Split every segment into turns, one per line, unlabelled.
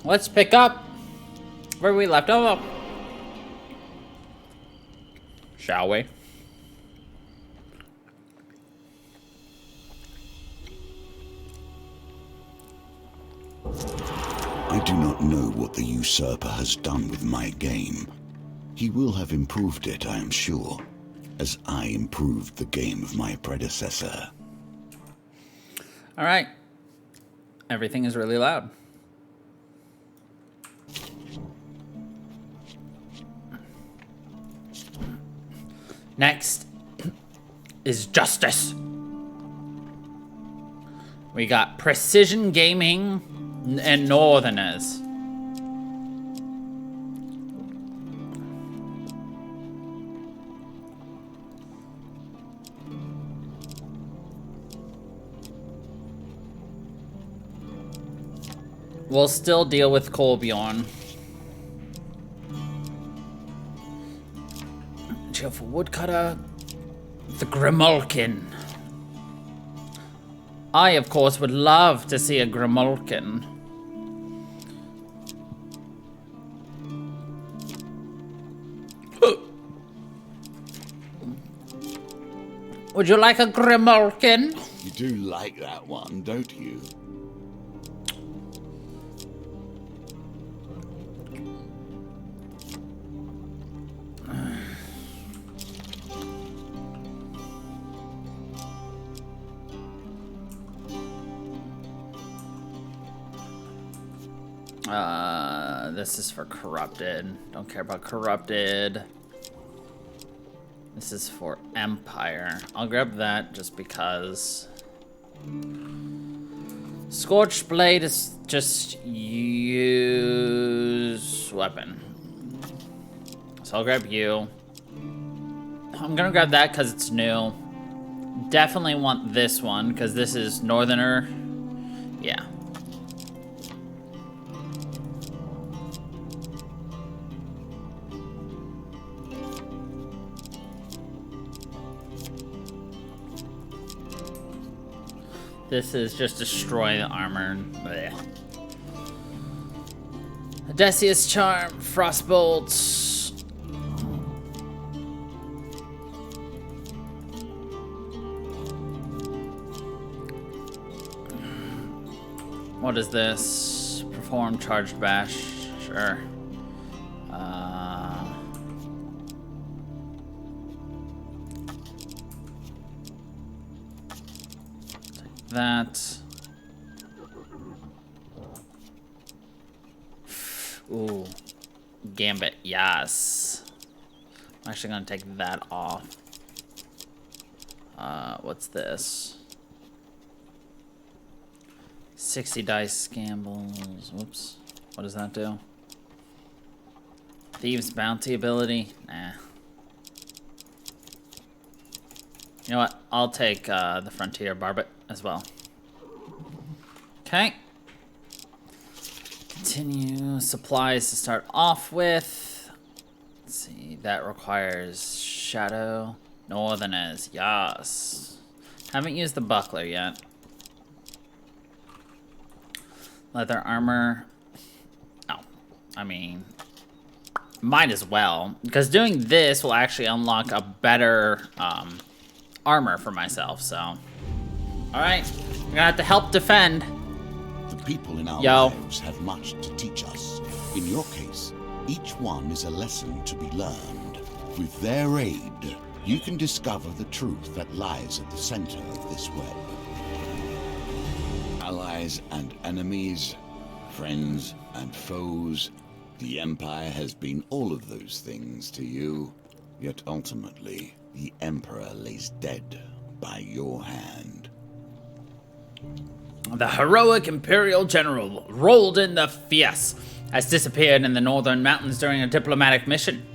let's pick up where we left off. Shall we?
I do not know what the usurper has done with my game. He will have improved it, I am sure, as I improved the game of my predecessor.
All right. Everything is really loud. Next is justice. We got precision gaming and northerners. We'll still deal with Colbjorn. Cheerful woodcutter. The Grimalkin. I, of course, would love to see a Grimalkin. Would you like a Grimalkin?
You do like that one, don't you?
This is for corrupted. Don't care about corrupted. This is for Empire. I'll grab that just because. Scorched Blade is just use weapon. So I'll grab you. I'm gonna grab that because it's new. Definitely want this one because this is Northerner. Yeah. This is just destroy the armor. Blech. Odysseus Charm, Frostbolt. What is this? Perform charged bash. Sure. That. Ooh. Gambit, yes. I'm actually gonna take that off. What's this? 60 dice gambles. Whoops. What does that do? Thieves bounty ability? Nah. You know what? I'll take the Frontier Barbet as well. Okay. Continue. Supplies to start off with. Let's see. That requires Shadow. Northerners. Yes. Haven't used the Buckler yet. Leather armor. Oh. I mean, might as well. Because doing this will actually unlock a better armor for myself, so. Alright, we're gonna have to help defend.
The people in our lives have much to teach us. In your case, each one is a lesson to be learned. With their aid, you can discover the truth that lies at the center of this web. Allies and enemies, friends and foes, the Empire has been all of those things to you, yet ultimately, the Emperor lays dead by your hand.
The heroic Imperial General, Roldan the Fierce, has disappeared in the northern mountains during a diplomatic mission.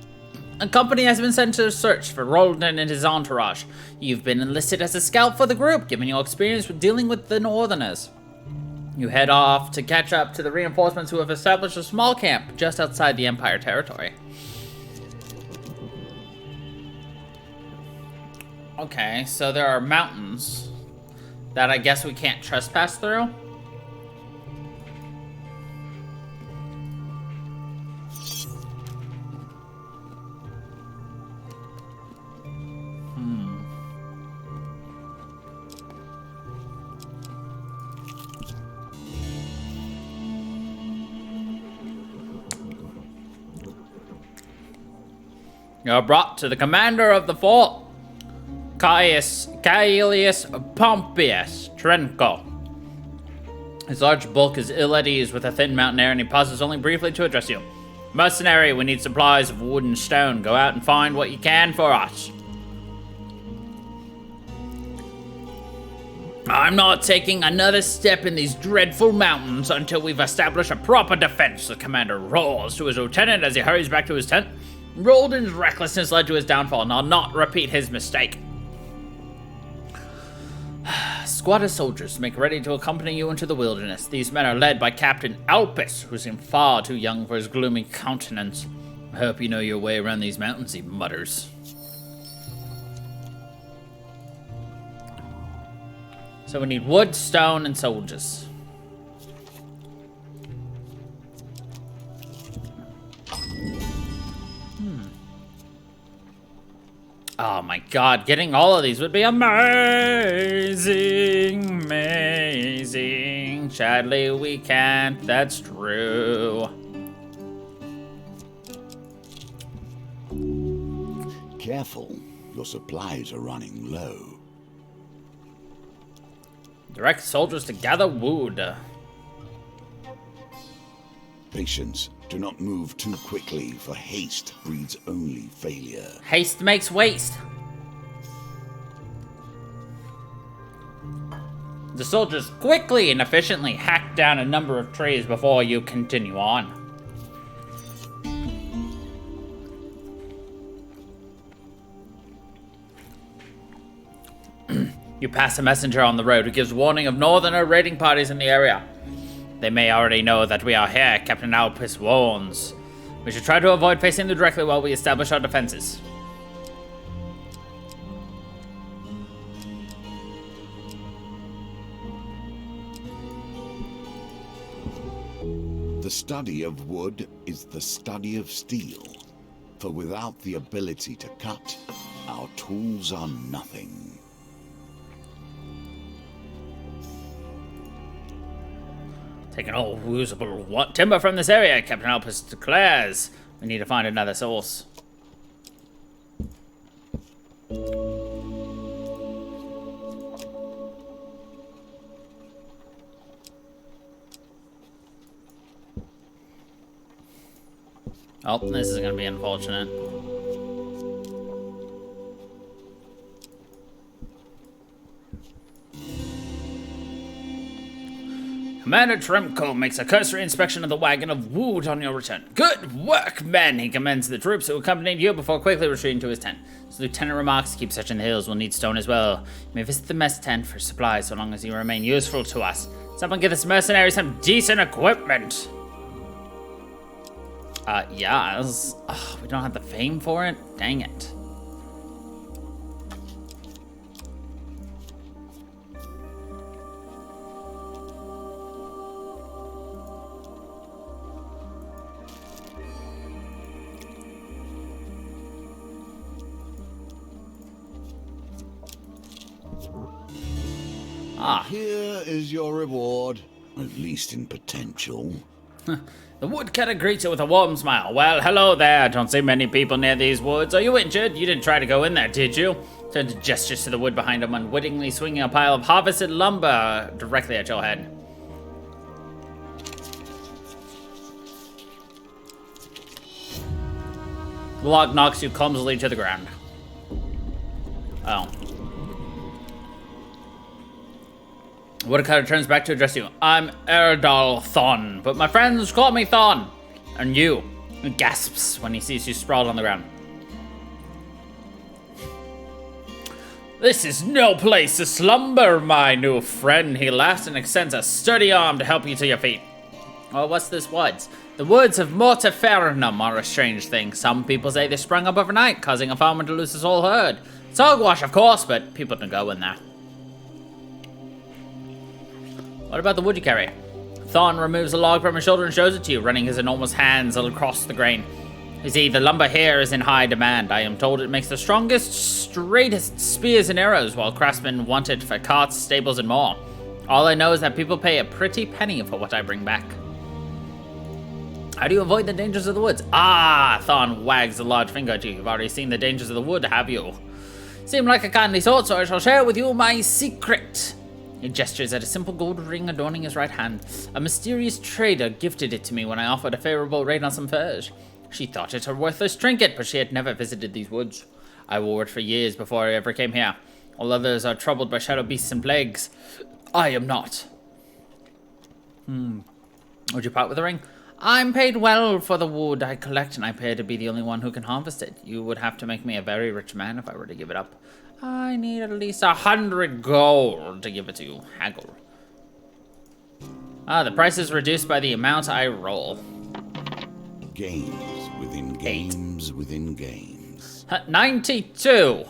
A company has been sent to search for Roldan and his entourage. You've been enlisted as a scout for the group, given your experience with dealing with the Northerners. You head off to catch up to the reinforcements who have established a small camp just outside the Empire territory. Okay, so there are mountains that I guess we can't trespass through. You're brought to the commander of the fort, Caelius Pompeius Trenco. His large bulk is ill at ease with a thin mountain air, and he pauses only briefly to address you. Mercenary, we need supplies of wood and stone. Go out and find what you can for us. I'm not taking another step in these dreadful mountains until we've established a proper defense, the commander roars to his lieutenant as he hurries back to his tent. Roldan's recklessness led to his downfall, and I'll not repeat his mistake. Squad of soldiers make ready to accompany you into the wilderness. These men are led by Captain Alpis, who seems far too young for his gloomy countenance. I hope you know your way around these mountains, he mutters. So we need wood, stone, and soldiers. Oh my god, getting all of these would be amazing, amazing. Sadly, we can't, that's true.
Careful, your supplies are running low.
Direct soldiers to gather wood.
Patience. Do not move too quickly, for haste breeds only failure.
Haste makes waste. The soldiers quickly and efficiently hack down a number of trees before you continue on. You pass a messenger on the road who gives warning of northerner raiding parties in the area. They may already know that we are here, Captain Alpis warns. We should try to avoid facing them directly while we establish our defenses.
The study of wood is the study of steel, for without the ability to cut, our tools are nothing.
Taking all usable timber from this area, Captain Alpis declares. We need to find another source. Oh, this is going to be unfortunate. Commander Tremco makes a cursory inspection of the wagon of wood on your return. Good work, men! He commends the troops who accompanied you before quickly retreating to his tent. His lieutenant remarks, keep searching the hills, we'll need stone as well. You may visit the mess tent for supplies so long as you remain useful to us. Someone give this mercenary some decent equipment! Yeah, we don't have the fame for it? Dang it.
Here is your reward, at least in potential.
The woodcutter greets you with a warm smile. Well, hello there. I don't see many people near these woods. Are you injured? You didn't try to go in there, did you? Turns gestures to the wood behind him, unwittingly swinging a pile of harvested lumber directly at your head. The log knocks you clumsily to the ground. Oh. Woodcutter turns back to address you. I'm Erdal Thon, but my friends call me Thon. And you. He gasps when he sees you sprawled on the ground. This is no place to slumber, my new friend. He laughs and extends a sturdy arm to help you to your feet. Oh, what's this woods? The woods of Mortifernum are a strange thing. Some people say they sprung up overnight, causing a farmer to lose his whole herd. It's hogwash, of course, but people don't go in there. What about the wood you carry? Thorn removes a log from his shoulder and shows it to you, running his enormous hands across the grain. You see, the lumber here is in high demand. I am told it makes the strongest, straightest spears and arrows, while craftsmen want it for carts, stables, and more. All I know is that people pay a pretty penny for what I bring back. How do you avoid the dangers of the woods? Ah, Thorn wags a large finger at you. You've already seen the dangers of the wood, have you? Seem like a kindly sort, so I shall share with you my secret. He gestures at a simple gold ring adorning his right hand. A mysterious trader gifted it to me when I offered a favorable rate on some furs. She thought it a worthless trinket, but she had never visited these woods. I wore it for years before I ever came here. All others are troubled by shadow beasts and plagues. I am not. Would you part with the ring? I'm paid well for the wood I collect, and I pay to be the only one who can harvest it. You would have to make me a very rich man if I were to give it up. I need at least 100 gold to give it to you. Haggle. Ah, the price is reduced by the amount I roll.
Games within games within games.
92.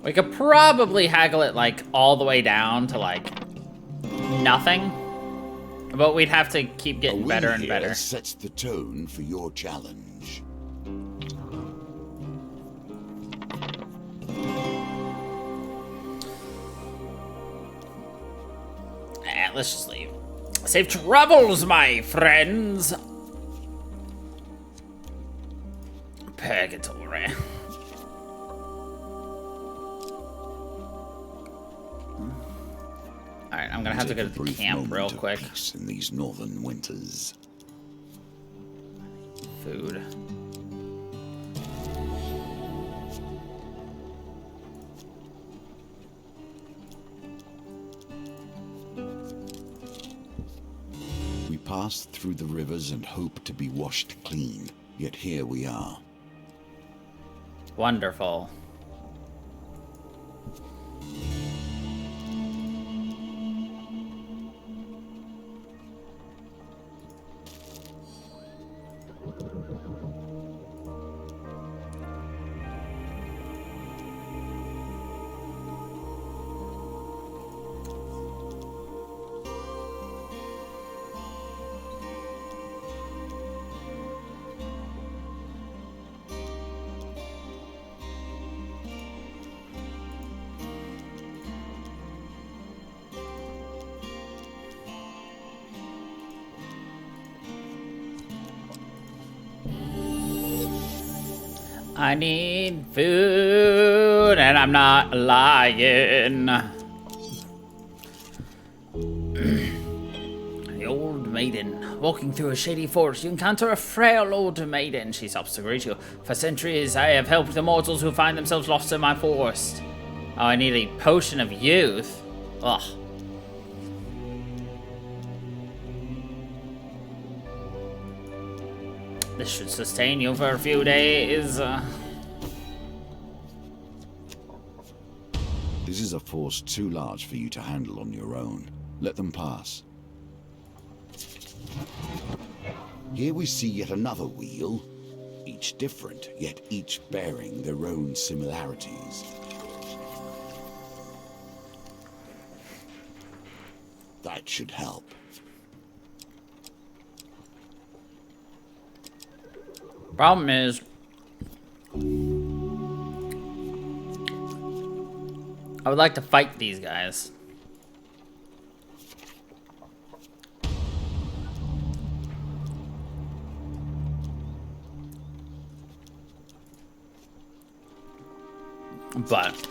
We could probably haggle it, like, all the way down to, like, nothing. But we'd have to keep getting better and better.
Sets the tone for your challenge.
Let's just leave. Safe travels, my friends. Purgatory. Alright, I'm gonna have to go to the camp real quick.
In these northern winters.
Food.
We passed through the rivers and hoped to be washed clean, yet here we are.
Wonderful. I need food, and I'm not lying. The old maiden. Walking through a shady forest, you encounter a frail old maiden. She stops to greet you. For centuries, I have helped the mortals who find themselves lost in my forest. Oh, I need a potion of youth. Ugh. This should sustain you for a few days.
This is a force too large for you to handle on your own. Let them pass. Here we see yet another wheel, each different, yet each bearing their own similarities. That should help.
Problem is, I would like to fight these guys. But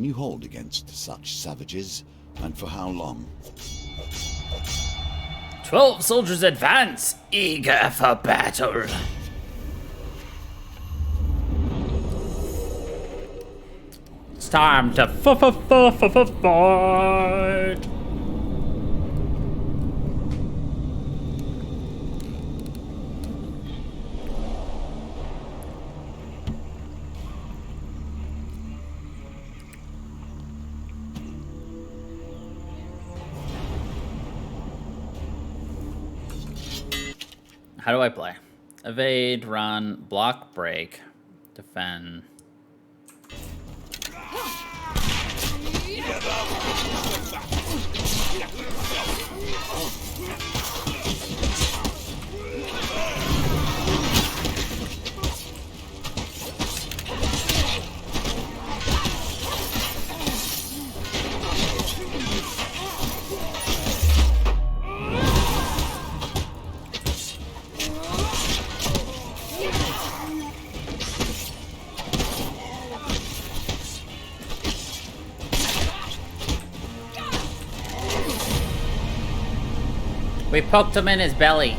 Can you hold against such savages? And for how long?
12 soldiers advance, eager for battle. time to fight. How do I play? Evade, run, block, break, defend. We poked him in his belly.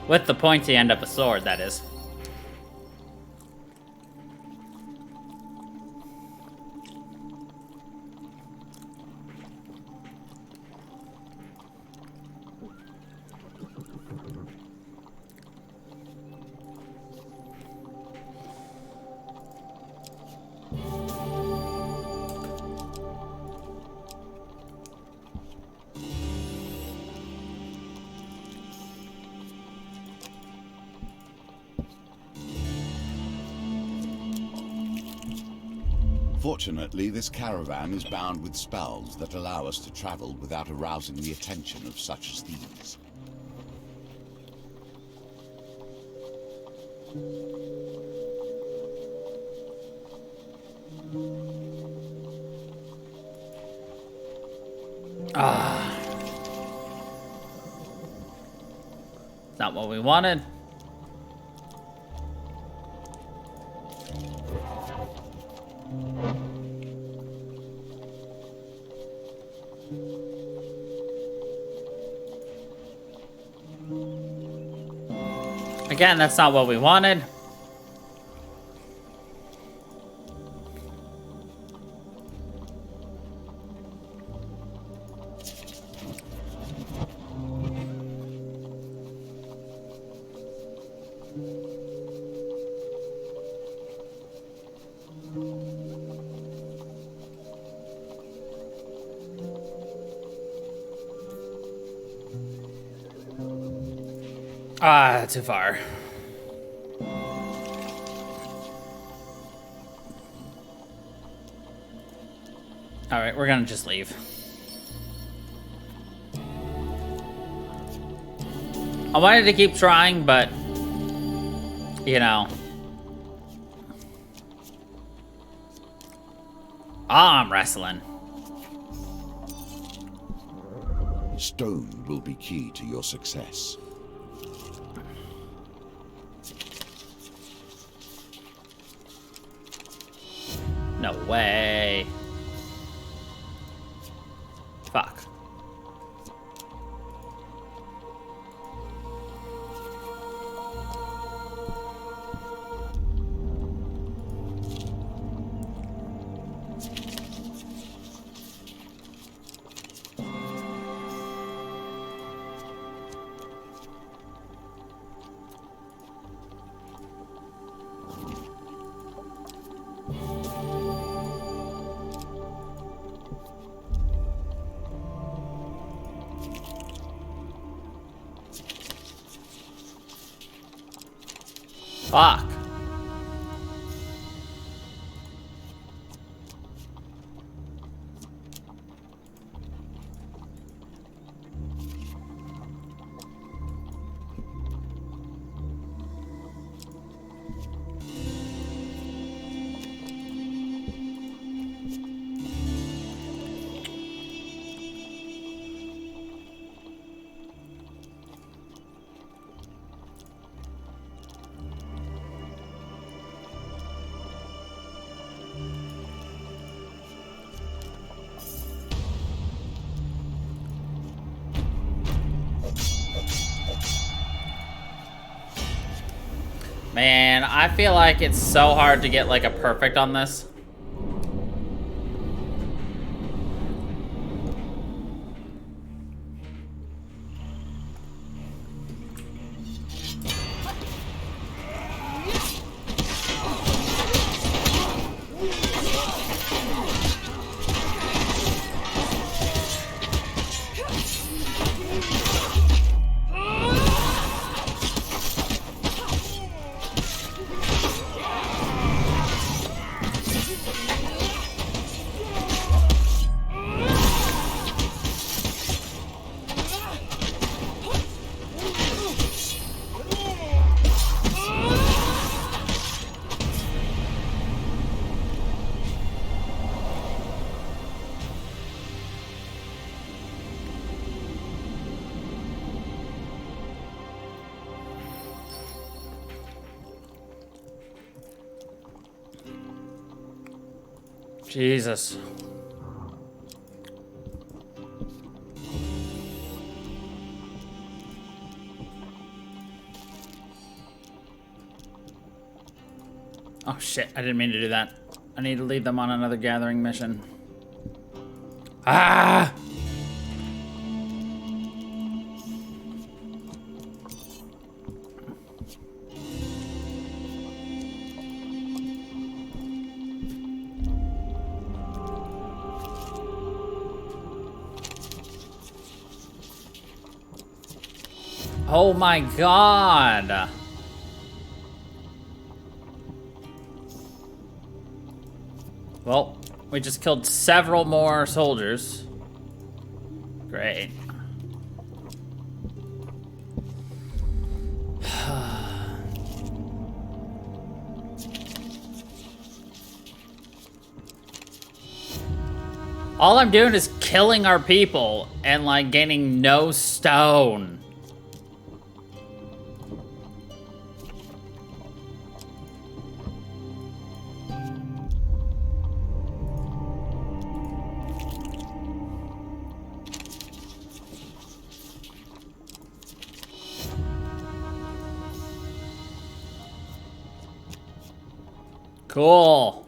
With the pointy end of the sword, that is.
Fortunately, this caravan is bound with spells that allow us to travel without arousing the attention of such as these.
Not what we wanted. Again, that's not what we wanted. Ah, too far. Alright, we're gonna just leave. I wanted to keep trying, but... you know... arm wrestling.
Stone will be key to your success.
No way. Fuck. Fuck. Man, I feel like it's so hard to get like a perfect on this. Jesus. Oh shit, I didn't mean to do that. I need to lead them on another gathering mission. Ah! Oh my god! Well, we just killed several more soldiers. Great. All I'm doing is killing our people and like gaining no stone. Cool.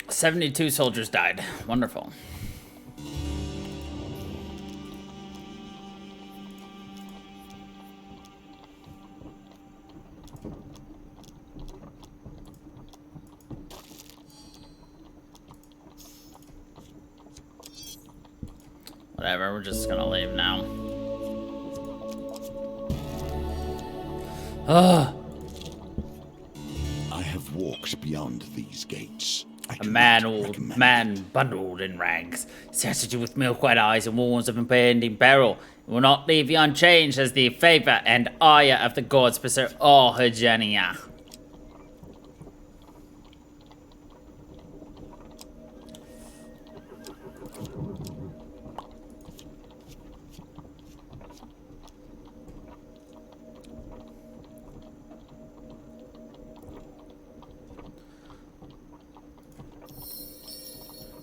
"72 soldiers died. Wonderful." Whatever, we're just gonna leave now. Ugh.
I have walked beyond these gates.
A man bundled in rags, sated with milk-white eyes and wounds of impending peril, will not leave you unchanged as the favor and ire of the gods pursue all her journey.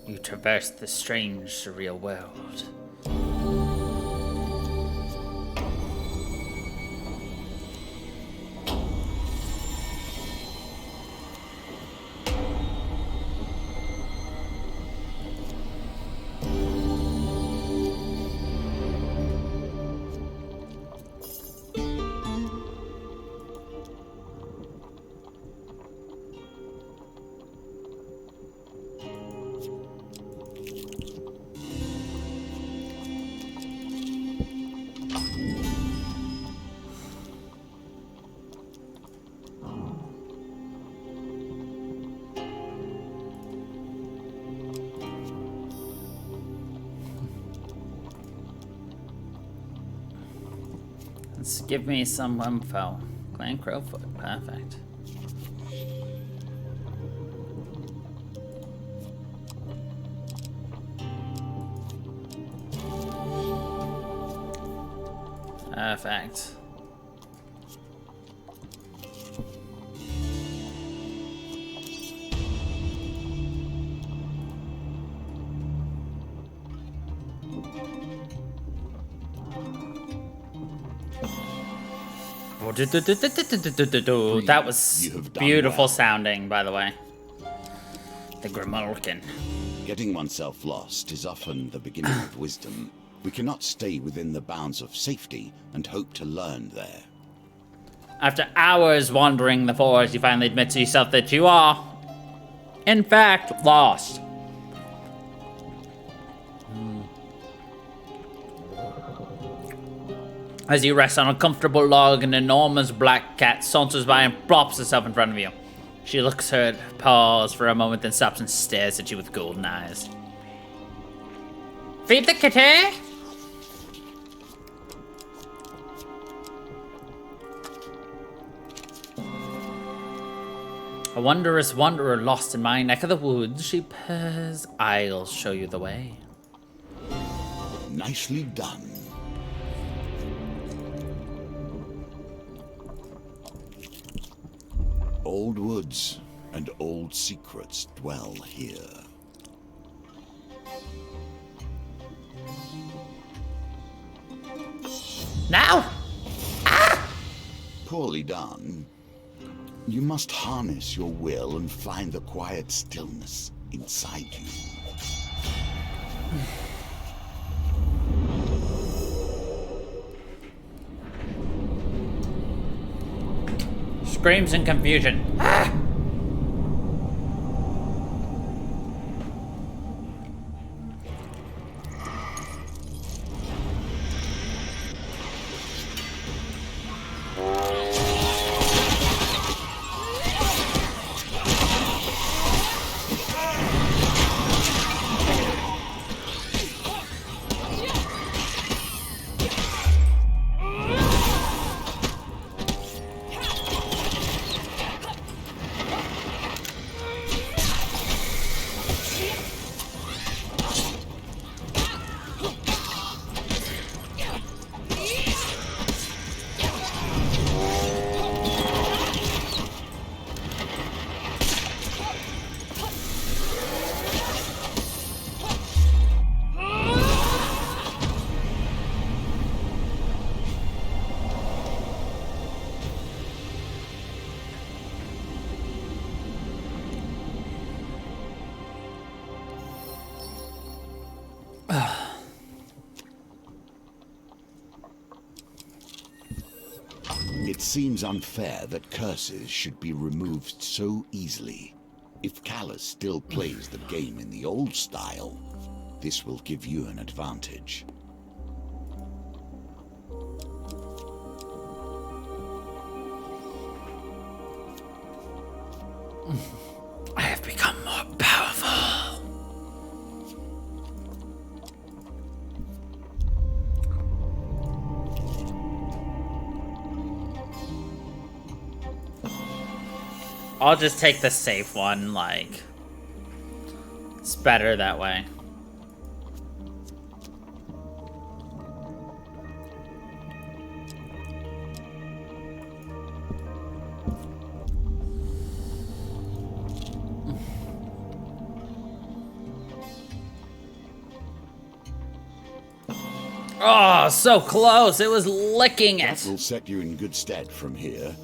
You traverse the strange, surreal world. Let's give me some info. Clan Crowfoot, perfect. Perfect. That was beautiful
well.
sounding, by the way. The Grimulkin.
Getting oneself lost is often the beginning of wisdom. We cannot stay within the bounds of safety and hope to learn there.
After hours wandering the forest, you finally admit to yourself that you are, in fact, lost. As you rest on a comfortable log, an enormous black cat saunters by and plops herself in front of you. She looks hurt, pauses for a moment, then stops and stares at you with golden eyes. Feed the kitty! A wondrous wanderer lost in my neck of the woods, she purrs. I'll show you the way.
Nicely done. Old woods and old secrets dwell here.
Now!
Poorly done. You must harness your will and find the quiet stillness inside you.
Screams in confusion.
It seems unfair that curses should be removed so easily. If Callus still plays the game in the old style, this will give you an advantage.
I have become more powerful. I'll just take the safe one, like, it's better that way. Oh, so close. It was licking it.
That will set you in good stead from here.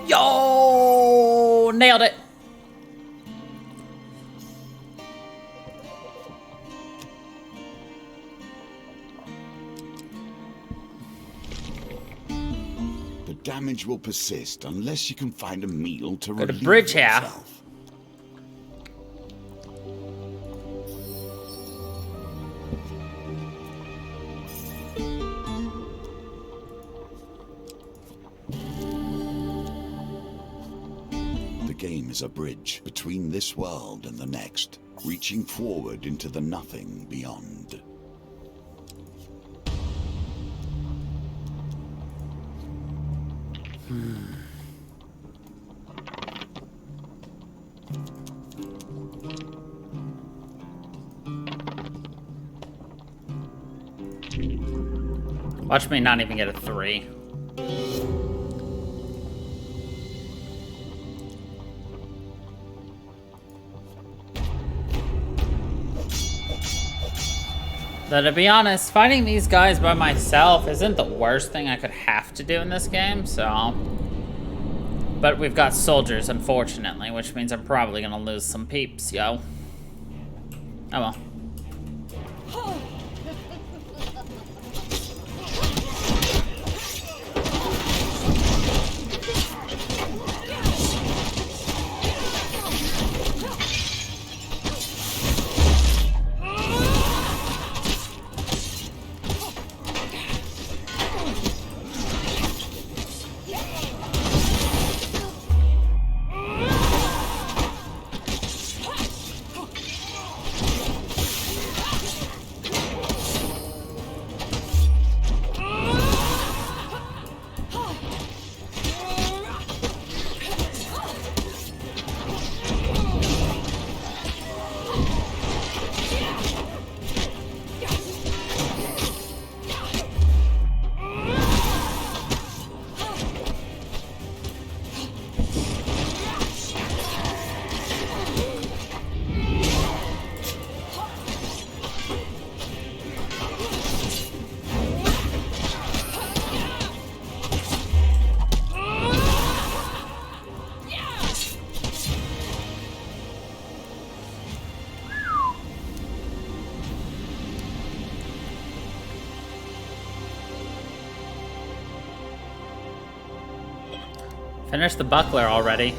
Yo! Nailed it!
The damage will persist unless you can find a meal to
Got a
relieve
bridge here.
yourself. The game is a bridge between this world and the next, reaching forward into the nothing beyond.
Watch me not even get a 3. Though, to be honest, fighting these guys by myself isn't the worst thing I could have to do in this game, so... But we've got soldiers, unfortunately, which means I'm probably gonna lose some peeps, yo. Oh well. Finished the buckler already.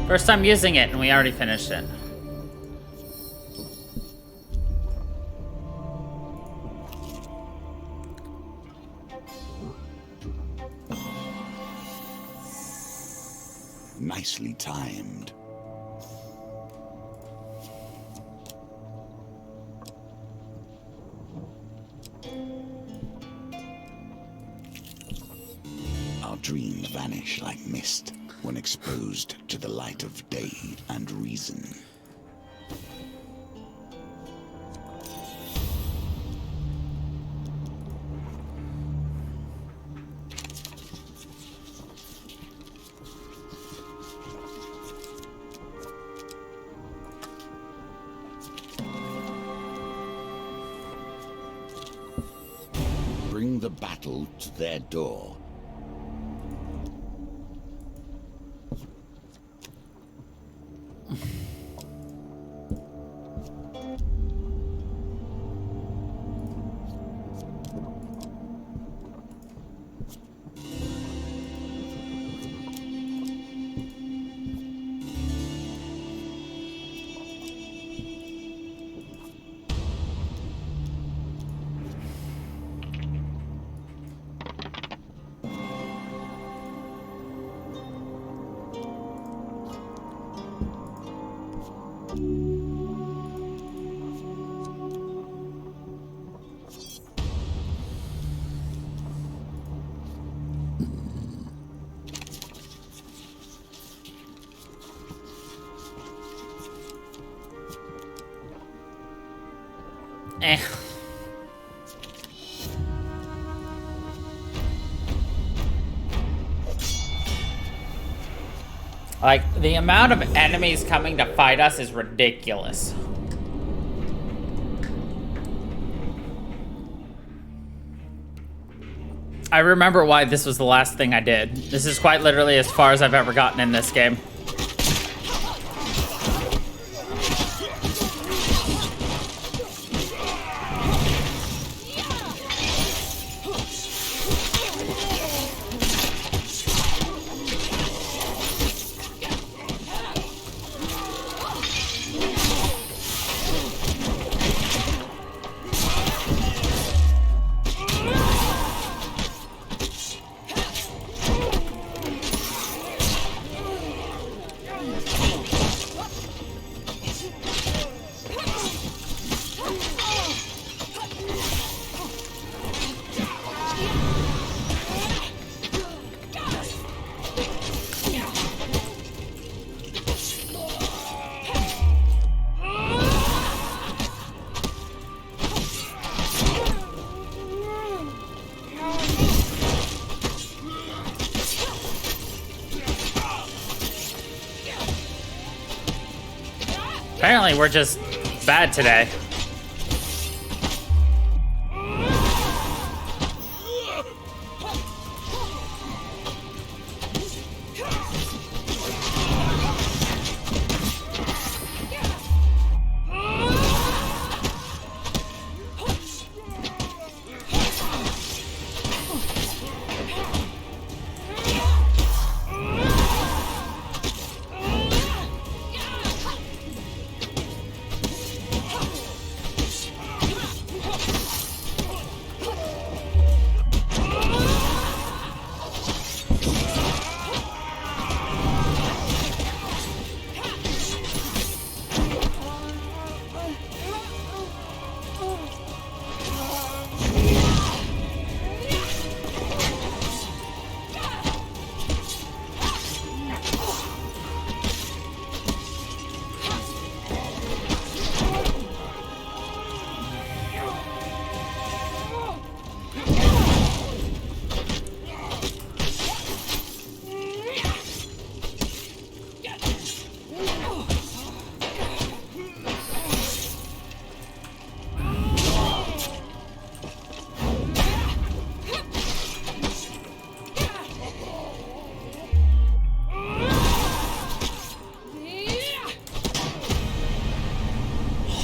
First time using it, and we already finished it.
Nicely timed. Our dreams vanish like mist when exposed to the light of day and reason. Bring the battle to their door.
Eh. Like, the amount of enemies coming to fight us is ridiculous. I remember why this was the last thing I did. This is quite literally as far as I've ever gotten in this game. Apparently, we're just bad today.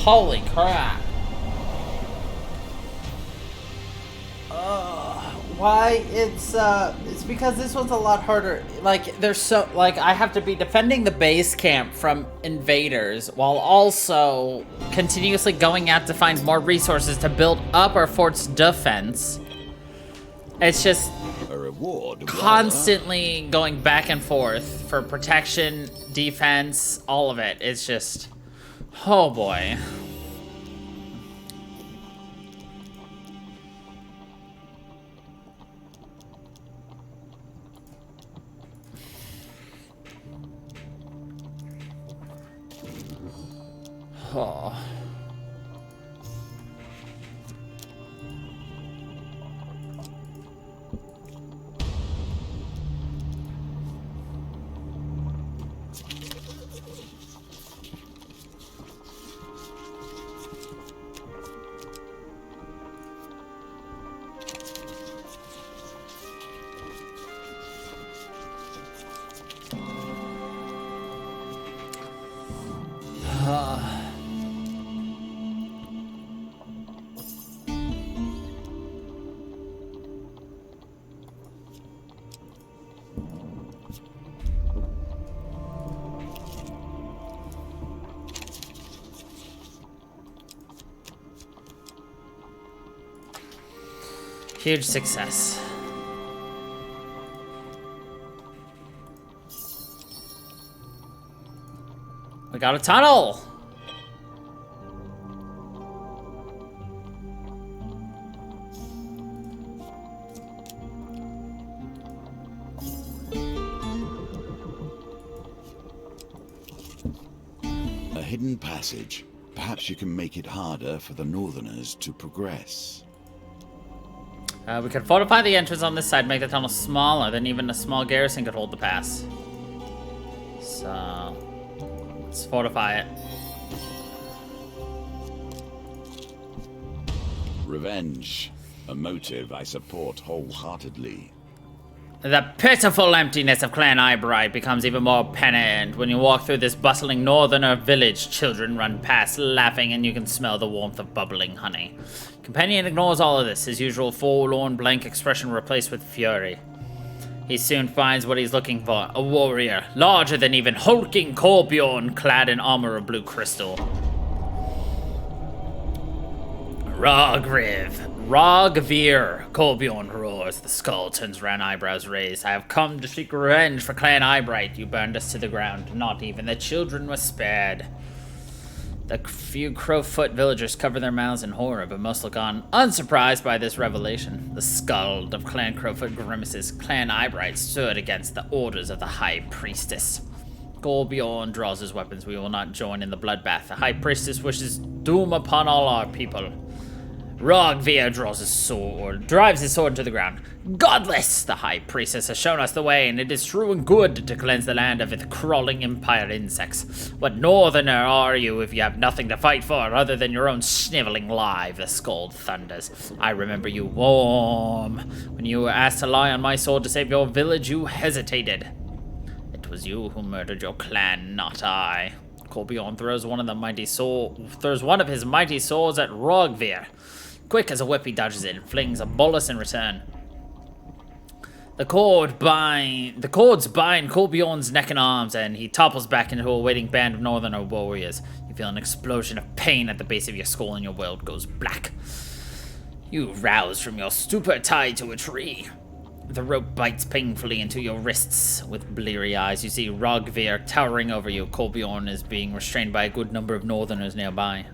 Holy crap. Why? It's because this one's a lot harder. Like, there's so, like, I have to be defending the base camp from invaders while also continuously going out to find more resources to build up our fort's defense. It's just
A reward.
constantly going back and forth for protection, defense, all of it. It's just, oh boy. Oh. Huge success. We got a tunnel!
A hidden passage. Perhaps you can make it harder for the Northerners to progress.
We could fortify the entrance on this side, make the tunnel smaller, then even a small garrison could hold the pass. So, let's fortify it.
Revenge. A motive I support wholeheartedly.
The pitiful emptiness of Clan Eyebright becomes even more apparent when you walk through this bustling northerner village. Children run past, laughing, and you can smell the warmth of bubbling honey. Companion ignores all of this, his usual forlorn, blank expression replaced with fury. He soon finds what he's looking for, a warrior, larger than even hulking Kolbjorn, clad in armor of blue crystal. Rogvir, Kolbjorn roars. The skull turns around, eyebrows raised. I have come to seek revenge for Clan Eyebright. You burned us to the ground. Not even the children were spared. The few Crowfoot villagers cover their mouths in horror, but most look on, unsurprised by this revelation. The skull of Clan Crowfoot grimaces. Clan Eyebright stood against the orders of the High Priestess. Kolbjorn draws his weapons. We will not join in the bloodbath. The High Priestess wishes doom upon all our people. Rogvir drives his sword into the ground. Godless! The High Priestess has shown us the way, and it is true and good to cleanse the land of its crawling empire insects. What northerner are you if you have nothing to fight for other than your own sniveling life? The skull thunders. I remember you warm. When you were asked to lie on my sword to save your village, you hesitated. It was you who murdered your clan, not I. Kolbjorn throws one of his mighty swords at Rogvir. Quick as a whip, he dodges it and flings a bolus in return. The cords bind Kolbjorn's neck and arms, and he topples back into a waiting band of northerner warriors. You feel an explosion of pain at the base of your skull, and your world goes black. You rouse from your stupor, tied to a tree. The rope bites painfully into your wrists. With bleary eyes, you see Rogvir towering over you. Kolbjorn is being restrained by a good number of northerners nearby.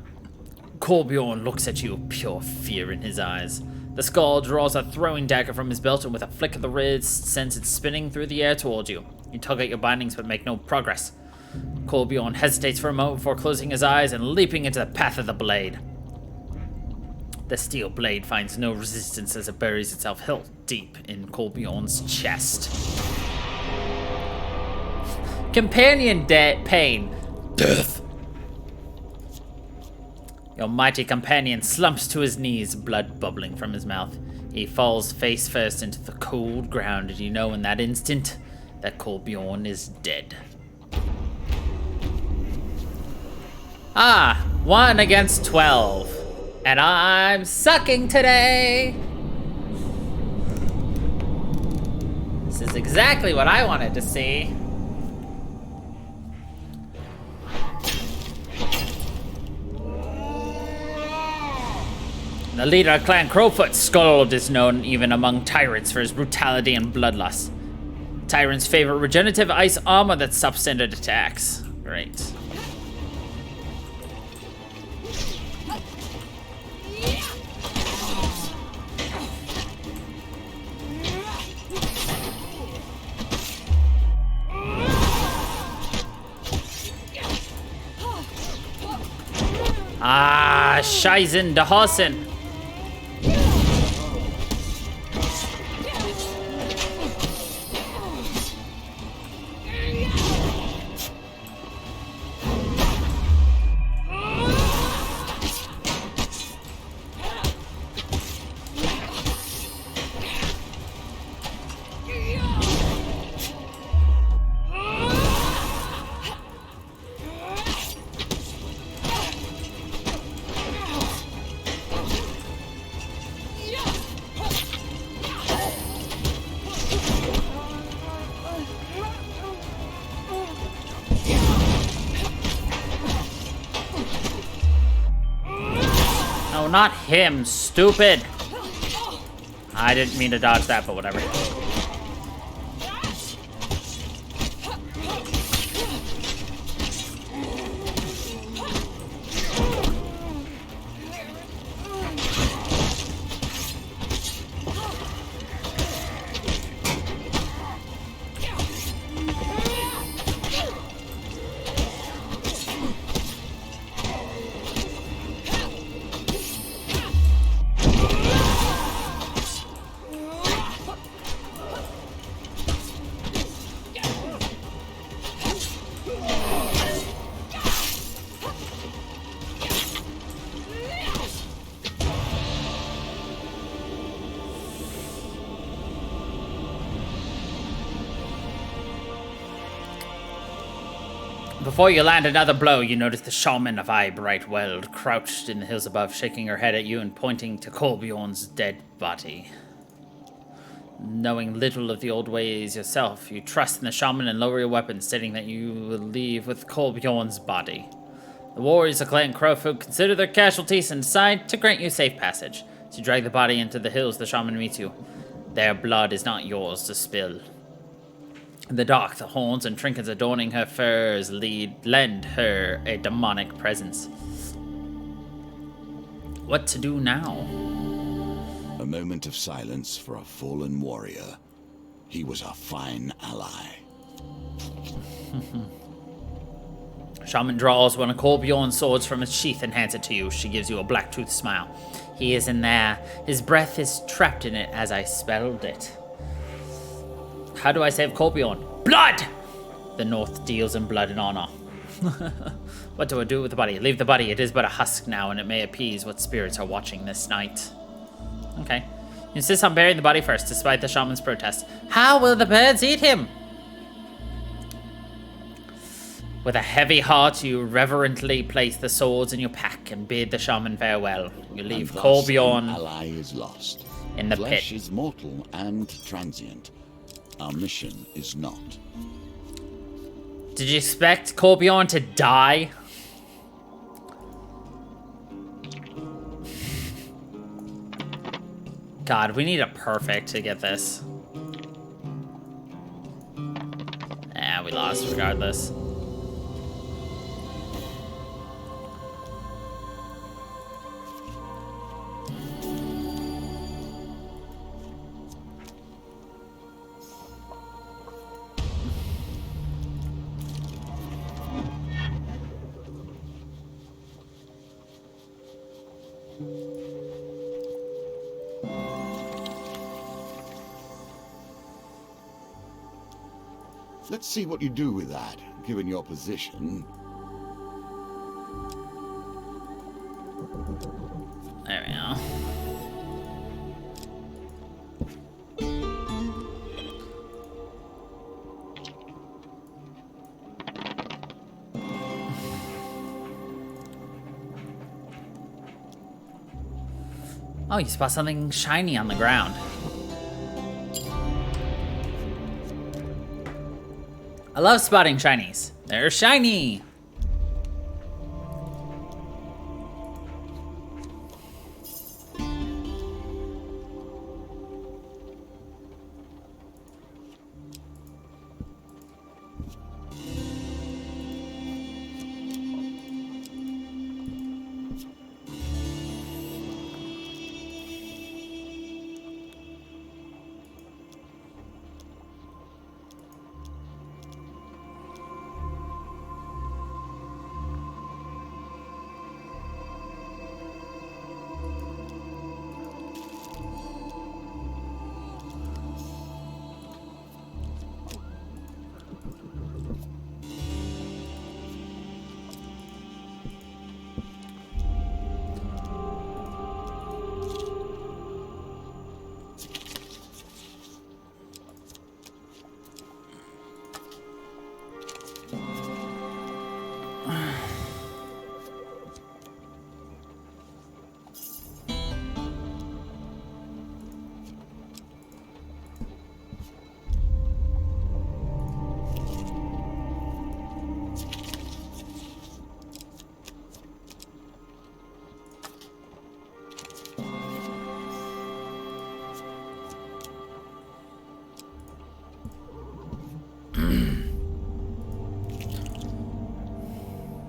Kolbjorn looks at you, pure fear in his eyes. The skull draws a throwing dagger from his belt, and with a flick of the wrist, sends it spinning through the air towards you. You tug at your bindings, but make no progress. Kolbjorn hesitates for a moment before closing his eyes and leaping into the path of the blade. The steel blade finds no resistance as it buries itself hilt deep in Kolbjorn's chest. Companion pain. Death. Your mighty companion slumps to his knees, blood bubbling from his mouth. He falls face first into the cold ground, and you know in that instant that Kolbjorn is dead. 1 against 12. And I'm sucking today! This is exactly what I wanted to see. The leader of Clan Crowfoot, Skuld, is known even among tyrants for his brutality and bloodlust. Tyrants favor regenerative ice armor that stops standard attacks. Great. Scheißen de Hossen. No, not him, stupid. I didn't mean to dodge that, but whatever. Before you land another blow, you notice the shaman of Eyebright Weld crouched in the hills above, shaking her head at you and pointing to Kolbjorn's dead body. Knowing little of the old ways yourself, you trust in the shaman and lower your weapon, stating that you will leave with Kolbjorn's body. The warriors of Clan Crowfoot consider their casualties and decide to grant you safe passage. As you drag the body into the hills, the shaman meets you. Their blood is not yours to spill. In the dark, the horns and trinkets adorning her furs lend her a demonic presence. What to do now?
A moment of silence for a fallen warrior. He was a fine ally.
Shaman draws one of Kolbjorn's swords from its sheath and hands it to you. She gives you a black-toothed smile. He is in there. His breath is trapped in it as I spelled it. How do I save Kolbjorn? Blood! The North deals in blood and honor. What do I do with the body? Leave the body. It is but a husk now, and it may appease what spirits are watching this night. Okay. You insist on burying the body first, despite the shaman's protest. How will the birds eat him? With a heavy heart, you reverently place the swords in your pack and bid the shaman farewell. You leave Kolbjorn
ally is lost.
in the
Flesh
pit.
is mortal and transient. Our mission is not.
Did you expect Kolbjorn to die? God, we need a perfect to get this. We lost regardless.
Let's see what you do with that, given your position.
There we go. Oh, you spot something shiny on the ground. I love spotting shinies. They're shiny!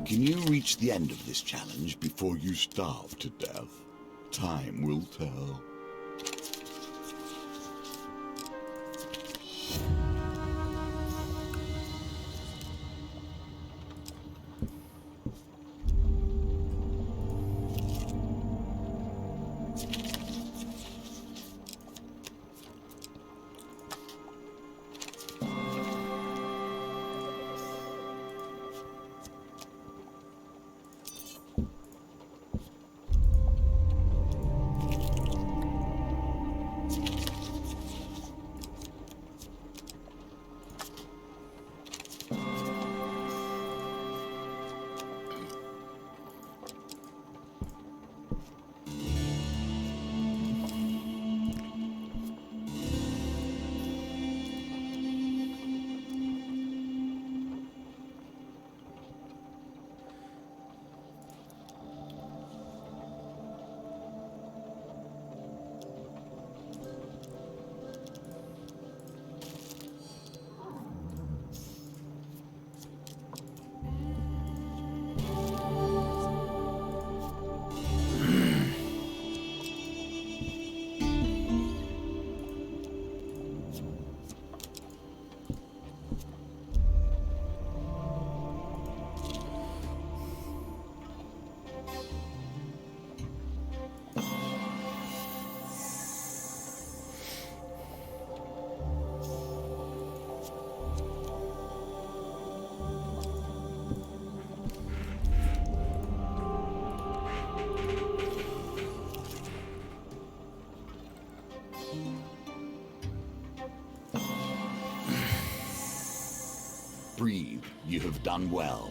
Can you reach the end of this challenge before you starve to death? Time will tell. You have done well.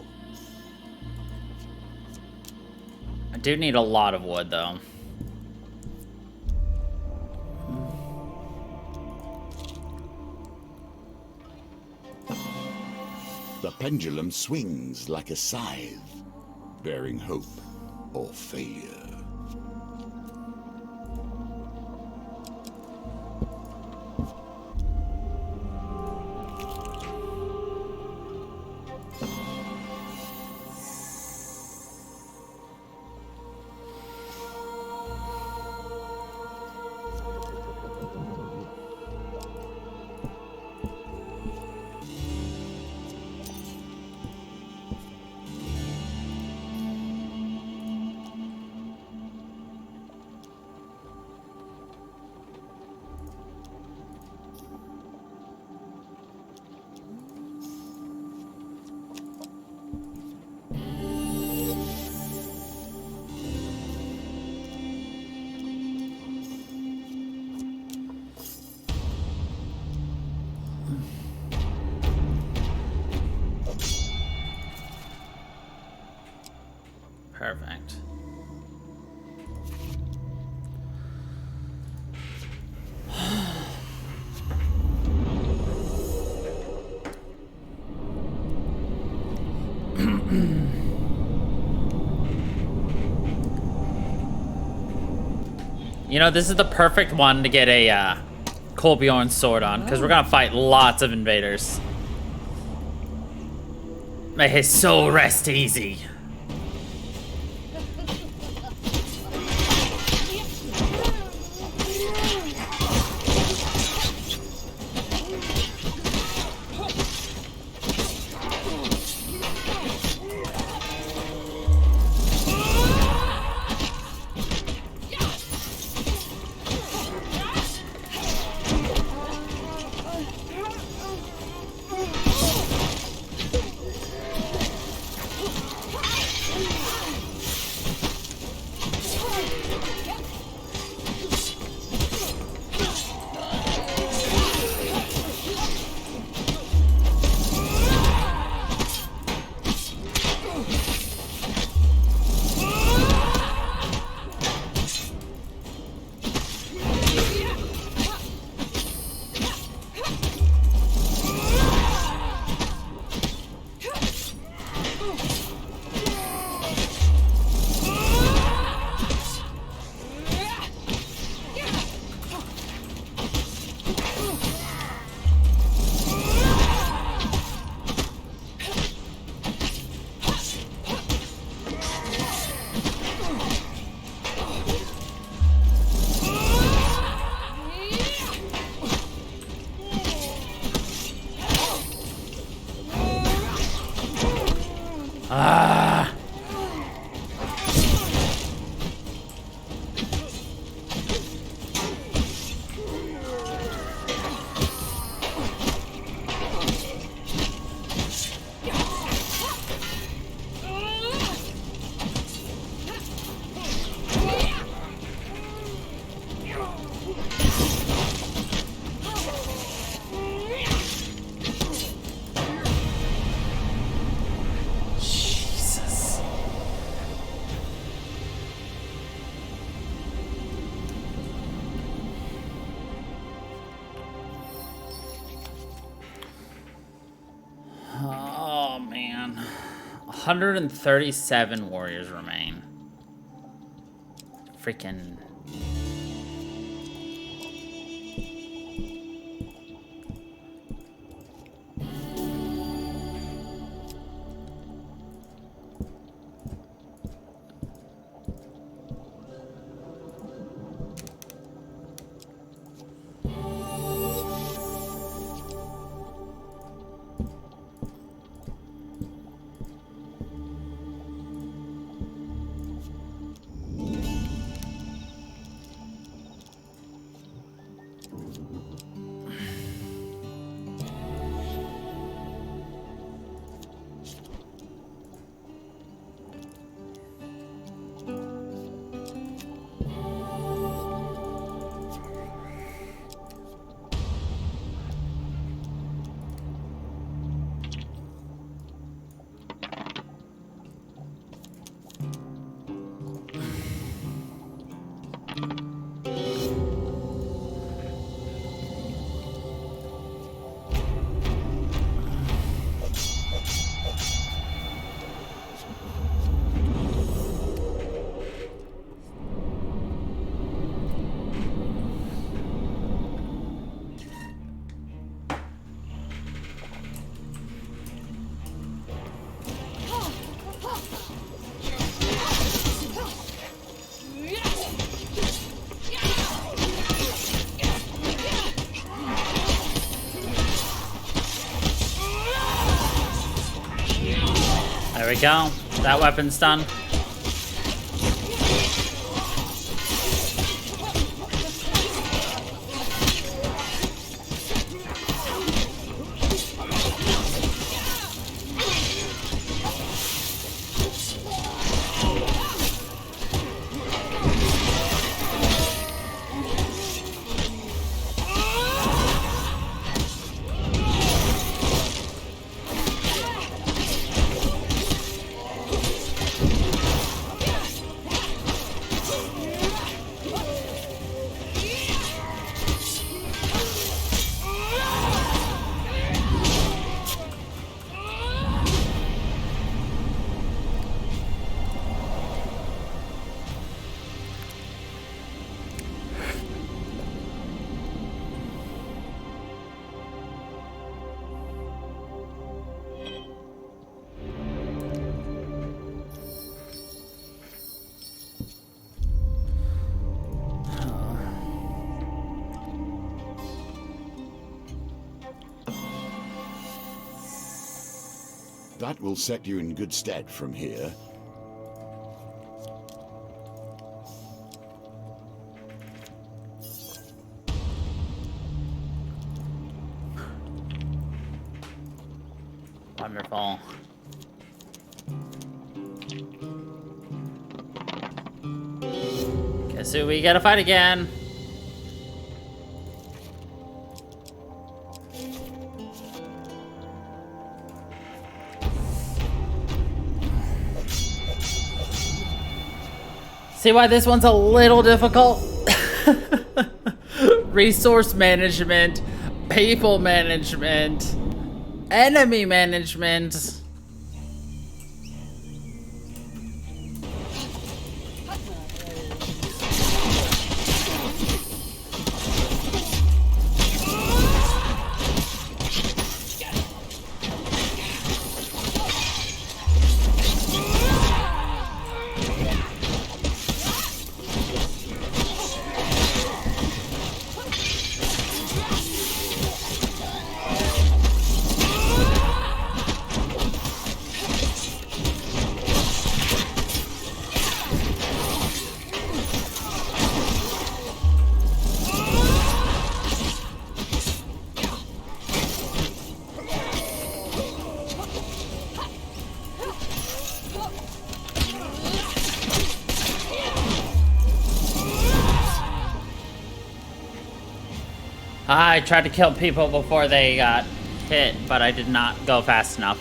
I do need a lot of wood, though.
The pendulum swings like a scythe, bearing hope or failure. Perfect. You know, this is the perfect one to get a Kolbjorn sword on, because we're gonna fight lots of invaders. May his soul rest easy. Ah. Jesus. Oh man. 137 warriors remain. Freaking.
we go. That weapon's done.
That will set you in good stead from here.
Wonderful. Guess who we gotta fight again? See why this one's a little difficult? Resource management, people management, enemy management. I tried to kill people before they got hit, but I did not go fast enough.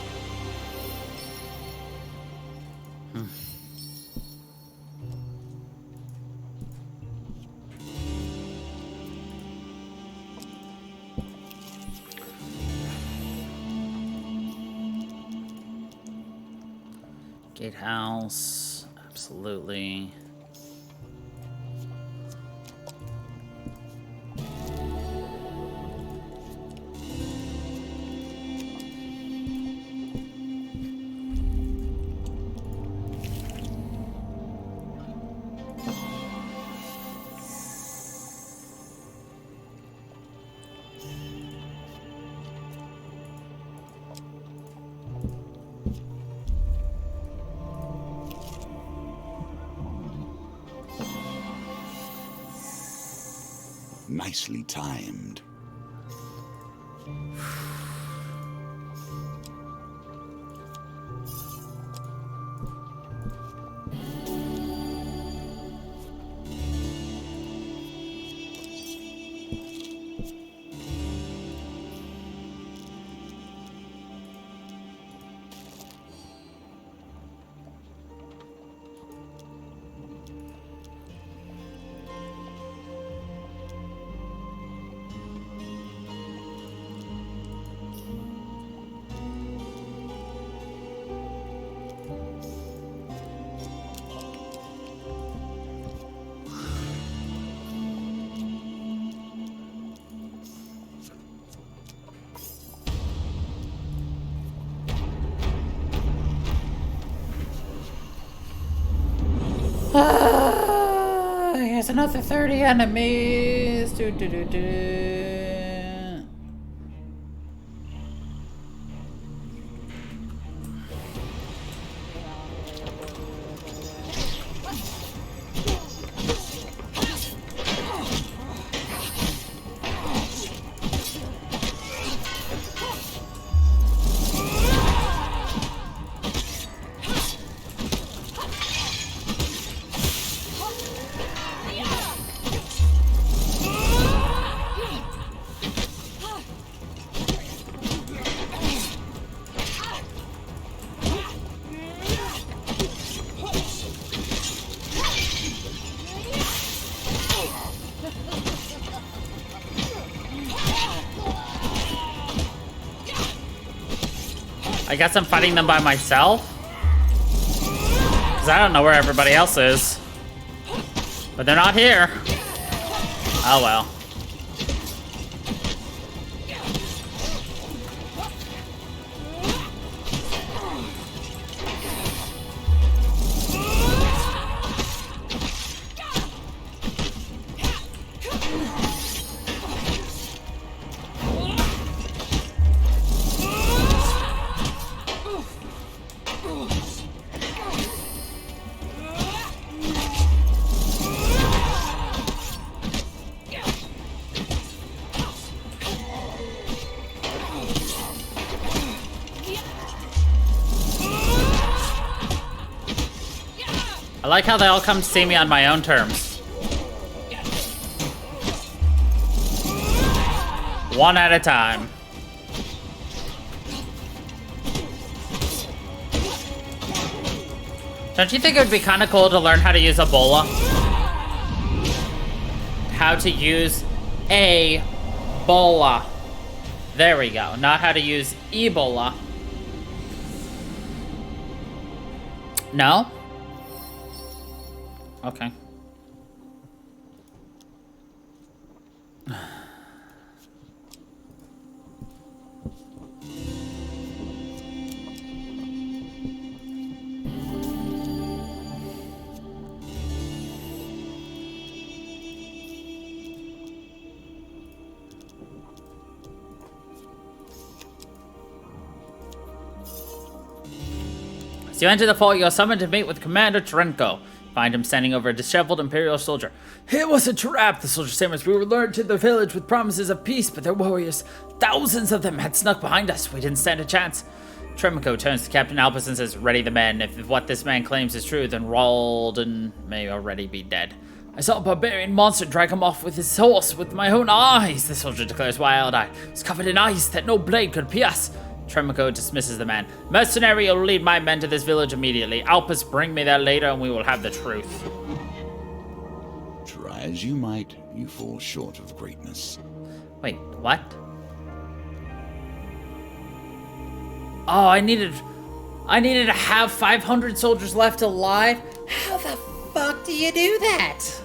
Gatehouse, absolutely.
Nicely timed. Here's another 30 enemies.
I guess I'm fighting them by myself? Because I don't know where everybody else is. But they're not here. Oh well. I like how they all come to see me on my own terms. One at a time. Don't you think it would be kind of cool to learn how to use Ebola? How to use Ebola. There we go. Not how to use Ebola. No? Okay. As you enter the fort, you are summoned to meet with Commander Trenko. Find him standing over a disheveled Imperial soldier. It was a trap, the soldier stammers. We were lured to the village with promises of peace, but their warriors, thousands of them, had snuck behind us. We didn't stand a chance. Tremco turns to Captain Albus and says, ready the men. If what this man claims is true, then Ralden may already be dead. I saw a barbarian monster drag him off with his horse with my own eyes, the soldier declares wild-eyed. It's covered in ice that no blade could pierce. Tremco dismisses the man. Mercenary, you'll lead my men to this village immediately. Albus, bring me there later and we will have the truth.
Try as you might, you fall short of greatness.
Wait, what? Oh, I needed to have 500 soldiers left alive? How the fuck do you do that?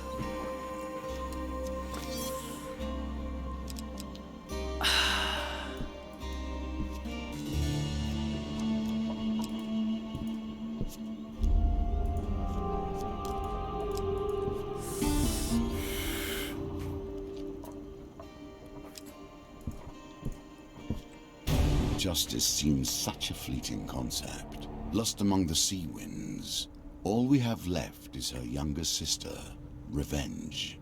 Justice seems such a fleeting concept. Lost among the sea winds. All we have left is her younger sister, Revenge.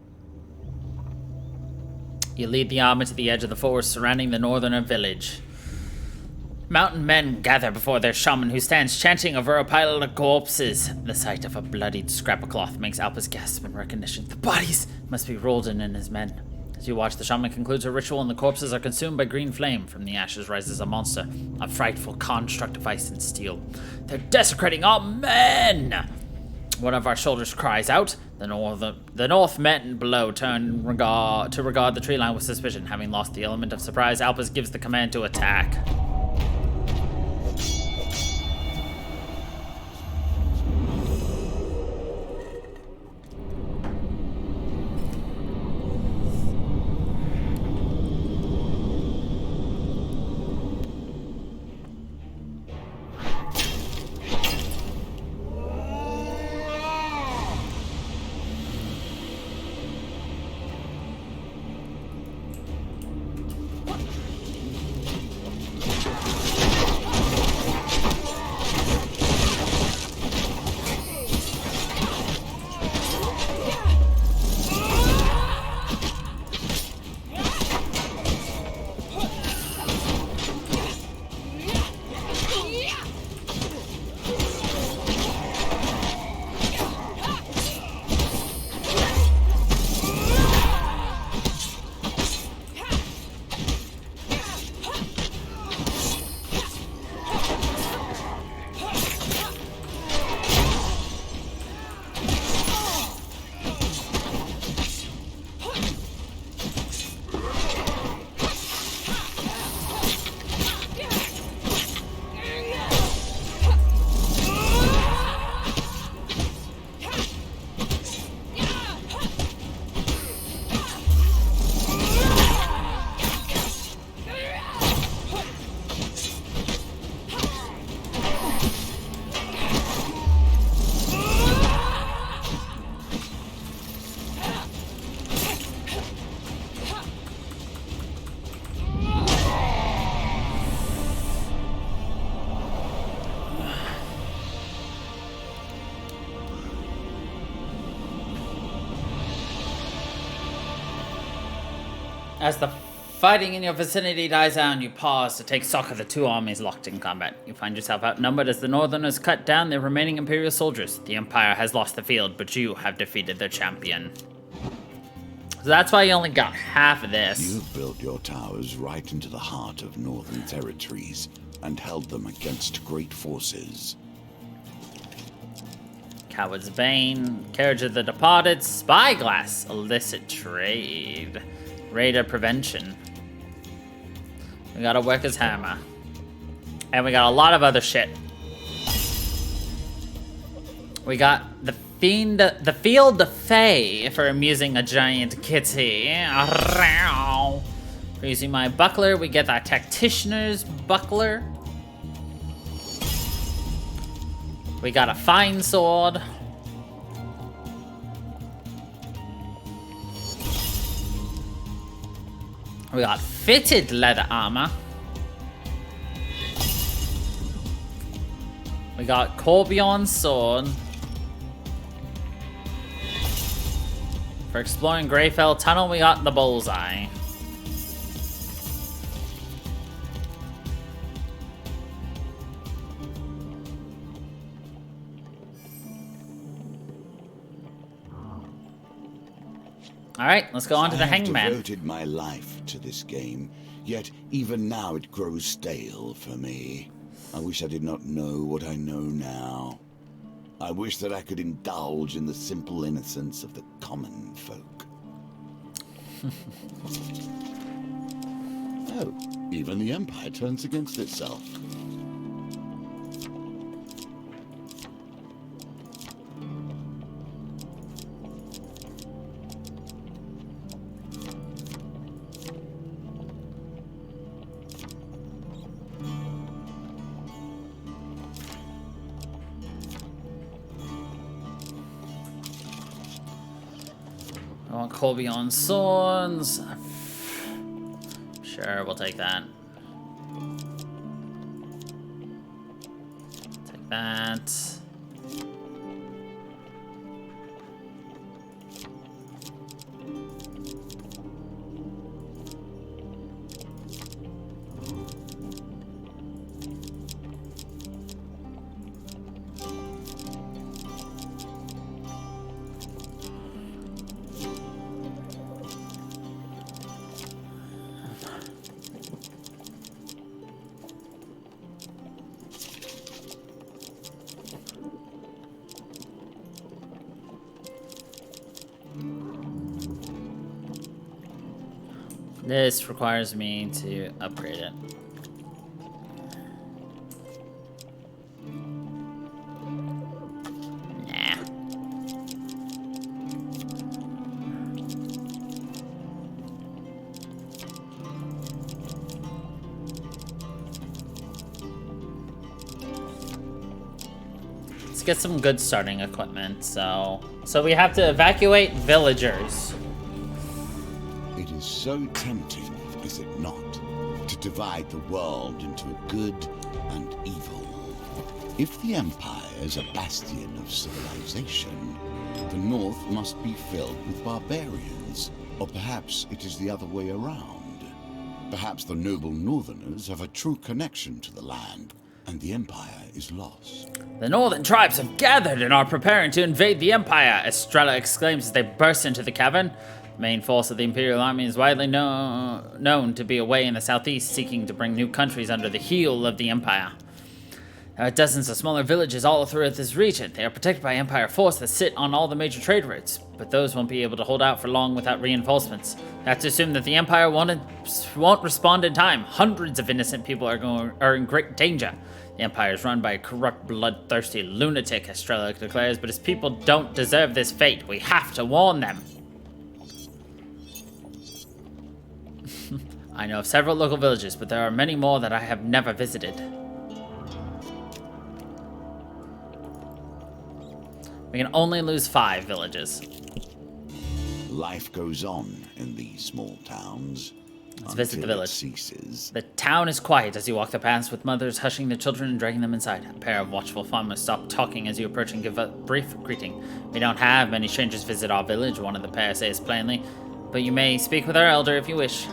You lead the army to the edge of the forest surrounding the northern village. Mountain men gather before their shaman, who stands chanting over a pile of corpses. The sight of a bloodied scrap of cloth makes Albus gasp in recognition. The bodies must be Roldan and his men. As you watch, the shaman concludes her ritual and the corpses are consumed by green flame. From the ashes rises a monster, a frightful construct of ice and steel. They're desecrating our men! One of our soldiers cries out. The North men below turn to regard the tree line with suspicion. Having lost the element of surprise, Albus gives the command to attack. As the fighting in your vicinity dies down, you pause to take stock of the two armies locked in combat. You find yourself outnumbered as the Northerners cut down their remaining Imperial soldiers. The Empire has lost the field, but you have defeated their champion. So that's why you only got half of this.
You've built your towers right into the heart of northern territories and held them against great forces.
Coward's Bane, Carriage of the Departed, Spyglass, Illicit Trade, Raider Prevention. We got a Worker's Hammer. And we got a lot of other shit. We got the Field of Fey for amusing a giant kitty. For using my buckler, we get that Tacticianer's Buckler. We got a Fine Sword. We got Fitted Leather Armor. We got Corbion's Sword. For exploring Greyfell Tunnel, we got the Bullseye. Alright, let's go on to the Hangman.
I have devoted my life to this game, yet even now it grows stale for me. I wish I did not know what I know now. I wish that I could indulge in the simple innocence of the common folk. Oh, even the Empire turns against itself.
I want Corbion's Swords. Sure, we'll take that. Take that. This requires me to upgrade it. Nah. Let's get some good starting equipment. So we have to evacuate villagers.
It is so tempting, is it not, to divide the world into a good and evil. If the Empire is a bastion of civilization, the North must be filled with barbarians. Or perhaps it is the other way around. Perhaps the noble Northerners have a true connection to the land, and the Empire is lost.
The northern tribes have gathered and are preparing to invade the Empire, Estrella exclaims as they burst into the cavern. The main force of the Imperial Army is widely known to be away in the southeast, seeking to bring new countries under the heel of the Empire. There are dozens of smaller villages all throughout this region. They are protected by Empire force that sit on all the major trade routes, but those won't be able to hold out for long without reinforcements. That's to assume that the Empire won't respond in time. Hundreds of innocent people are in great danger. The Empire is run by a corrupt, bloodthirsty lunatic, Estrella declares, but his people don't deserve this fate. We have to warn them. I know of several local villages, but there are many more that I have never visited. We can only lose 5 villages.
Life goes on in these small towns.
Let's visit the village.
Ceases.
The town is quiet as you walk the paths, with mothers hushing their children and dragging them inside. A pair of watchful farmers stop talking as you approach and give a brief greeting. We don't have many strangers visit our village, one of the pair says plainly. but you may speak with our elder if you wish.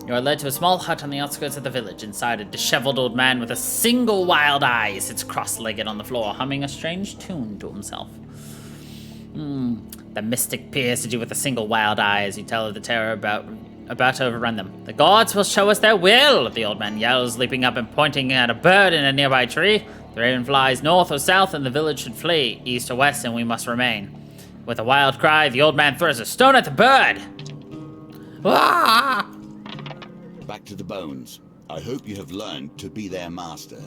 You are led to a small hut on the outskirts of the village. Inside, a disheveled old man with a single wild eye sits cross-legged on the floor, humming a strange tune to himself. The mystic peers at you with a single wild eye as you tell of the terror about to overrun them. The gods will show us their will, the old man yells, leaping up and pointing at a bird in a nearby tree. The raven flies north or south, and the village should flee, east or west, and we must remain. With a wild cry, the old man throws a stone at the bird. Ah!
Back to the bones. I hope you have learned to be their master.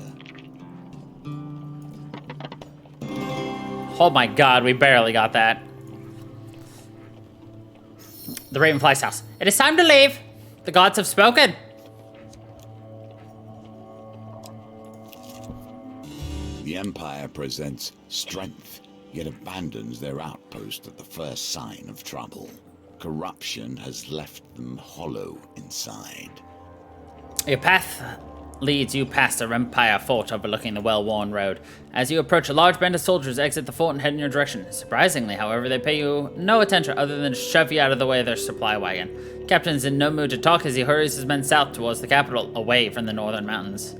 Oh my god, we barely got that. The Ravenfly's house. It is time to leave. The gods have spoken.
The Empire presents strength, yet abandons their outpost at the first sign of trouble. Corruption has left them hollow inside.
Your path leads you past a Empire fort overlooking the well-worn road. As you approach, a large band of soldiers exit the fort and head in your direction. Surprisingly, however, they pay you no attention other than to shove you out of the way of their supply wagon. Captain's in no mood to talk as he hurries his men south towards the capital, away from the northern mountains.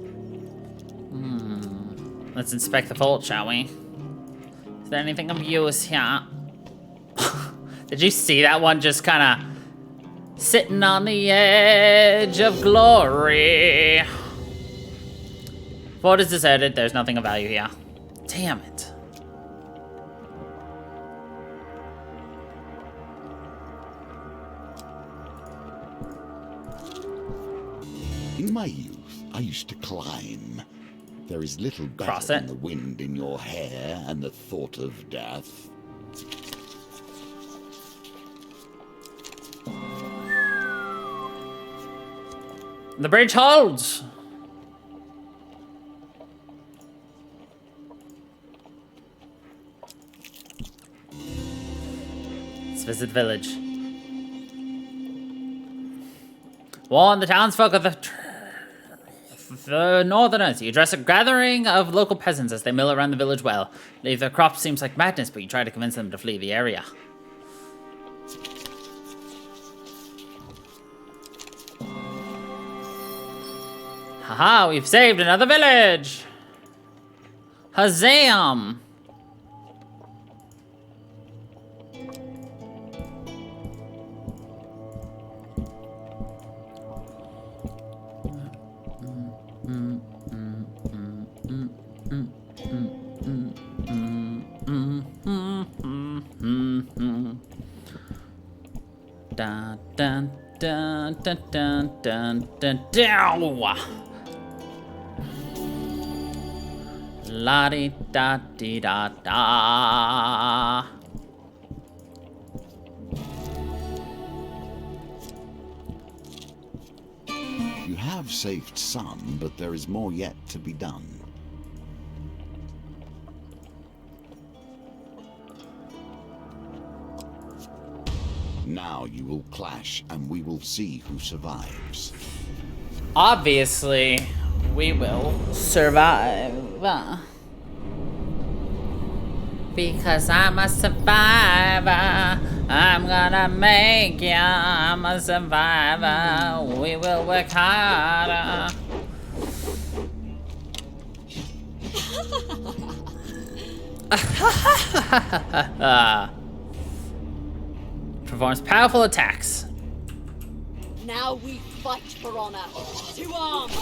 Let's inspect the fort, shall we? Is there anything of use here? Did you see that one just kind of sitting on the edge of glory? Fort is deserted. There's nothing of value here. Damn it.
In my youth, I used to climb. There is little better than the wind in your hair and the thought of death.
The bridge holds. Let's visit the village. Warn the townsfolk of the northerners. You address a gathering of local peasants as they mill around the village well. Leave their crops seems like madness, but you try to convince them to flee the area. Haha, we've saved another village! Hazam! Dun dun dun dun dun dun dun dun. La di da di da da.
You have saved some, but there is more yet to be done. Now you will clash, and we will see who survives.
Obviously, we will survive. Because I'm a survivor. I'm gonna make ya. I'm a survivor. We will work harder. Performs powerful attacks.
Now we fight for honor. To arms!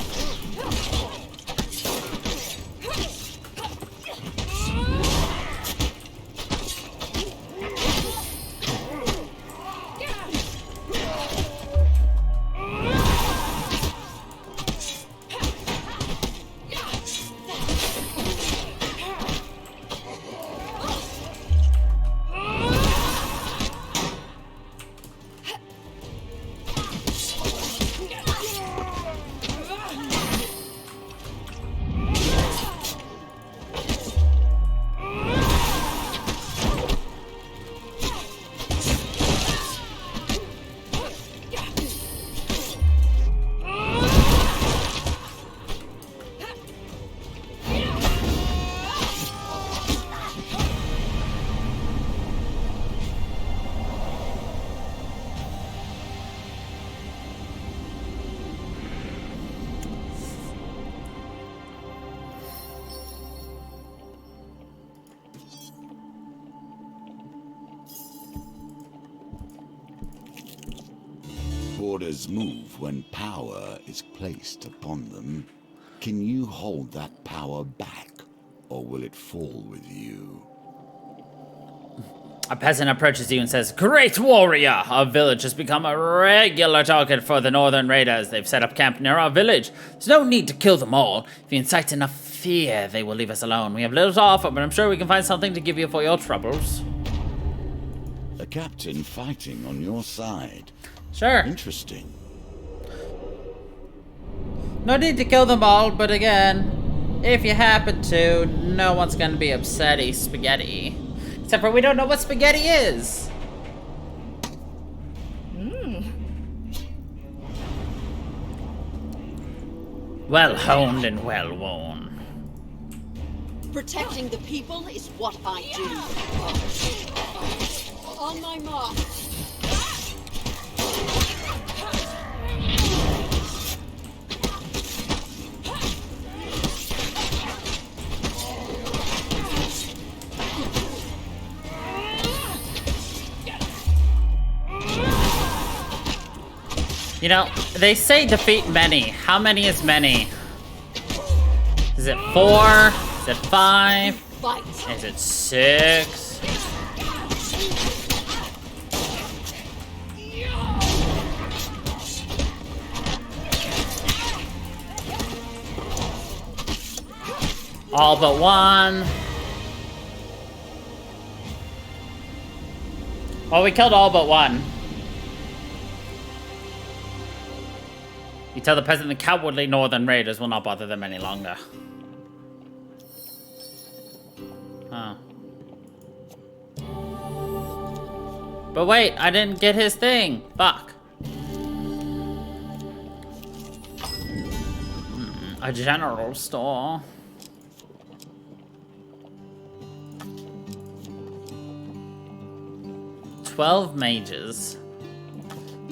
orders move when power is placed upon them. Can you hold that power back, or will it fall with you?
A peasant approaches you and says, "Great warrior! Our village has become a regular target for the northern raiders. They've set up camp near our village. There's no need to kill them all. If you incite enough fear, they will leave us alone. We have little to offer, but I'm sure we can find something to give you for your troubles."
A captain fighting on your side.
Sure.
Interesting.
No need to kill them all, but again, if you happen to, no one's gonna be upsetty spaghetti. Except for we don't know what spaghetti is. Well honed and well worn.
Protecting the people is what I do. On my mark.
You know, they say defeat many. How many is many? Is it 4? Is it 5?
Fight.
Is it 6? All but one. Well, we killed all but one. You tell the peasant the cowardly northern raiders will not bother them any longer. Oh. But wait, I didn't get his thing. Fuck. A general store. "12 mages.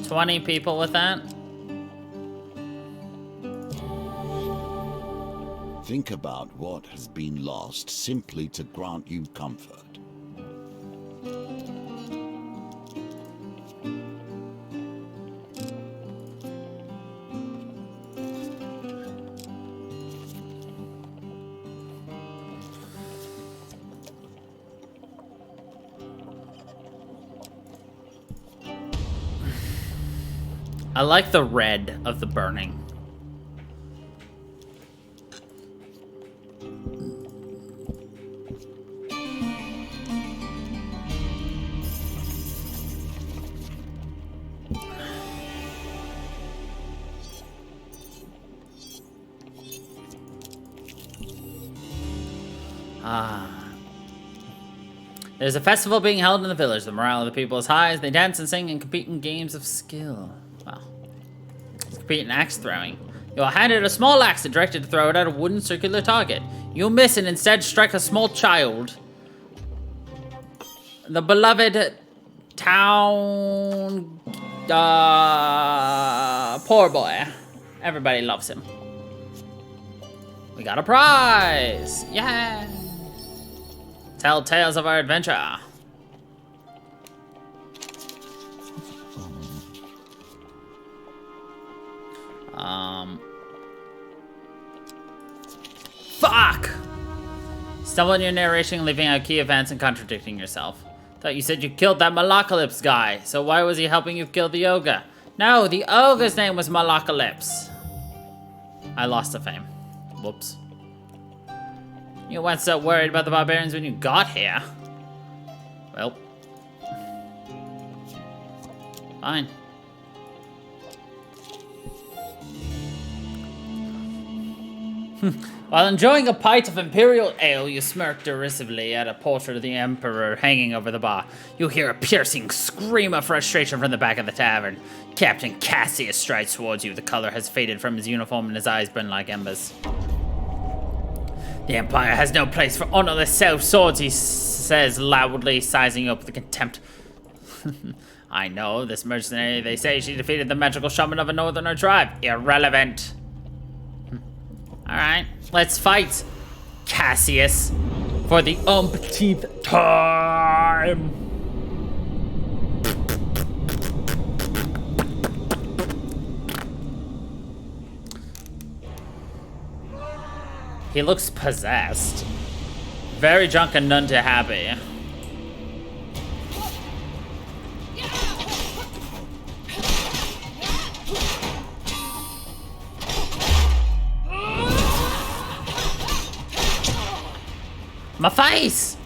20 people with that?
Think about what has been lost simply to grant you comfort.
I like the red of the burning. There's a festival being held in the village. The morale of the people is high as they dance and sing and compete in games of skill. Wow. Compete in axe throwing. You are handed a small axe and directed to throw it at a wooden circular target. You miss and instead strike a small child. The beloved town... poor boy. Everybody loves him. We got a prize! Yeah! Tell tales of our adventure. Fuck! Stumble in your narration, leaving out key events and contradicting yourself. Thought you said you killed that Malacalypse guy, so why was he helping you kill the ogre? No, the ogre's name was Malacalypse. I lost the fame. Whoops. You weren't so worried about the barbarians when you got here. Well. Fine. While enjoying a pint of imperial ale, you smirk derisively at a portrait of the emperor hanging over the bar. You hear a piercing scream of frustration from the back of the tavern. Captain Cassius strides towards you. The color has faded from his uniform and his eyes burn like embers. The Empire has no place for honorless self-swords, he says loudly, sizing you up with contempt. I know, this mercenary, they say she defeated the magical shaman of a northerner tribe. Irrelevant. Alright, let's fight, Cassius, for the umpteenth time. He looks possessed. Very drunk and none too happy. My face!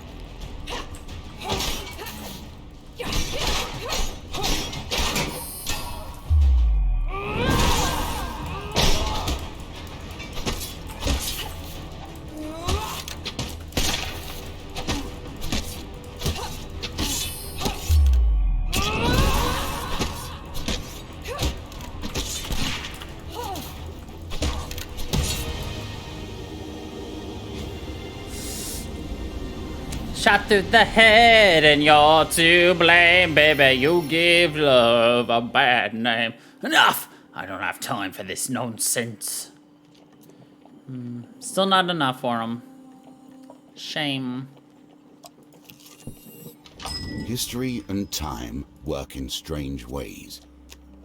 Shot through the head and you're to blame, baby. You give love a bad name. Enough! I don't have time for this nonsense. Still not enough for him. Shame.
History and time work in strange ways.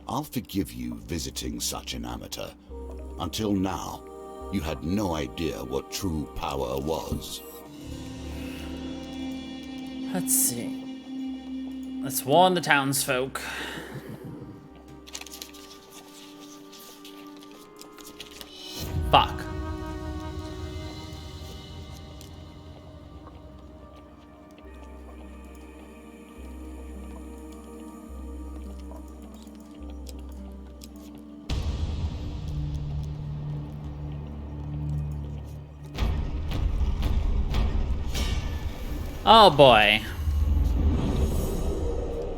I'll forgive you visiting such an amateur. Until now, you had no idea what true power was.
Let's see. Let's warn the townsfolk. Fuck. Oh boy.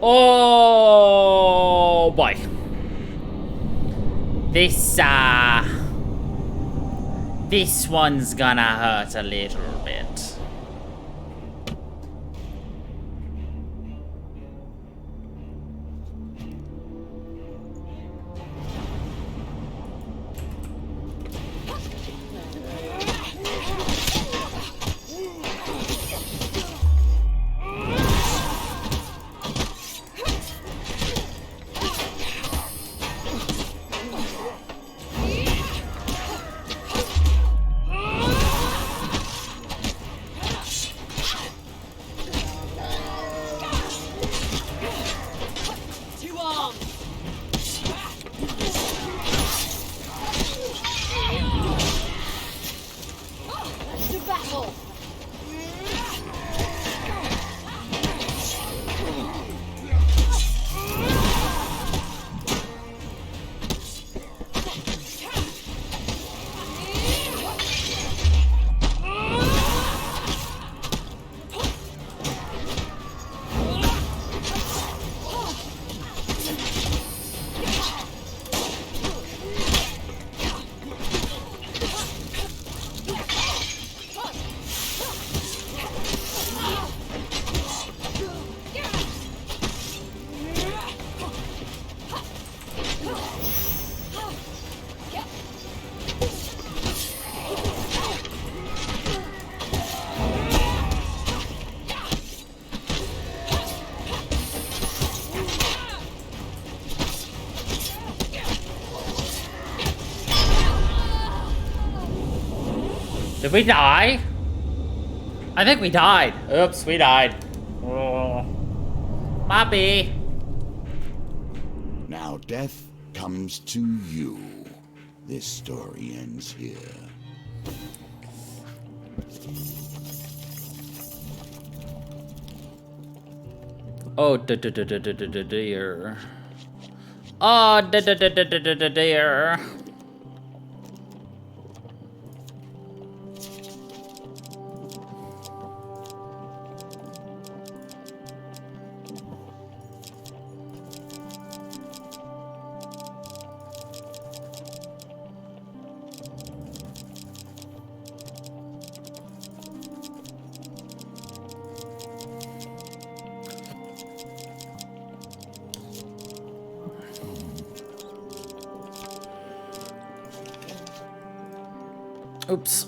Oh boy. This one's gonna hurt a little bit. Did we die? I think we died. Oops, we died. Oh. Bobby.
Now death comes to you. This story ends here.
Oh, dear. Oh, dear. Oops.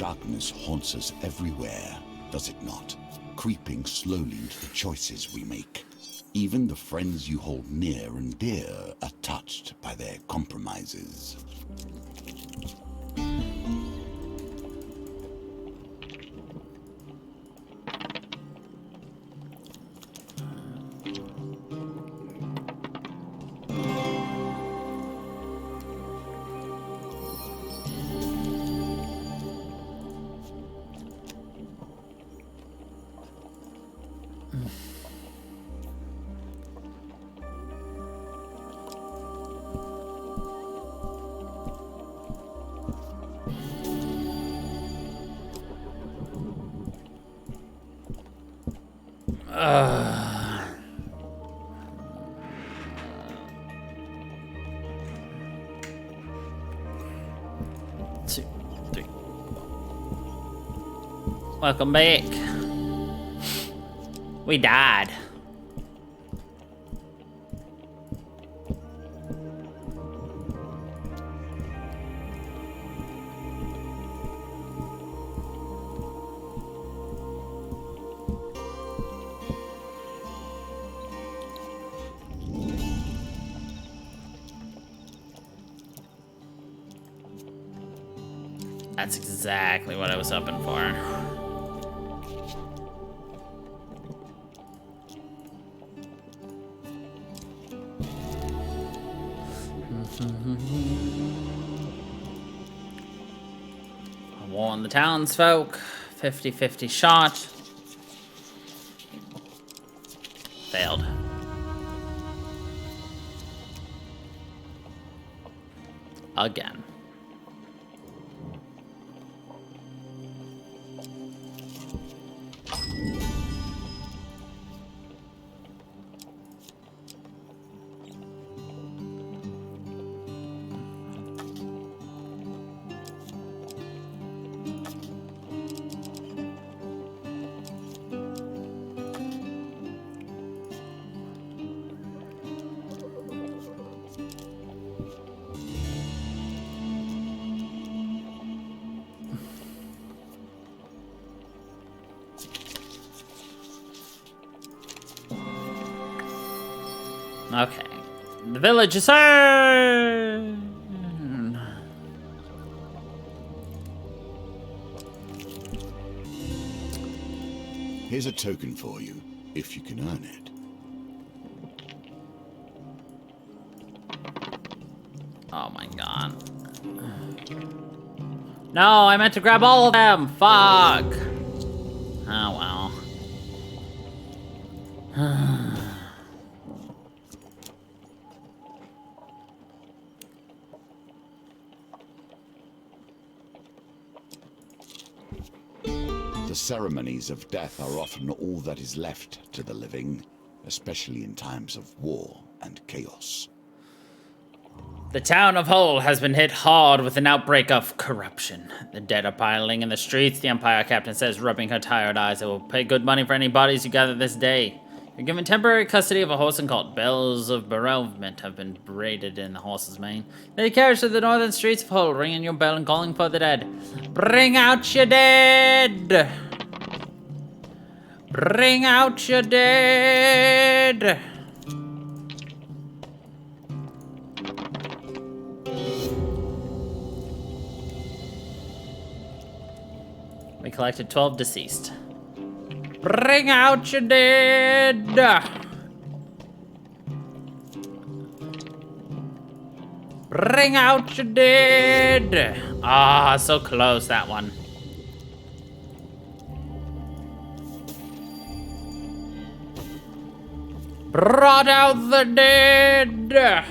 Darkness haunts us everywhere, does it not? Creeping slowly into the choices we make. Even the friends you hold near and dear are touched by their compromises.
Two, three. Welcome back. We died. That's exactly what I was hoping for. I warned the townsfolk. 50-50 shot. Failed. Again. Okay. The village is on.
Here's a token for you, if you can earn it.
Oh my god. No, I meant to grab all of them. Fuck. Oh well.
The ceremonies of death are often all that is left to the living, especially in times of war and chaos.
The town of Hull has been hit hard with an outbreak of corruption. The dead are piling in the streets, the Empire captain says, rubbing her tired eyes. I will pay good money for any bodies you gather this day. You're given temporary custody of a horse and cart. Bells of bereavement have been braided in the horse's mane. They carriage to the northern streets of Hull, ringing your bell and calling for the dead. Bring out your dead! Bring out your dead! We collected 12 deceased. Bring out your dead! Bring out your dead! Ah, so close, that one. Brought out the dead!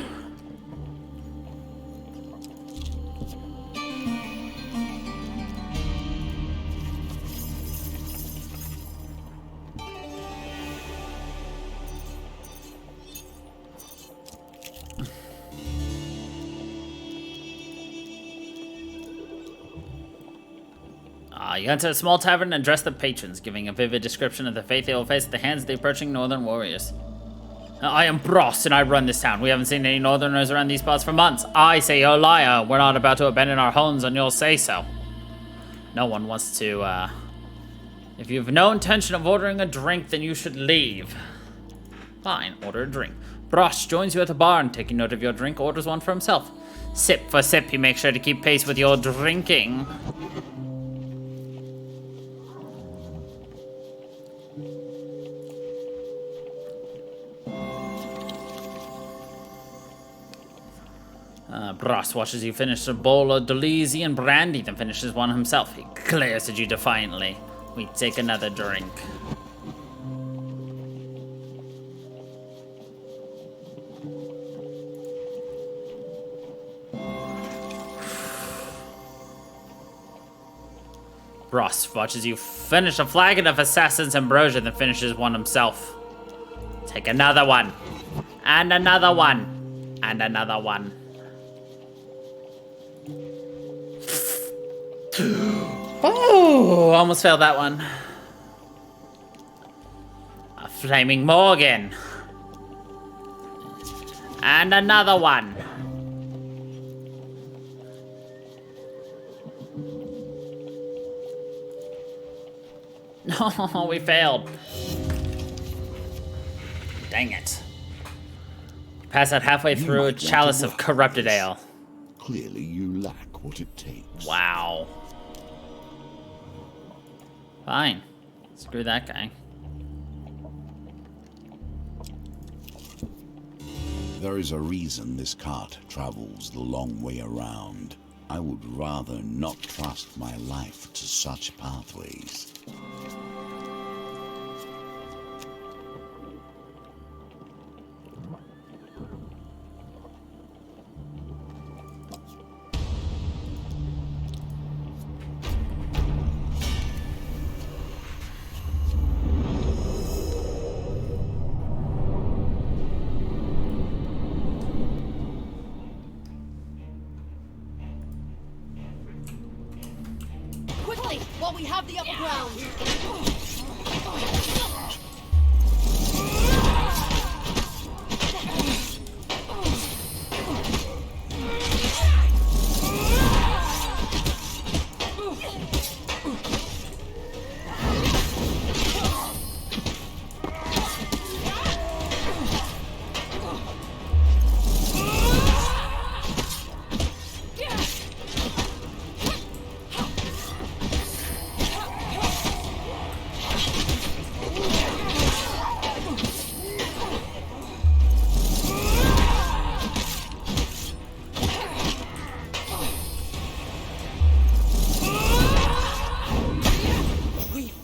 You enter a small tavern and address the patrons, giving a vivid description of the fate they will face at the hands of the approaching northern warriors. I am Bross, and I run this town. We haven't seen any northerners around these parts for months. I say you're a liar. We're not about to abandon our homes on your say-so. No one wants to, If you have no intention of ordering a drink, then you should leave. Fine, order a drink. Brosh joins you at the bar and, taking note of your drink, orders one for himself. Sip for sip, you make sure to keep pace with your drinking. Brosh watches you finish a bowl of Deleuzian brandy, then finishes one himself. He glares at you defiantly. We take another drink. Ross watches you finish a flagon of Assassin's Ambrosia, then finishes one himself. Take another one. And another one. And another one. Oh, almost failed that one. A Flaming Morgan. And another one. No, we failed. Dang it. Pass out halfway through a chalice of corrupted ale.
Clearly you lack what it takes.
Wow. Fine. Screw that guy.
There is a reason this cart travels the long way around. I would rather not trust my life to such pathways.
Quickly, while we have the upper ground.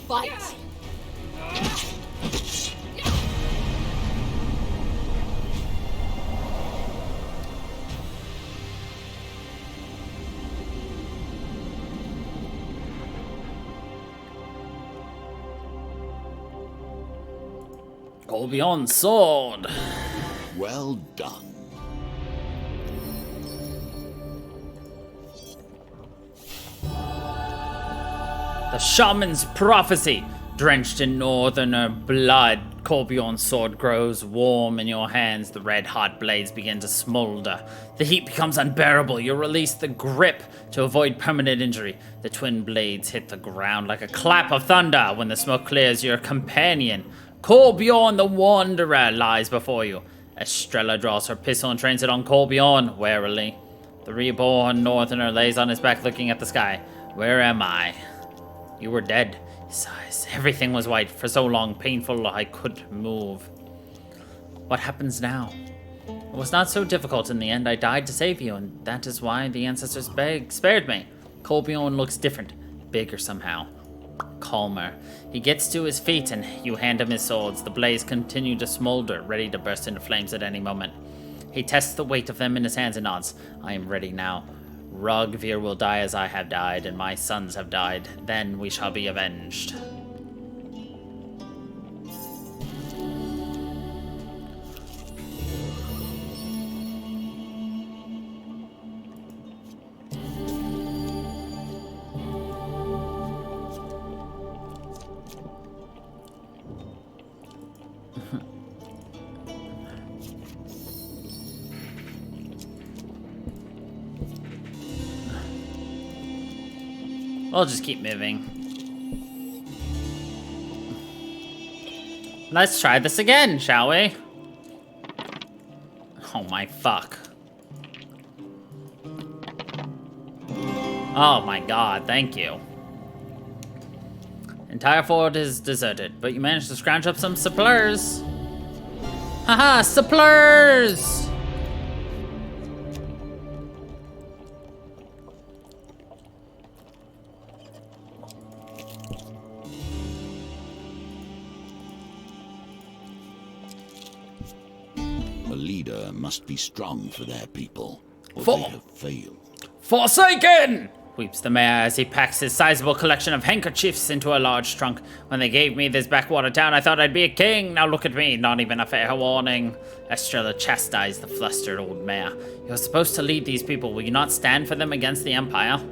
Fight!
Colbion's sword.
Well done.
The shaman's prophecy. Drenched in northerner blood, Colbion's sword grows warm in your hands. The red-hot blades begin to smolder. The heat becomes unbearable. You release the grip to avoid permanent injury. The twin blades hit the ground like a clap of thunder. When the smoke clears, your companion, Colbion the Wanderer, lies before you. Estrella draws her pistol and trains it on Colbion warily. The reborn northerner lays on his back looking at the sky. Where am I? You were dead. His eyes, everything was white. For so long, painful, I couldn't move. What happens now? It was not so difficult in the end. I died to save you, and that is why the ancestors spared me. Colbion looks different, bigger somehow, calmer. He gets to his feet, and you hand him his swords. The blades continue to smolder, ready to burst into flames at any moment. He tests the weight of them in his hands and nods. I am ready now. Rugvir will die as I have died, and my sons have died. Then we shall be avenged. We'll just keep moving. Let's try this again, shall we? Oh my fuck. Oh my god, thank you. Entire fort is deserted, but you managed to scrounge up some supplies. Haha, supplies!
A leader must be strong for their people, or
For-
they have failed.
Forsaken! Weeps the mayor as he packs his sizable collection of handkerchiefs into a large trunk. When they gave me this backwater town, I thought I'd be a king. Now look at me, not even a fair warning. Estrella chastised the flustered old mayor. You're supposed to lead these people. Will you not stand for them against the Empire?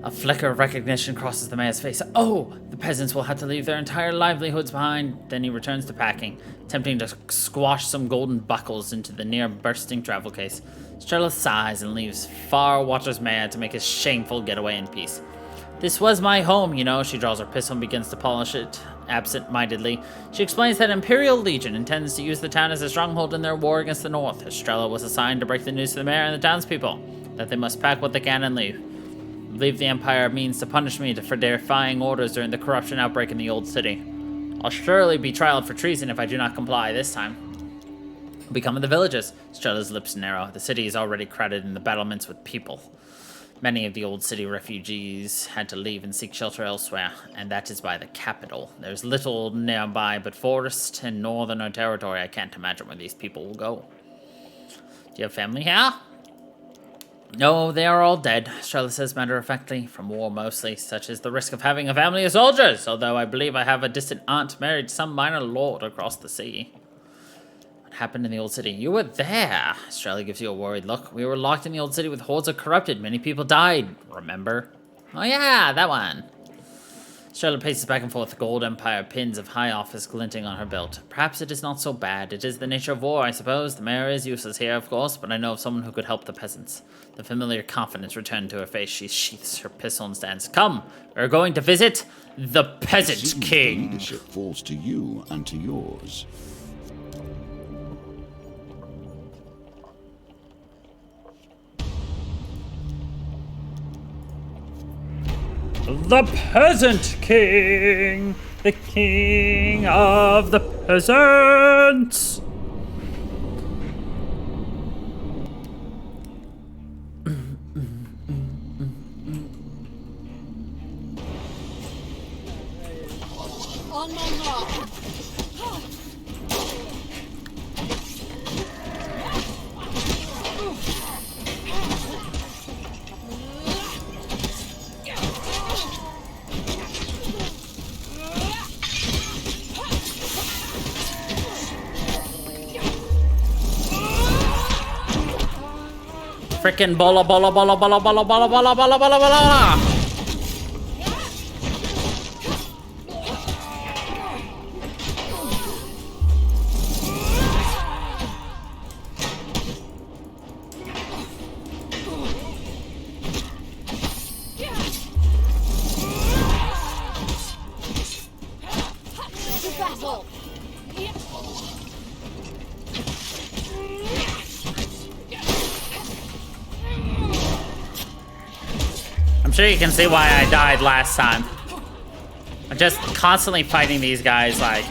A flicker of recognition crosses the mayor's face. Oh, the peasants will have to leave their entire livelihoods behind. Then he returns to packing, attempting to squash some golden buckles into the near-bursting travel case. Estrella sighs and leaves Far Waters Mayor to make his shameful getaway in peace. This was my home, you know. She draws her pistol and begins to polish it absent-mindedly. She explains that Imperial Legion intends to use the town as a stronghold in their war against the North. Estrella was assigned to break the news to the mayor and the townspeople, that they must pack what they can and leave. Leave the Empire means to punish me for defying orders during the corruption outbreak in the Old City. I'll surely be trialed for treason if I do not comply this time. We come to the villages. Estrella's lips narrow. The city is already crowded in the battlements with people. Many of the Old City refugees had to leave and seek shelter elsewhere, and that is by the capital. There's little nearby but forest and northern territory. I can't imagine where these people will go. Do you have family here? No, they are all dead, Estrella says matter-of-factly, from war mostly, such as the risk of having a family of soldiers, although I believe I have a distant aunt married to some minor lord across the sea. What happened in the Old City? You were there. Estrella gives you a worried look. We were locked in the Old City with hordes of corrupted. Many people died, remember? Oh yeah, that one. Estrella paces back and forth, the gold empire pins of high office glinting on her belt. Perhaps it is not so bad. It is the nature of war, I suppose. The mayor is useless here, of course, but I know of someone who could help the peasants. The familiar confidence returned to her face. She sheaths her pistol and stands. Come, we're going to visit the Peasant
Seems
King.
The leadership falls to you and to yours.
The Peasant King! The king of the peasants!
On my mark.
Frickin' bola bola bola bola bola bola bola bola bola bola!
Battle.
I'm sure you can see why I died last time. I'm just constantly fighting these guys like...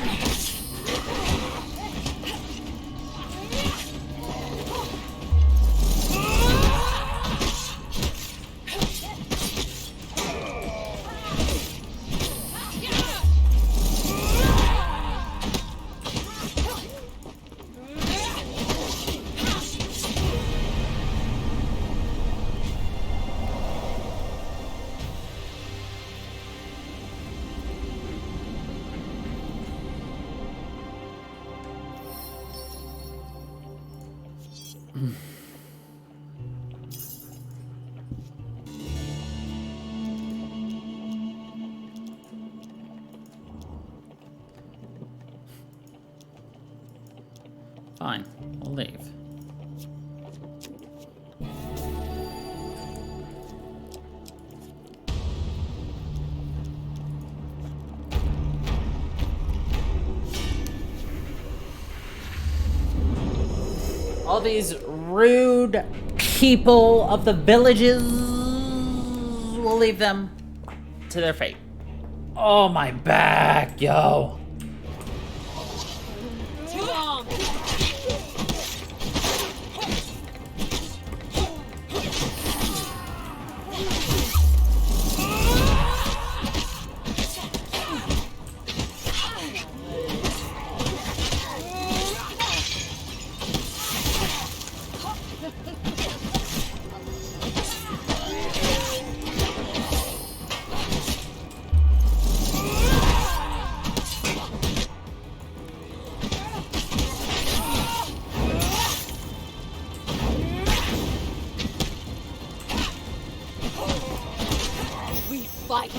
Fine, we'll leave. All these rude people of the villages, we'll leave them to their fate. Oh, my back, yo.
Too long. We fight.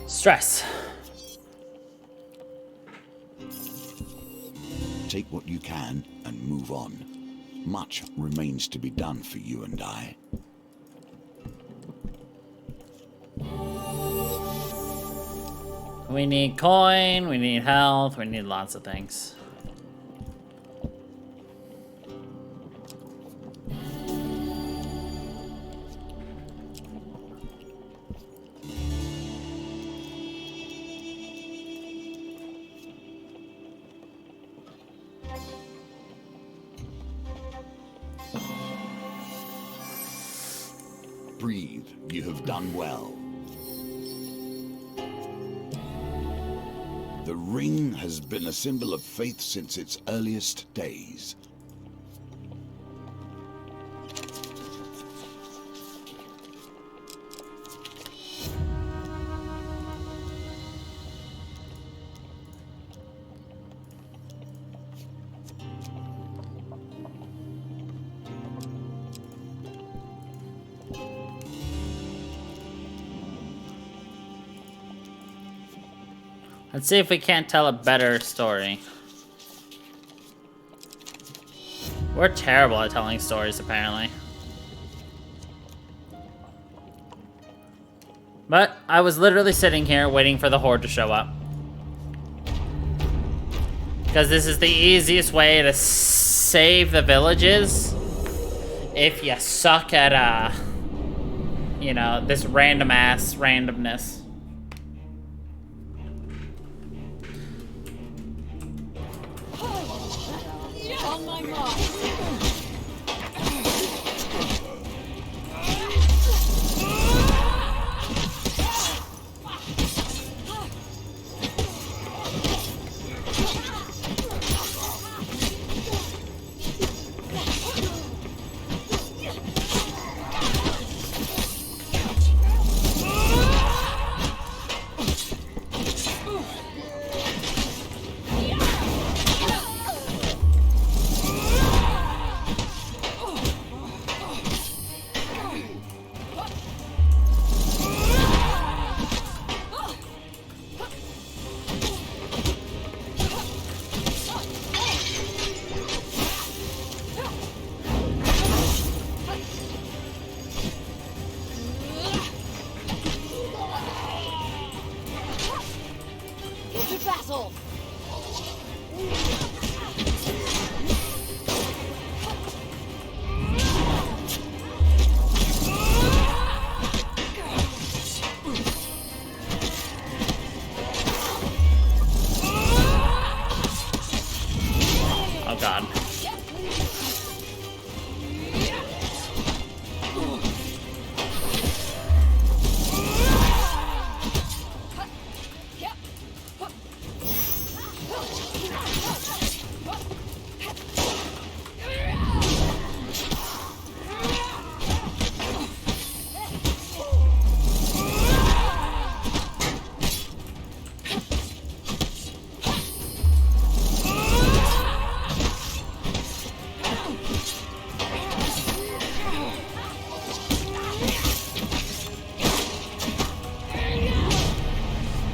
Stress.
Take what you can and move on. Much remains to be done for you and I.
We need coin, we need health, we need lots of things.
Breathe, you have done well. The ring has been a symbol of faith since its earliest days.
Let's see if we can't tell a better story. We're terrible at telling stories, apparently. But I was literally sitting here waiting for the horde to show up. Because this is the easiest way to save the villages if you suck at, you know, this random-ass randomness.
On my mark.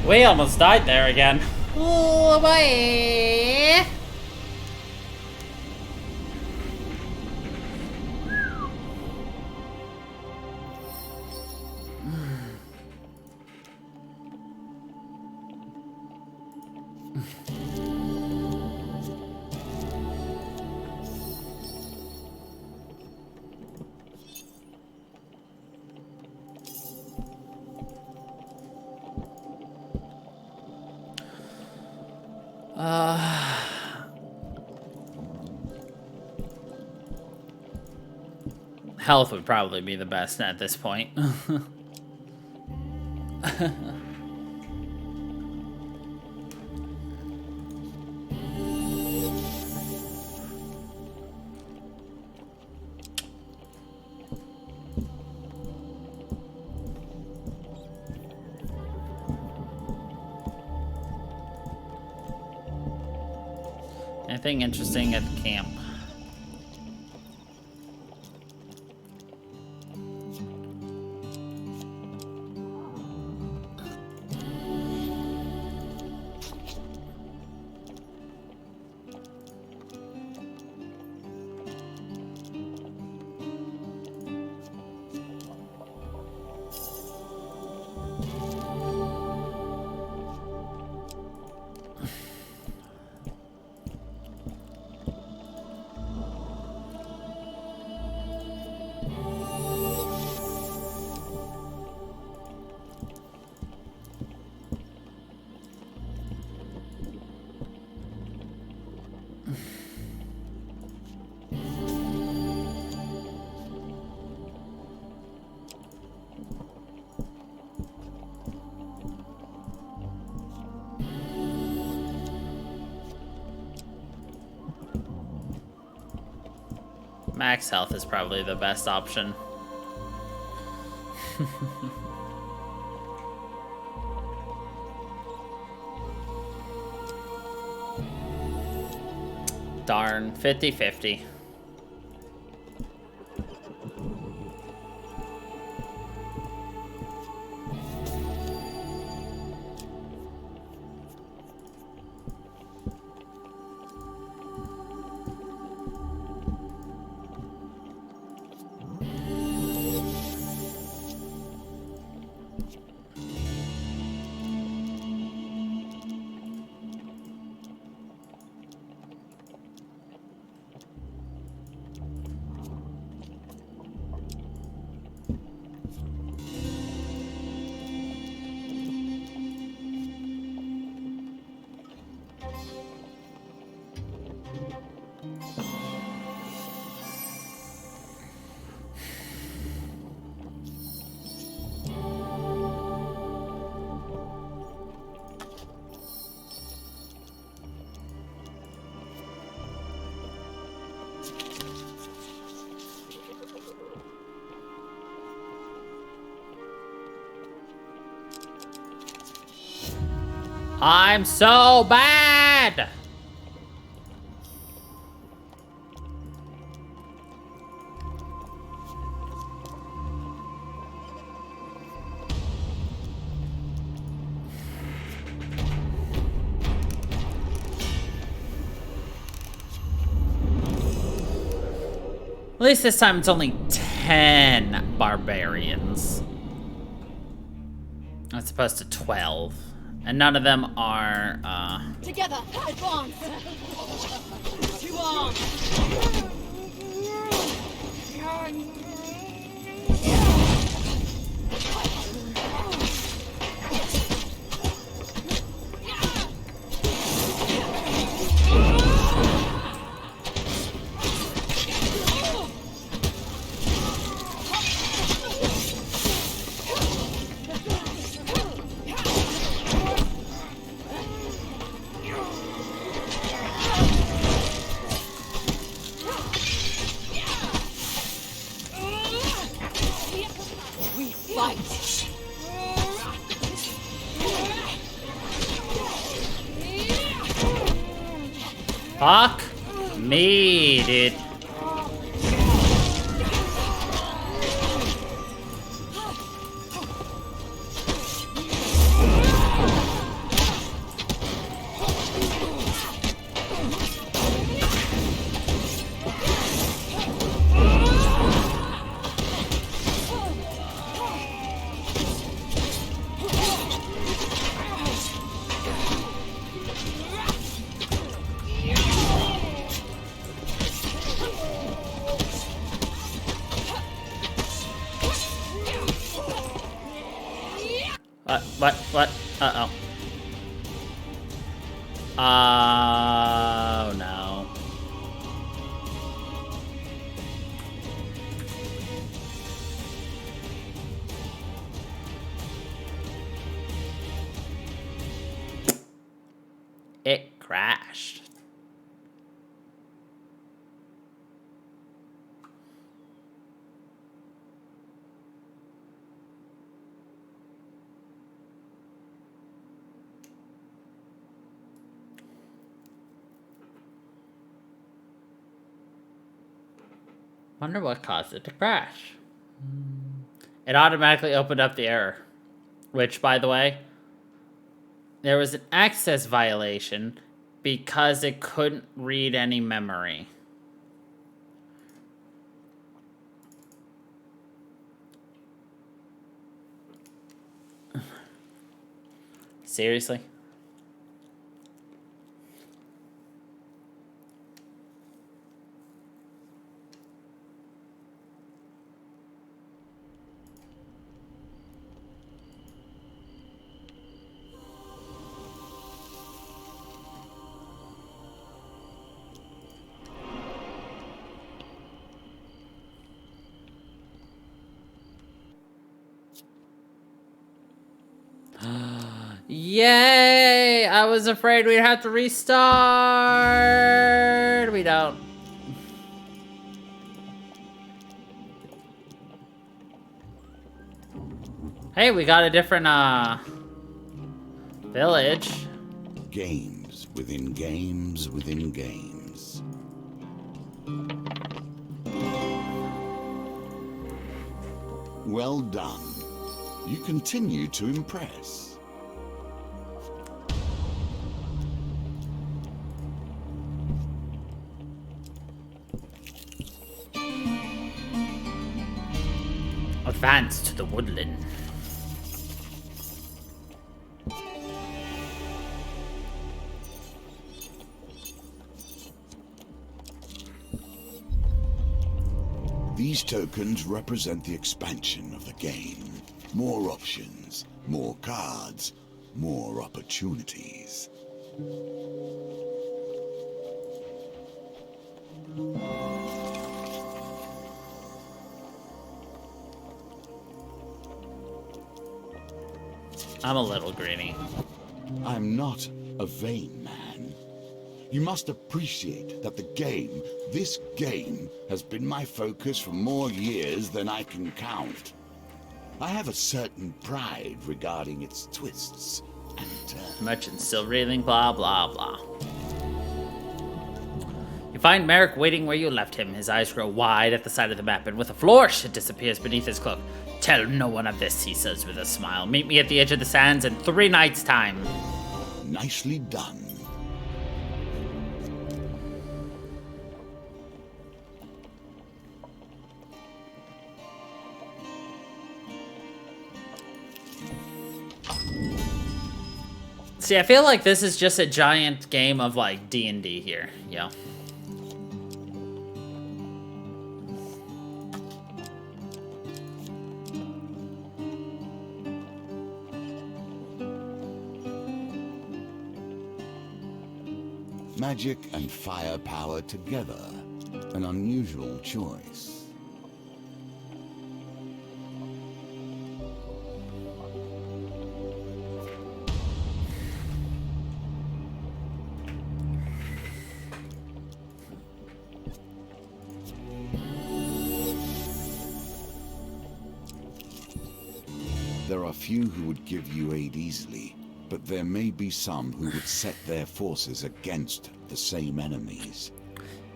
We almost died there again. Oh, boy. Health would probably be the best at this point. Anything interesting at the camp? Max health is probably the best option. Darn, 50-50. I'm so bad! At least this time it's only 10 barbarians. As opposed to 12. And none of them are,
Together, advance! To arms!
Fuck me, dude. What? Uh-oh. Oh, no. It crashed. Wonder what caused it to crash. It automatically opened up the error. Which, by the way, there was an access violation because it couldn't read any memory. Seriously? Yay! I was afraid we'd have to restart. We don't. Hey, we got a different village.
Games within games within games. Well done. You continue to impress.
Advance to the woodland.
These tokens represent the expansion of the game. More options, more cards, more opportunities.
I'm a little greedy.
I'm not a vain man. You must appreciate that this game, has been my focus for more years than I can count. I have a certain pride regarding its twists and turns.
Merchant still reeling, blah, blah, blah. You find Merrick waiting where you left him. His eyes grow wide at the sight of the map, and with a flourish, it disappears beneath his cloak. Tell no one of this, he says with a smile. Meet me at the edge of the sands in 3 nights' time.
Nicely done.
See, I feel like this is just a giant game of, like, D&D here, yo.
Magic and firepower together. An unusual choice. There are few who would give you aid easily, but there may be some who would set their forces against the same enemies.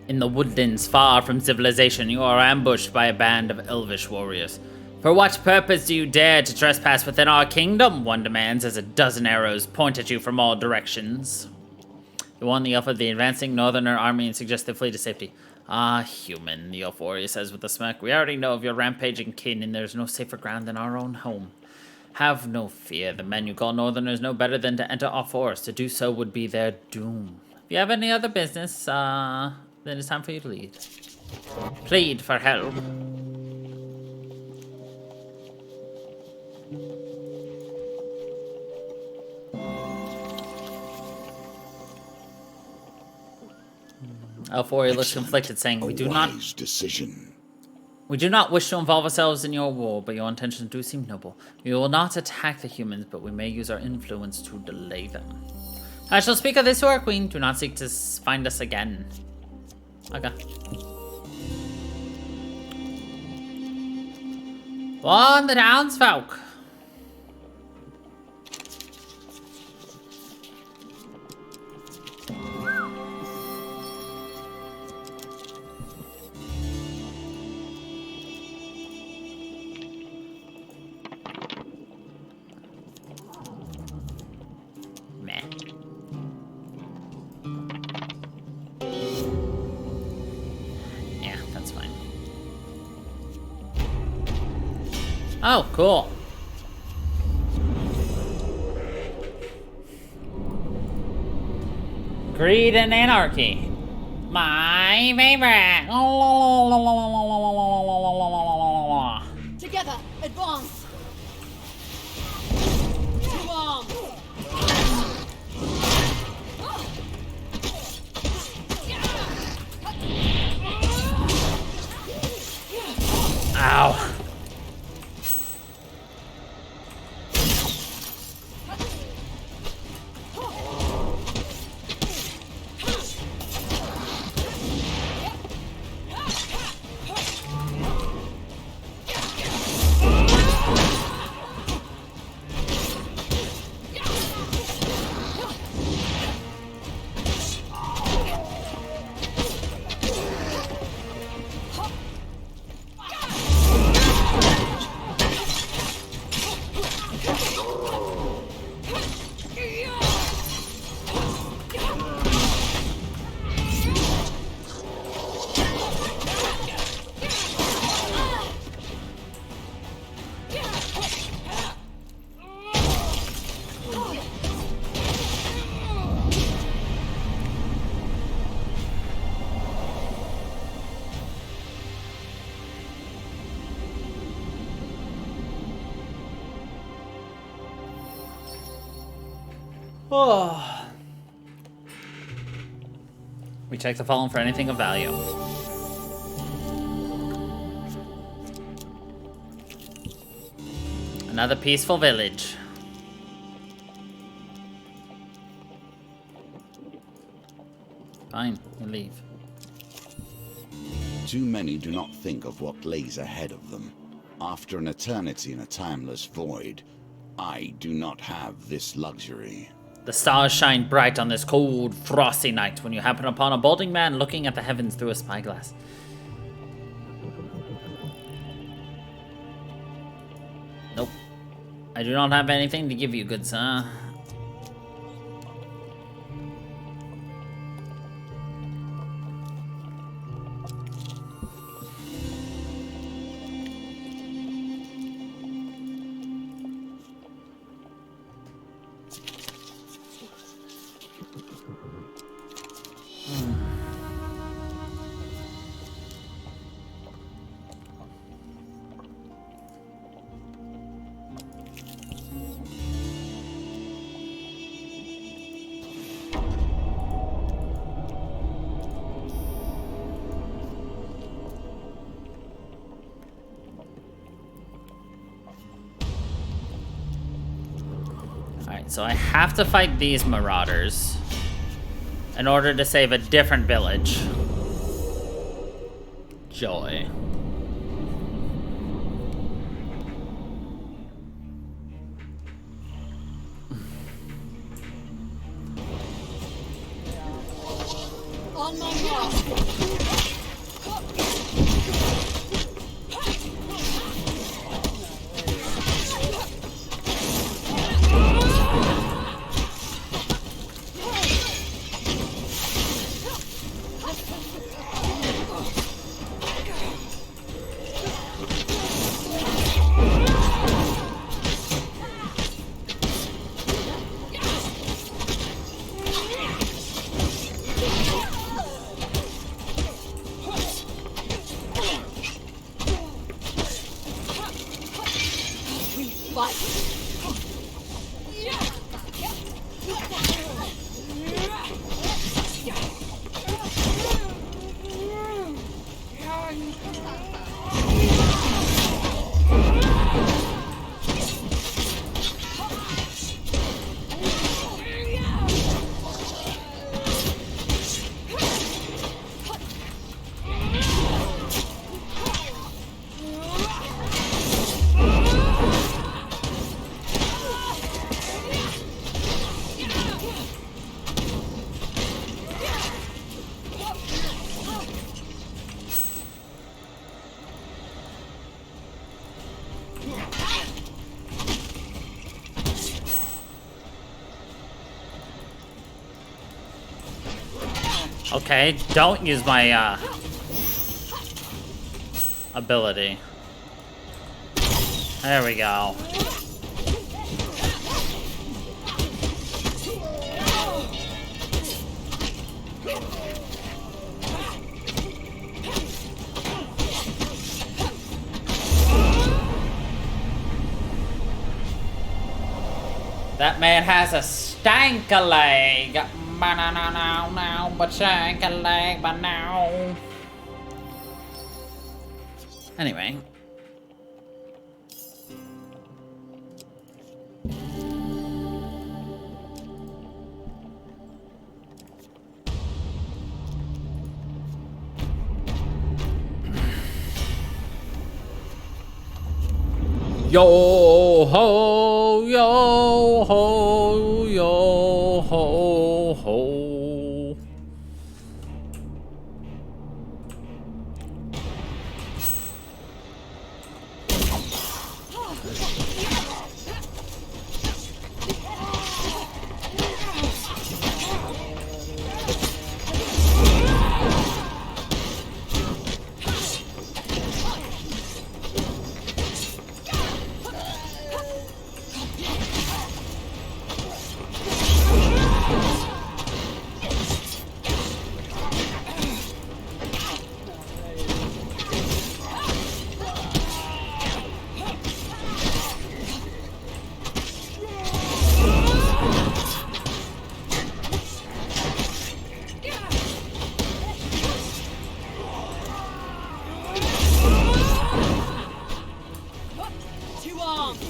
In the woodlands far from civilization, you are ambushed by a band of elvish warriors. For what purpose do you dare to trespass within our kingdom? One demands as a dozen arrows point at you from all directions. You warn the elf of the advancing northerner army and suggest they flee to safety. Ah, human, the elf warrior says with a smirk. We already know of your rampaging kin, and there's no safer ground than our own home. Have no fear. The men you call northerners know better than to enter our forest. To do so would be their doom. If you have any other business, then it's time for you to lead. Plead for help. Alfori looks conflicted, saying,
A wise decision.
We do not wish to involve ourselves in your war, but your intentions do seem noble. We will not attack the humans, but we may use our influence to delay them. I shall speak of this to our queen. Do not seek to find us again. Okay. Warn the townsfolk. Meh. Yeah, that's fine. Oh, cool. Greed and anarchy. My favorite.
Together, advance. To arms.
Ow. Oh. We check the fallen for anything of value. Another peaceful village. Fine, we leave.
Too many do not think of what lays ahead of them. After an eternity in a timeless void, I do not have this luxury.
The stars shine bright on this cold, frosty night when you happen upon a balding man looking at the heavens through a spyglass. Nope. I do not have anything to give you, good sir. Alright, so I have to fight these marauders in order to save a different village. Joy.
On my mark.
Okay, don't use my ability. There we go. That man has a stank a leg. Ba-na-na-na-na, but stank a leg, but now. Anyway. Yo ho, yo ho, yo ho ho.
Two arms.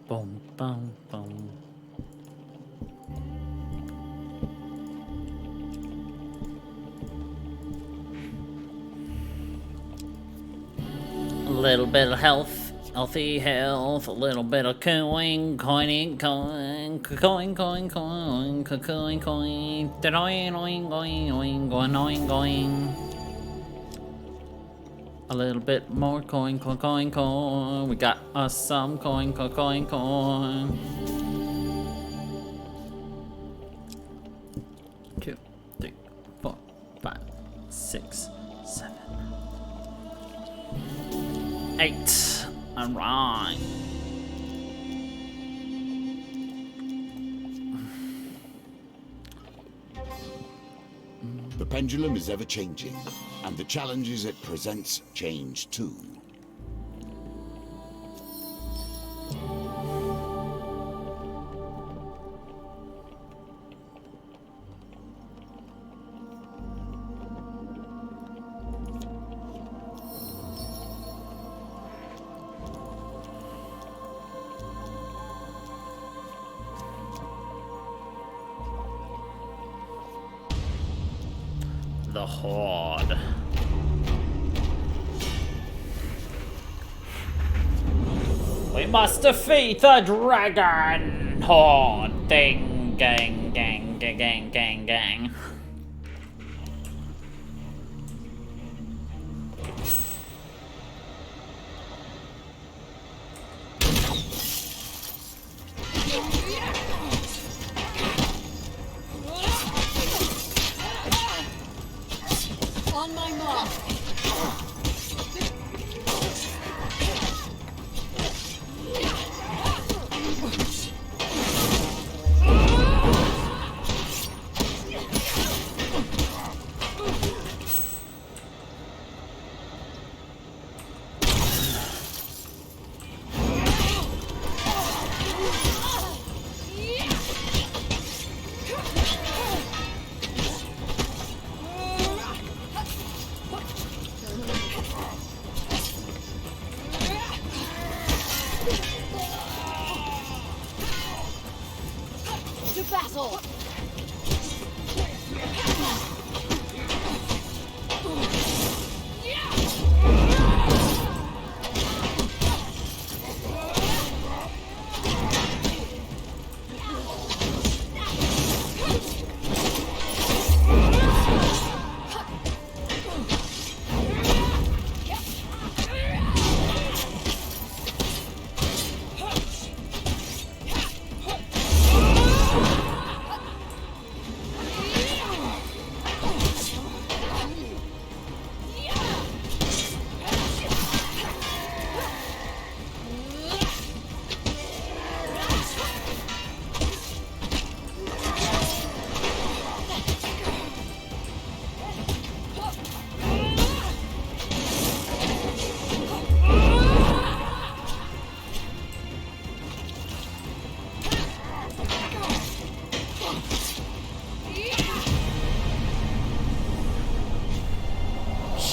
Boom, boom, boom. A little bit of health, healthy health, a little bit of coin, coin, coin, coin, coin, coin, coin, coin, coin. A little bit more coin, coin, coin, coin. We got us some coin, coin, coin, coin. 2, 3, 4, 5, 6, 7, 8. All right.
The pendulum is ever changing, and the challenges it presents change too.
The Horde. We must defeat the dragon horde. Ding, gang, gang, gang, gang, gang, gang.
On my mark.
To battle!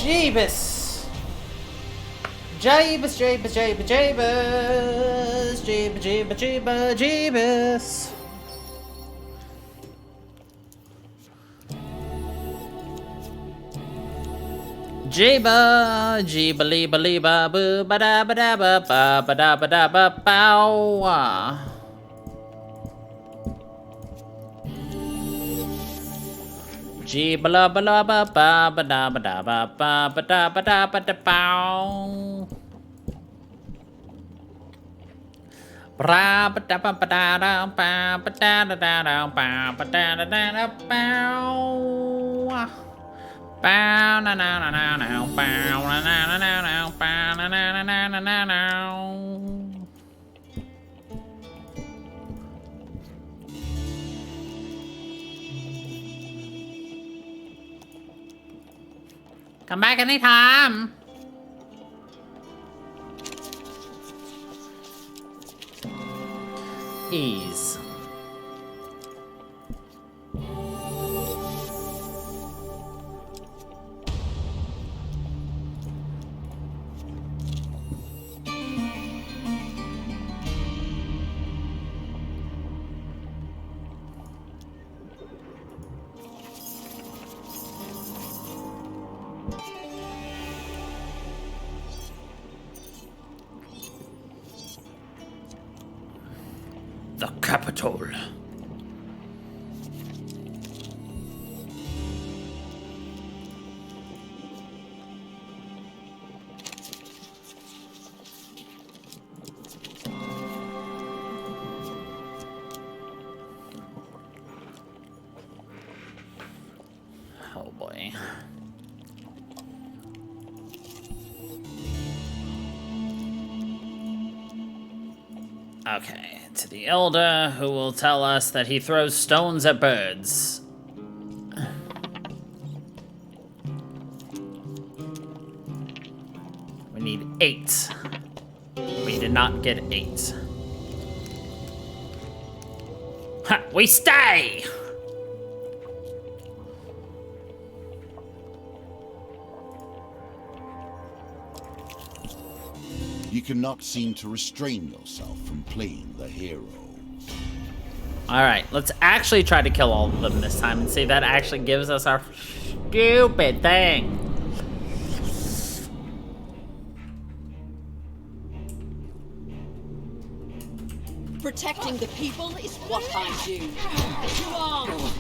Jeebus! Jeebus, Jeebus, Jeebus, Jeebus! Jeebus, Jeebus, Jeebus, Jeebus! Jeeba, jeeba, leeba, leeba, boo, ba da ba da ba ba ba da ba da ba bow. Jeeba la ba la ba ba ba da ba da ba ba ba da ba da ba da bow. Bra ba da ba ba da da ba ba da da da da ba ba da da da da bow. Bow na na na na na bow na na na na na bow na na na na na na. Come back anytime. Ease. The capital. Oh boy. Okay, to the Elder, who will tell us that he throws stones at birds. We need 8. We did not get 8. Ha! We stay!
You cannot seem to restrain yourself from playing the hero.
Alright, let's actually try to kill all of them this time and see if that actually gives us our stupid thing.
Protecting the people is what I do. To arms!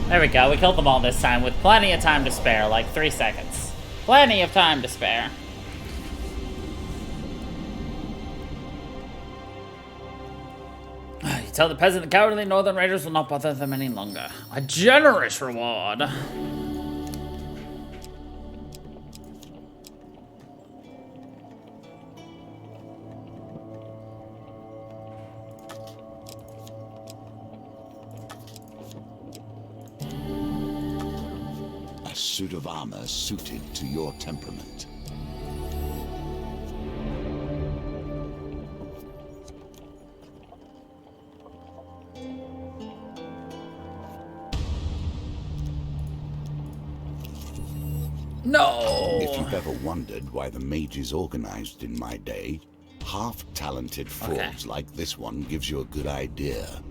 There we go, we killed them all this time with plenty of time to spare, like 3 seconds. Plenty of time to spare. You tell the peasant the cowardly northern raiders will not bother them any longer. A generous reward.
suit of armor suited to your temperament.
No!
If you've ever wondered why the mage is organized in my day, half-talented forge like this one gives you a good idea.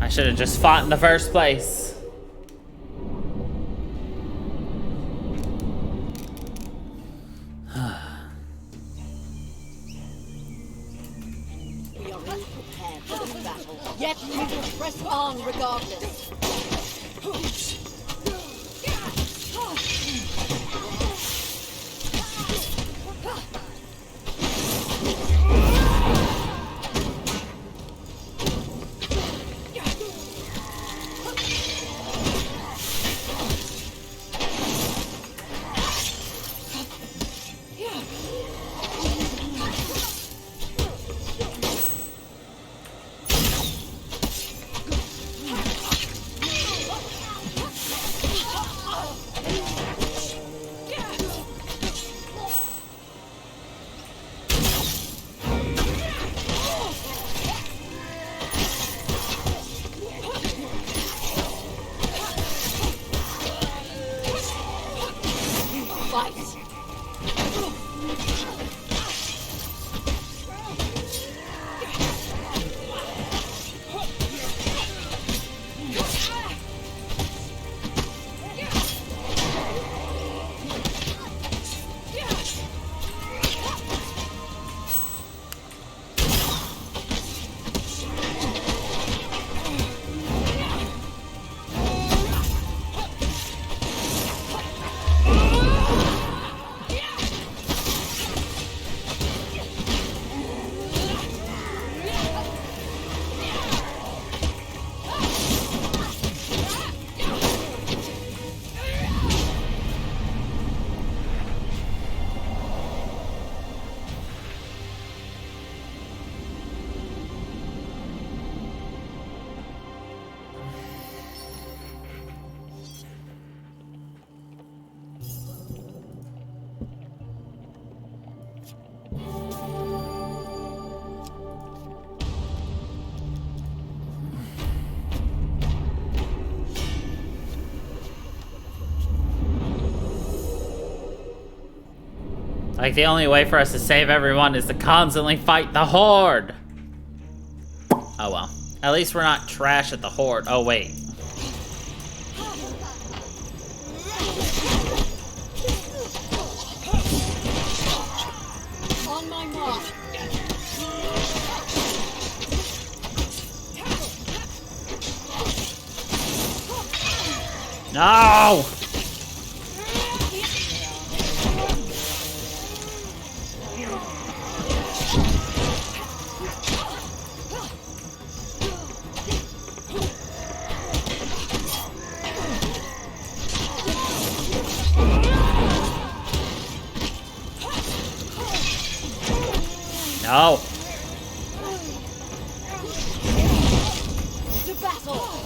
I should have just fought in the first place.
We are ill prepared for this battle, yet we will press on regardless.
Like, the only way for us to save everyone is to constantly fight the Horde. Oh well. At least we're not trash at the Horde. Oh wait.
On my mark.
No! No.
To battle.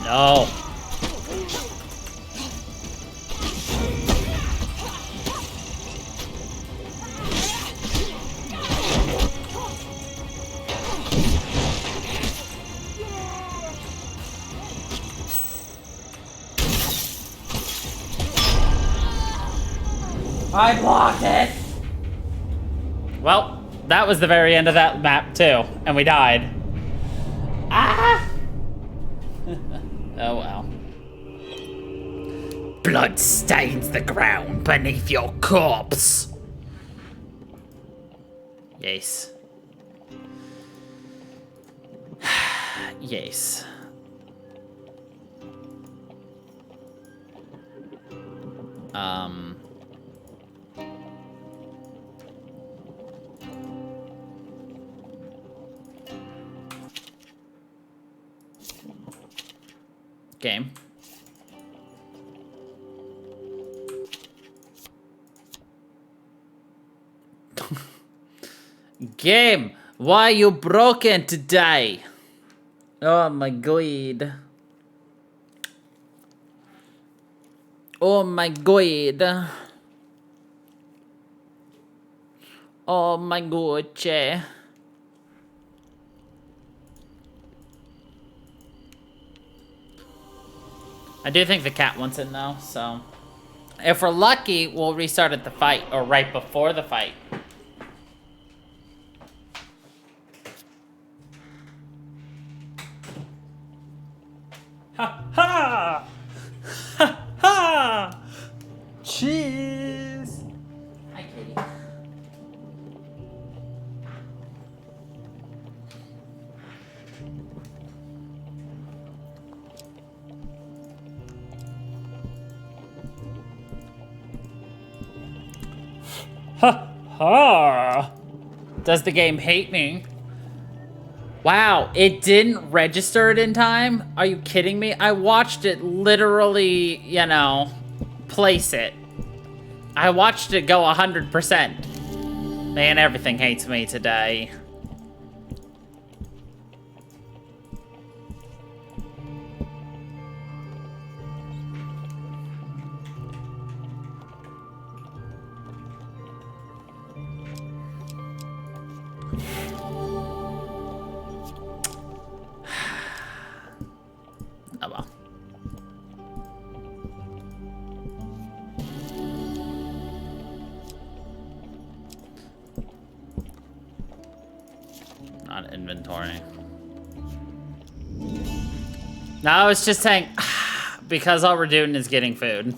No. I blocked it. Well, that was the very end of that map too, and we died. Ah! Oh well. Blood stains the ground beneath your corpse. Yes. Yes. Game. Game, why you broken today? Oh my god. Oh my god. Oh my god, che. I do think the cat wants it now, so... If we're lucky, we'll restart at the fight, or right before the fight. Ha ha! Ha ha! Cheese! Hi, kitty. Ha ha! Does the game hate me? Wow, it didn't register it in time? Are you kidding me? I watched it literally, you know, place it. I watched it go 100%. Man, everything hates me today. Oh well. Not inventory. No, I was just saying, because all we're doing is getting food.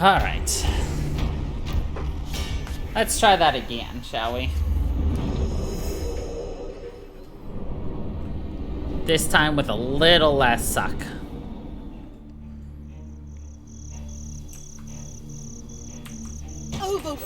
All right. Let's try that again, shall we? This time with a little less suck.
Over.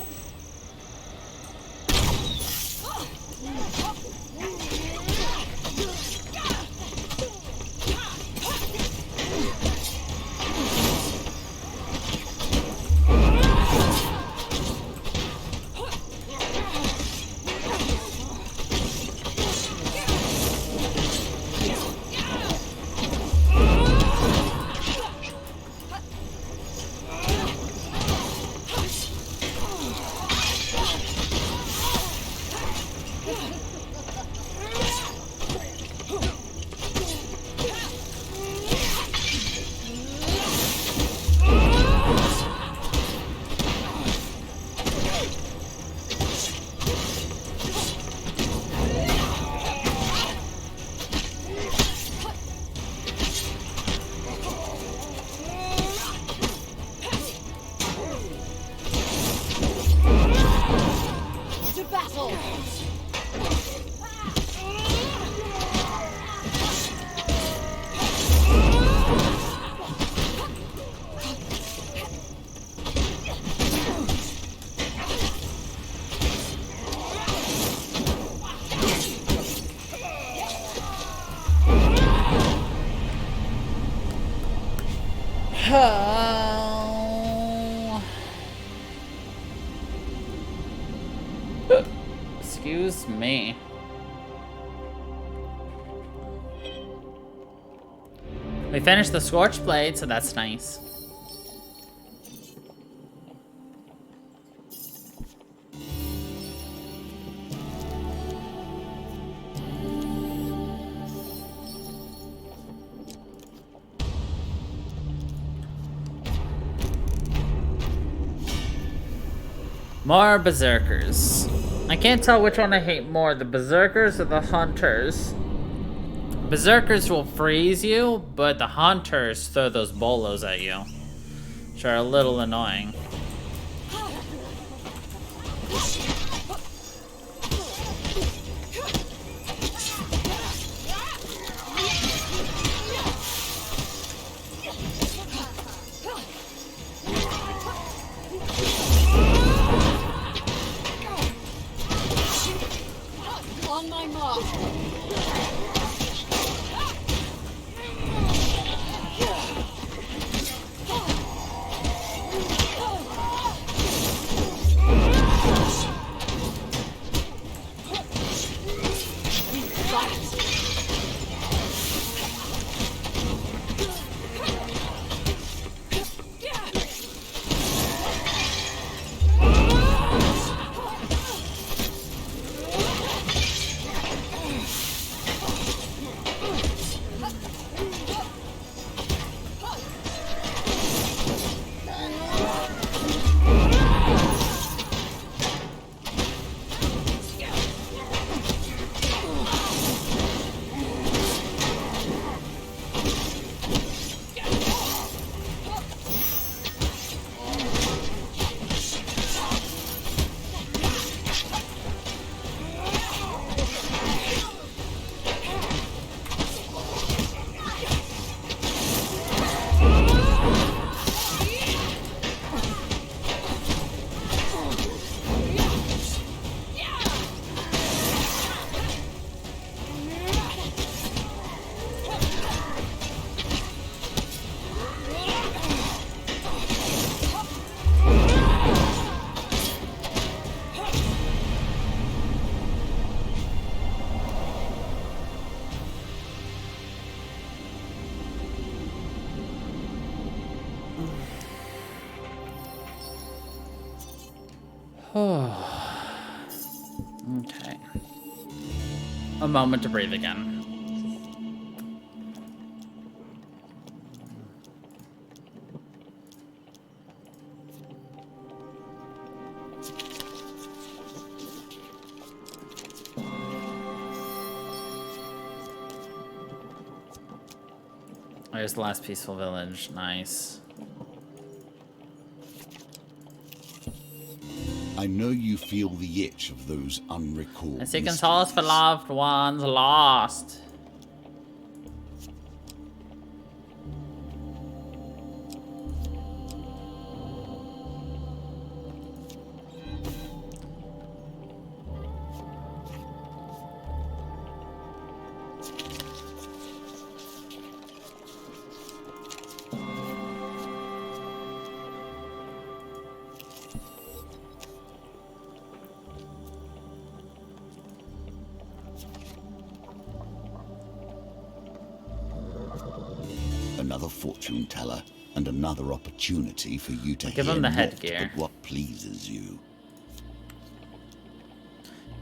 To battle!
Excuse me. We finished the Scorch Blade, so that's nice. More Berserkers. I can't tell which one I hate more, the Berserkers or the Hunters. Berserkers will freeze you, but the Hunters throw those bolos at you, which are a little annoying.
On my mark.
Okay. A moment to breathe again. There's the last peaceful village. Nice.
I know you feel the itch of those unrecalled.
I seek solace for loved ones lost.
Another fortune teller, and another opportunity for you to
Give
hear
him the
naught
headgear.
but what pleases you.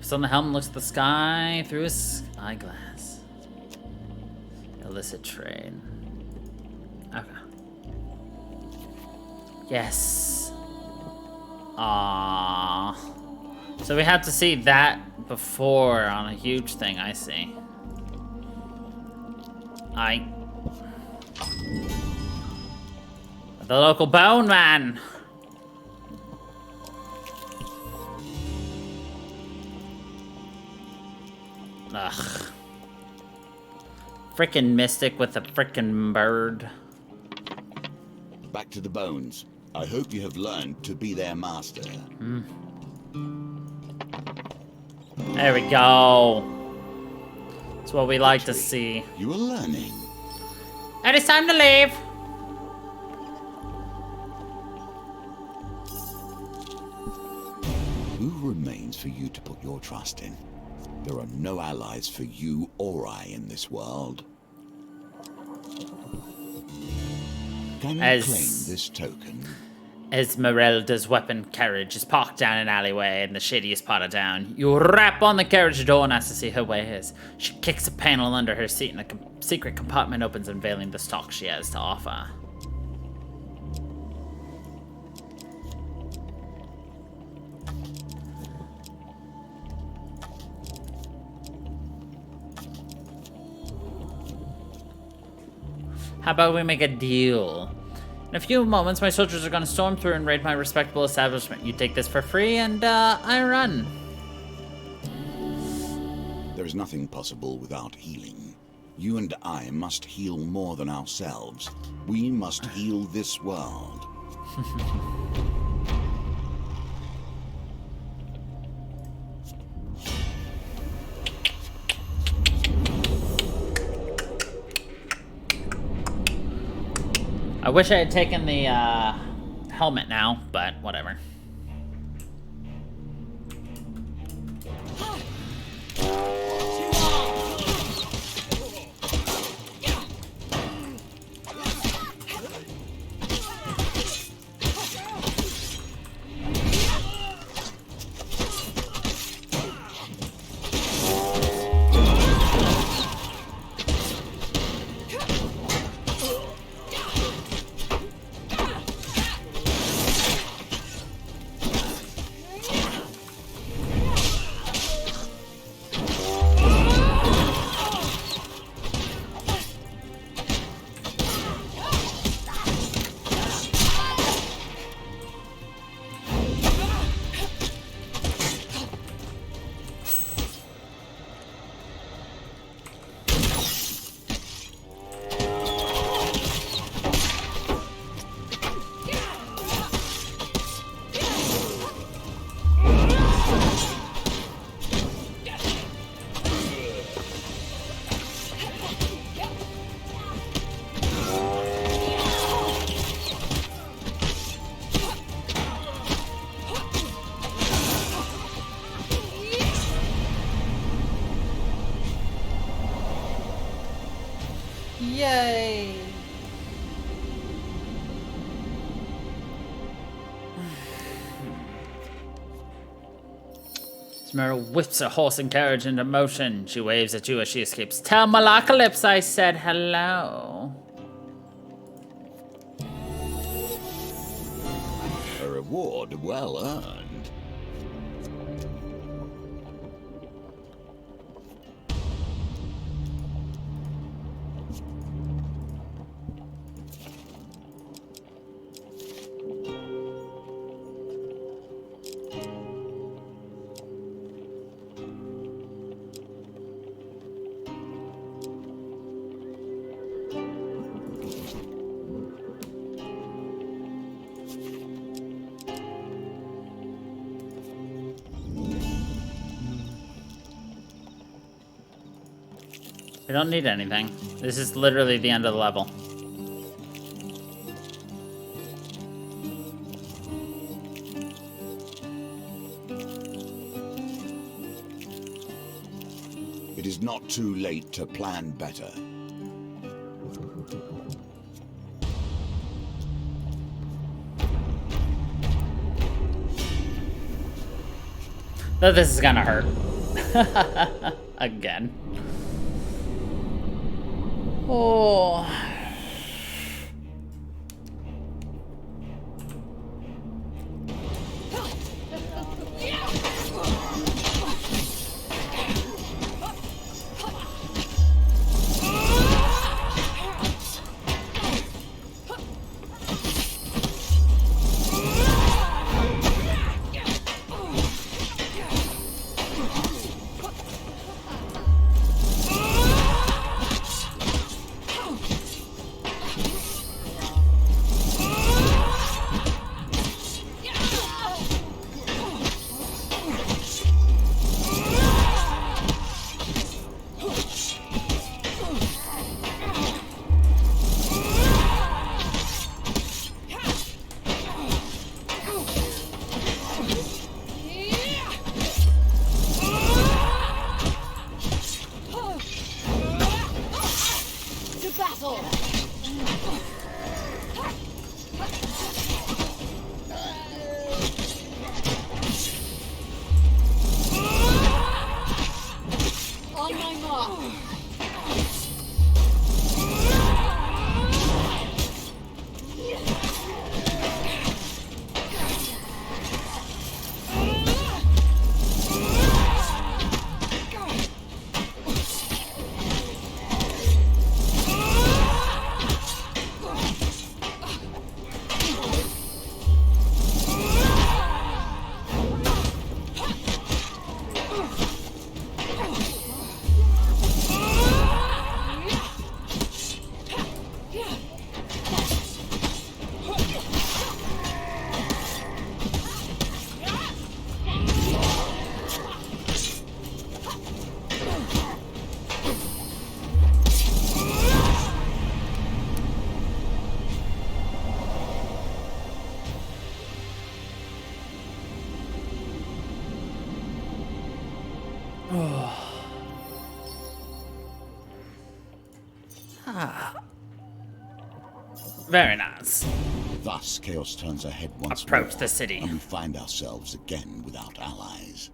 So the helm looks at the sky through his eyeglass. Illicit trade. Okay. Yes. Ah. So we have to see that before on a huge thing, I see. The local bone man. Ugh. Frickin' mystic with a frickin' bird.
Back to the bones. I hope you have learned to be their master.
There we go. That's what we like to see.
You are learning.
And it's time to leave.
Who remains for you to put your trust in? There are no allies for you or I in this world. Can you
As-
claim this token?
Esmeralda's weapon carriage is parked down an alleyway and the shady is potted down. You rap on the carriage door and ask to see her wares. She kicks a panel under her seat and a secret compartment opens, unveiling the stock she has to offer. How about we make a deal? In a few moments, my soldiers are gonna storm through and raid my respectable establishment. You take this for free, and, I run.
There is nothing possible without healing. You and I must heal more than ourselves. We must heal this world.
I wish I had taken the, helmet now, but whatever. Yay! Esmeralda whips her horse and carriage into motion. She waves at you as she escapes. Tell Malacalypse I said hello.
A reward well earned.
We don't need anything. This is literally the end of the level.
It is not too late to plan better.
Though this is gonna hurt. Again. Oh.
On my mark.
Very nice.
Thus, chaos turns ahead once
Approach
more,
the city.
and we find ourselves again without allies.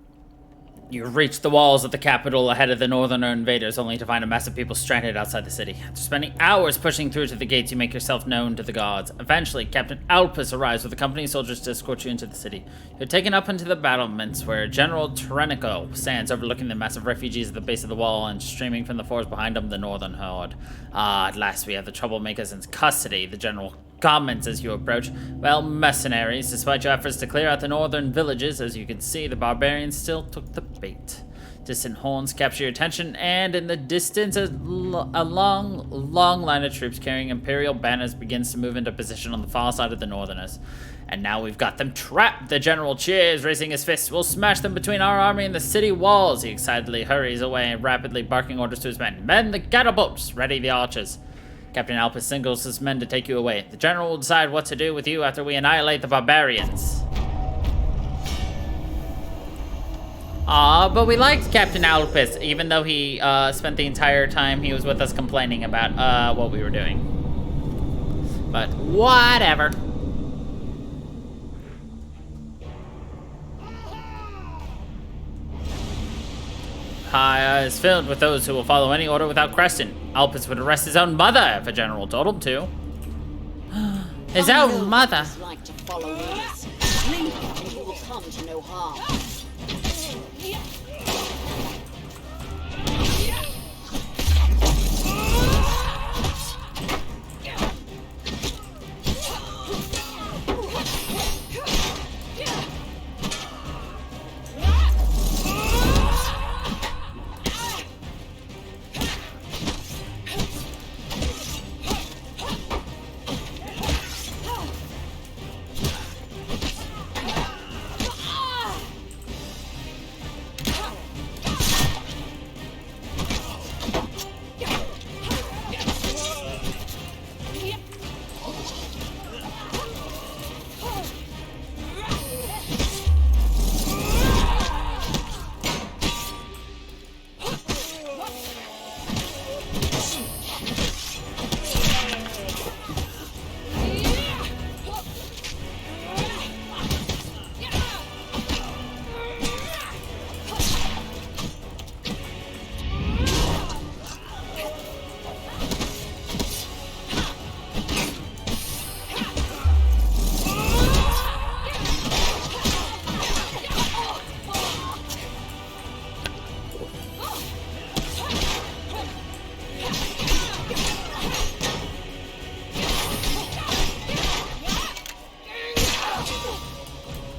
You reach the walls of the capital ahead of the northern invaders, only to find a mass of people stranded outside the city. After spending hours pushing through to the gates, you make yourself known to the gods. Eventually, Captain Alpus arrives with a company of soldiers to escort you into the city. You're taken up into the battlements, where General Terenico stands overlooking the massive refugees at the base of the wall, and streaming from the forest behind him, the northern horde. Ah, at last we have the troublemakers in custody, the general comments as you approach. Well, mercenaries, despite your efforts to clear out the northern villages, as you can see, the barbarians still took the bait. Distant horns capture your attention, and in the distance, a long line of troops carrying imperial banners begins to move into position on the far side of the northerners. And now we've got them trapped. The general cheers, raising his fists. We'll smash them between our army and the city walls. He excitedly hurries away, rapidly barking orders to his men. Men the catapults! Ready the archers. Captain Alpus signals his men to take you away. The general will decide what to do with you after we annihilate the barbarians. But we liked Captain Alpus, even though he spent the entire time he was with us complaining about what we were doing. But whatever. Is filled with those who will follow any order without question. Alpus would arrest his own mother if a general told him to. His own mother.
Like to follow orders. Leave him and he will come to no harm.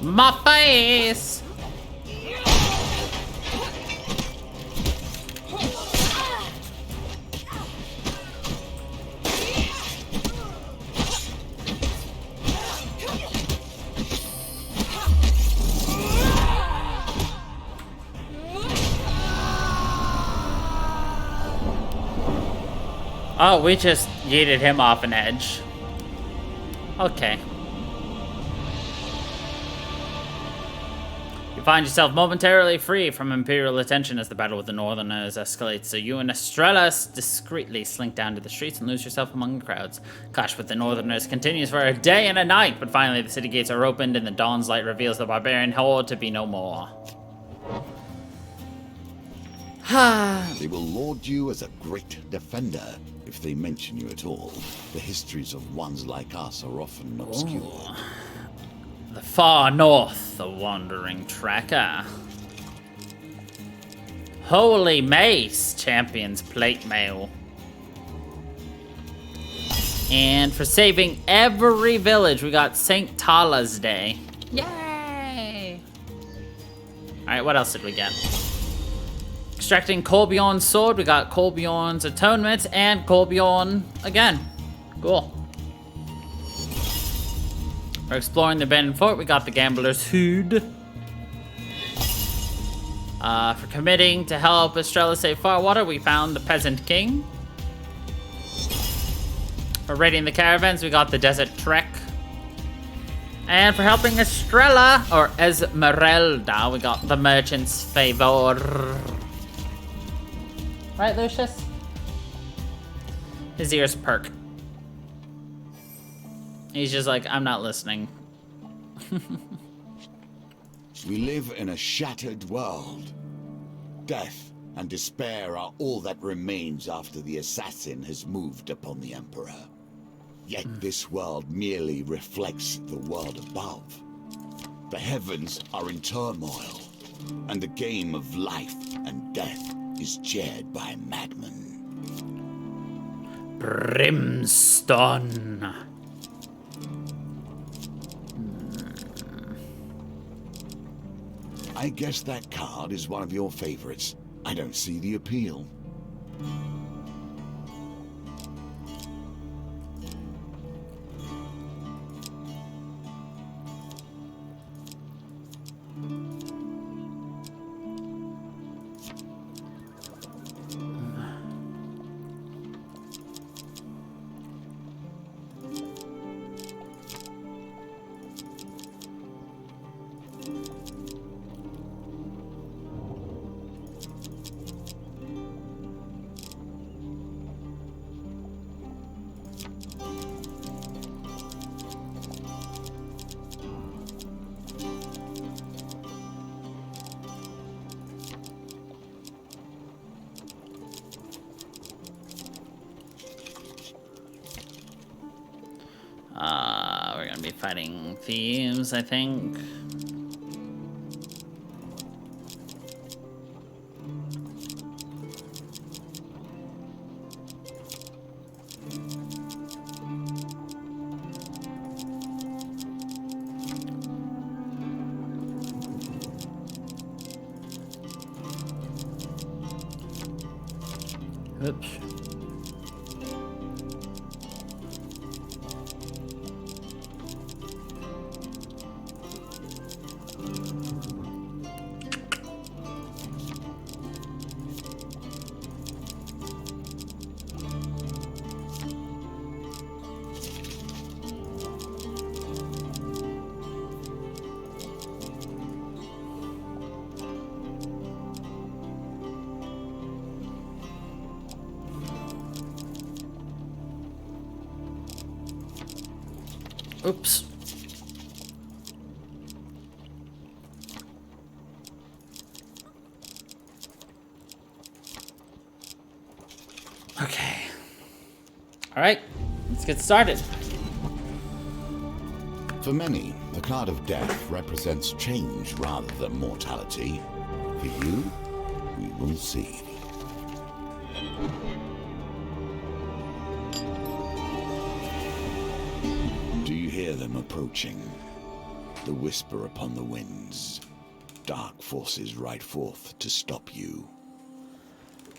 My face! Oh, we just yeeted him off an edge. Okay. find yourself momentarily free from Imperial attention as the battle with the Northerners escalates, so you and Estrella discreetly slink down to the streets and lose yourself among the crowds. Clash with the Northerners continues for a day and a night, but finally the city gates are opened and the dawn's light reveals the barbarian horde to be no more.
They will laud you as a great defender, if they mention you at all. The histories of ones like us are often obscured.
The far north, the wandering tracker. Holy Mace, Champion's plate mail. And for saving every village, we got St. Tala's Day. Yay! Alright, what else did we get? Extracting Kolbjorn's sword, we got Kolbjorn's atonement, and Kolbjorn again. Cool. We're exploring the abandoned fort, we got the Gambler's Hood. For committing to help Estrella save Farwater, we found the Peasant King. For raiding the caravans, we got the Desert Trek. And for helping Estrella, or Esmeralda, we got the Merchant's Favor. Right, Lucius? His ears perk. He's just like, I'm not listening.
We live in a shattered world. Death and despair are all that remains after the assassin has moved upon the Emperor. Yet this world merely reflects the world above. The heavens are in turmoil, and the game of life and death is chaired by madmen.
Brimstone.
I guess that card is one of your favorites. I don't see the appeal.
We're gonna be fighting thieves, I think. Oops. Oops. Okay. All right, let's get started.
For many, the card of death represents change rather than mortality. For you, we will see. Do you hear them approaching? The whisper upon the winds. Dark forces ride forth to stop you.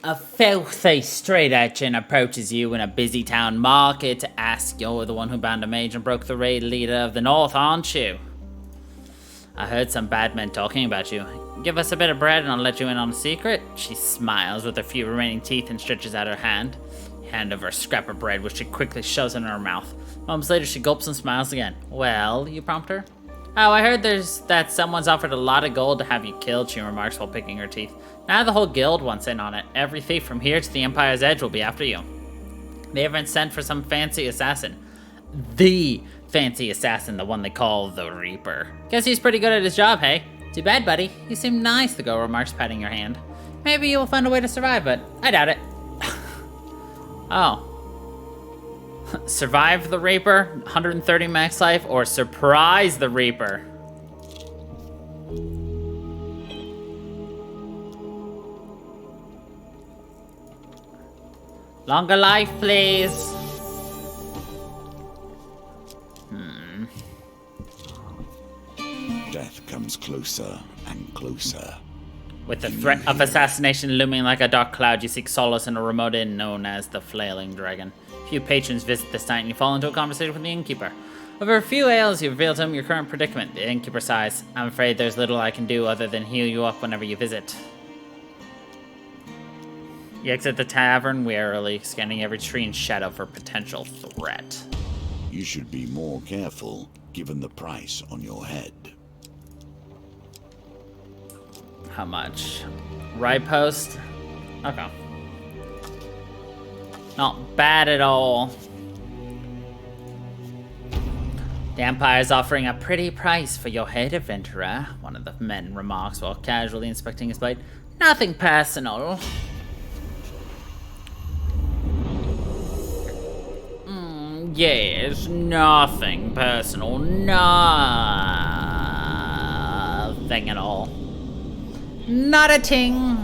A filthy street urchin approaches you in a busy town market to ask you're the one who bound a mage and broke the raid leader of the North, aren't you? I heard some bad men talking about you. Give us a bit of bread and I'll let you in on a secret. She smiles with her few remaining teeth and stretches out her hand. Hand over a scrap of bread, which she quickly shoves in her mouth. Moments later, she gulps and smiles again. Well, you prompt her? Oh, I heard that someone's offered a lot of gold to have you killed, she remarks while picking her teeth. Now the whole guild wants in on it. Every thief from here to the Empire's Edge will be after you. They haven't sent for some fancy assassin. The fancy assassin, the one they call the Reaper. Guess he's pretty good at his job, hey? Too bad, buddy. You seem nice, the girl remarks, patting your hand. Maybe you'll find a way to survive, but I doubt it. Oh. Survive the Reaper, 130 max life, or surprise the Reaper? Longer life, please.
Death comes closer and closer.
With the threat of assassination looming like a dark cloud, you seek solace in a remote inn known as the Flailing Dragon. Few patrons visit this night and you fall into a conversation with the innkeeper. Over a few ales, you reveal to him your current predicament. The innkeeper sighs. I'm afraid there's little I can do other than heal you up whenever you visit. You exit the tavern warily, scanning every tree and shadow for potential threat.
You should be more careful, given the price on your head.
How much? Right post? Okay. Not bad at all. The Empire's offering a pretty price for your head, adventurer, one of the men remarks while casually inspecting his blade. Nothing personal. Yes, nothing personal. Nothing at all. Not a ting.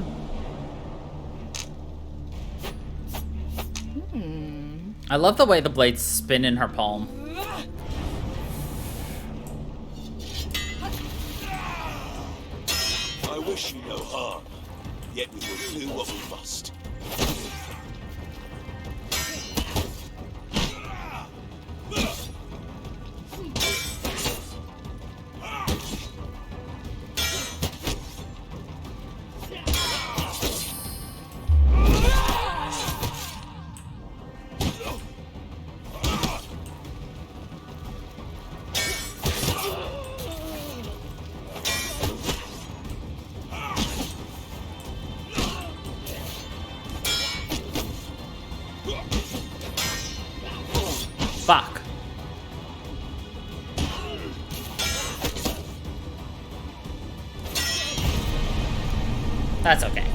I love the way the blades spin in her palm.
I wish you no harm, yet we will do what we must.
Fuck. That's okay.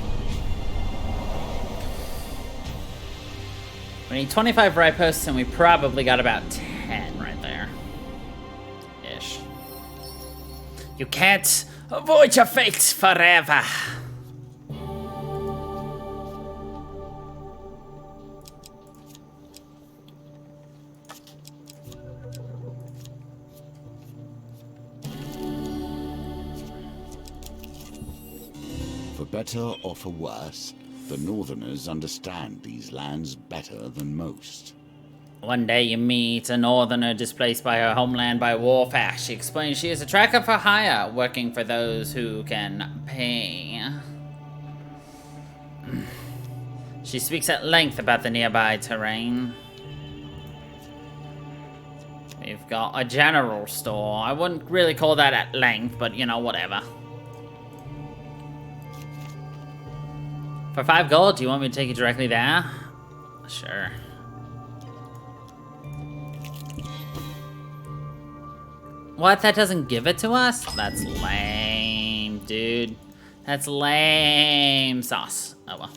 We need 25 right posts, and we probably got about 10 right there. Ish. You can't avoid your fate forever.
For better or for worse, the Northerners understand these lands better than most.
One day you meet a northerner displaced by her homeland by warfare. She explains she is a tracker for hire, working for those who can pay. She speaks at length about the nearby terrain. We've got a general store. I wouldn't really call that at length, but you know, whatever. For 5 gold, do you want me to take you directly there? Sure. What? That doesn't give it to us? That's lame, dude. That's lame sauce. Oh well.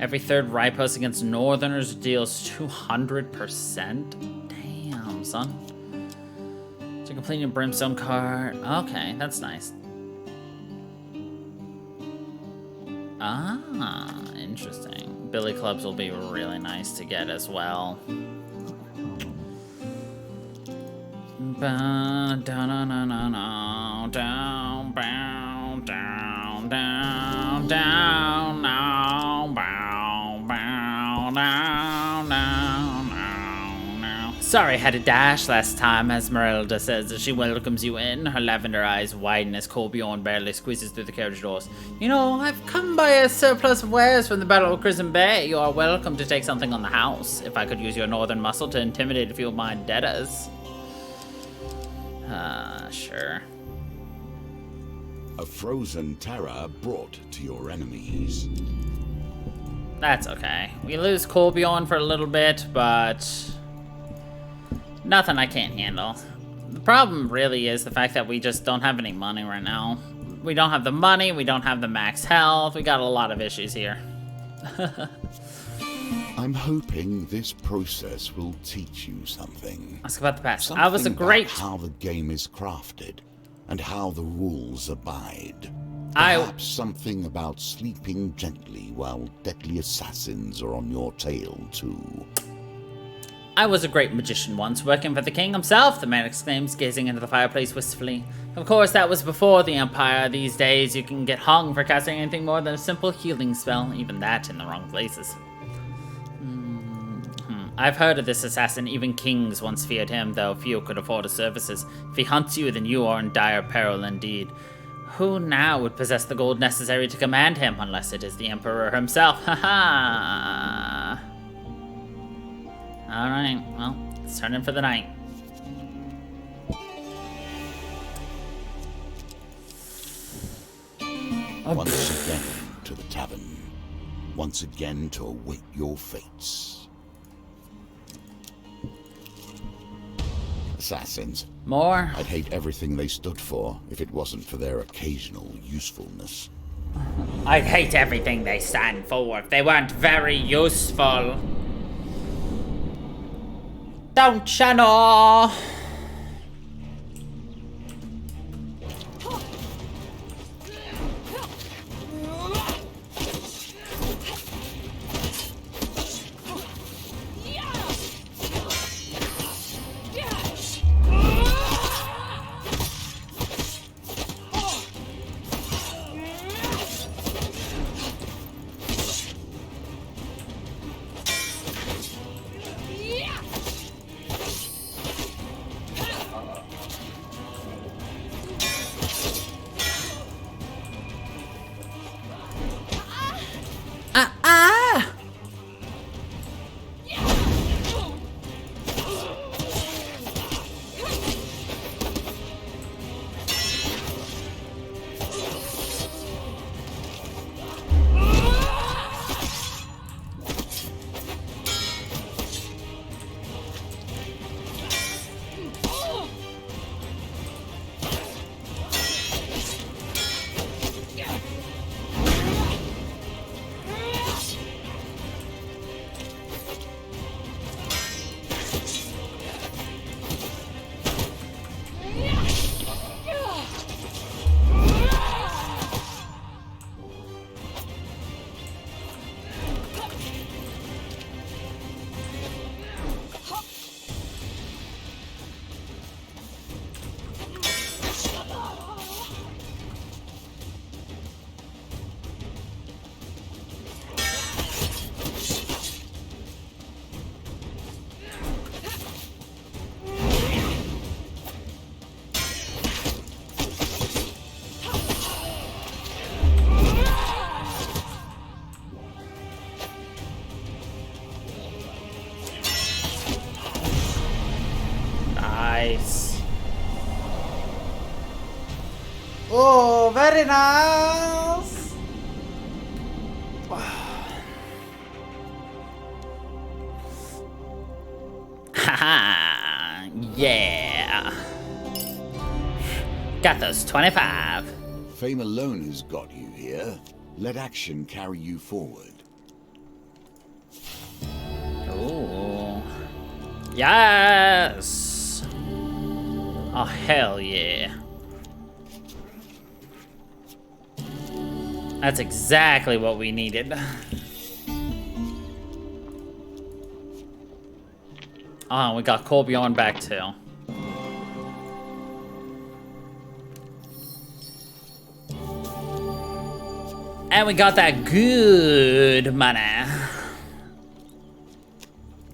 Every third right post against Northerners deals 200%? Damn, son. To complete a brimstone card. Okay, that's nice. Ah, interesting. Billy clubs will be really nice to get as well. Down, down, down, down, down, down, down, down, Sorry, had a dash last time, Esmeralda says as she welcomes you in. Her lavender eyes widen as Corbion barely squeezes through the carriage doors. You know, I've come by a surplus of wares from the Battle of Crimson Bay. You are welcome to take something on the house, if I could use your northern muscle to intimidate a few of my debtors. Sure.
A frozen terror brought to your enemies.
That's okay. We lose Corbion for a little bit, but nothing I can't handle. The problem really is the fact that we just don't have any money right now. We don't have the money, we don't have the max health, we got a lot of issues here.
I'm hoping this process will teach you something.
Ask about the past. I was a great...
About how the game is crafted and how the rules abide.
I...
Perhaps something about sleeping gently while deadly assassins are on your tail too.
I was a great magician once, working for the king himself, the man exclaims, gazing into the fireplace wistfully. Of course, that was before the Empire. These days, you can get hung for casting anything more than a simple healing spell, even that in the wrong places. I've heard of this assassin. Even kings once feared him, though few could afford his services. If he hunts you, then you are in dire peril indeed. Who now would possess the gold necessary to command him, unless it is the Emperor himself? Ha-ha! Alright, well, let's turn in for the night.
Once again to the tavern. Once again to await your fates. Assassins.
More?
I'd hate everything they stood for if it wasn't for their occasional usefulness.
I'd hate everything they stand for if they weren't very useful. Don't you know? Nice. Oh, very nice. Haha, yeah. Got those 25.
Fame alone has got you here. Let action carry you forward.
Ooh. Yes. Oh, hell yeah. That's exactly what we needed. Oh, we got Colbjorn back too. And we got that good money.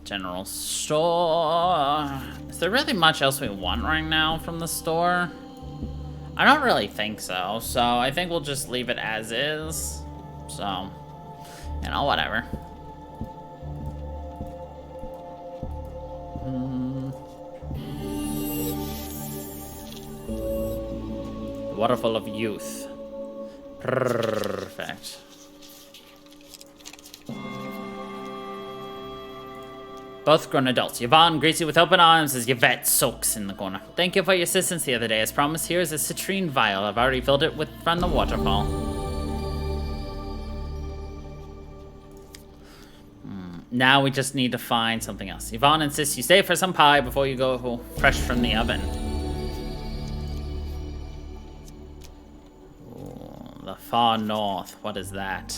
General store. Is there really much else we want right now from the store? I don't really think so. So I think we'll just leave it as is. So, you know, whatever. Waterfall of Youth. Perfect. Both grown adults. Yvonne greets you with open arms as Yvette sulks in the corner. Thank you for your assistance the other day. As promised, here is a citrine vial. I've already filled it with from the waterfall. Now we just need to find something else. Yvonne insists you stay for some pie before you go fresh from the oven. Ooh, the far north. What is that?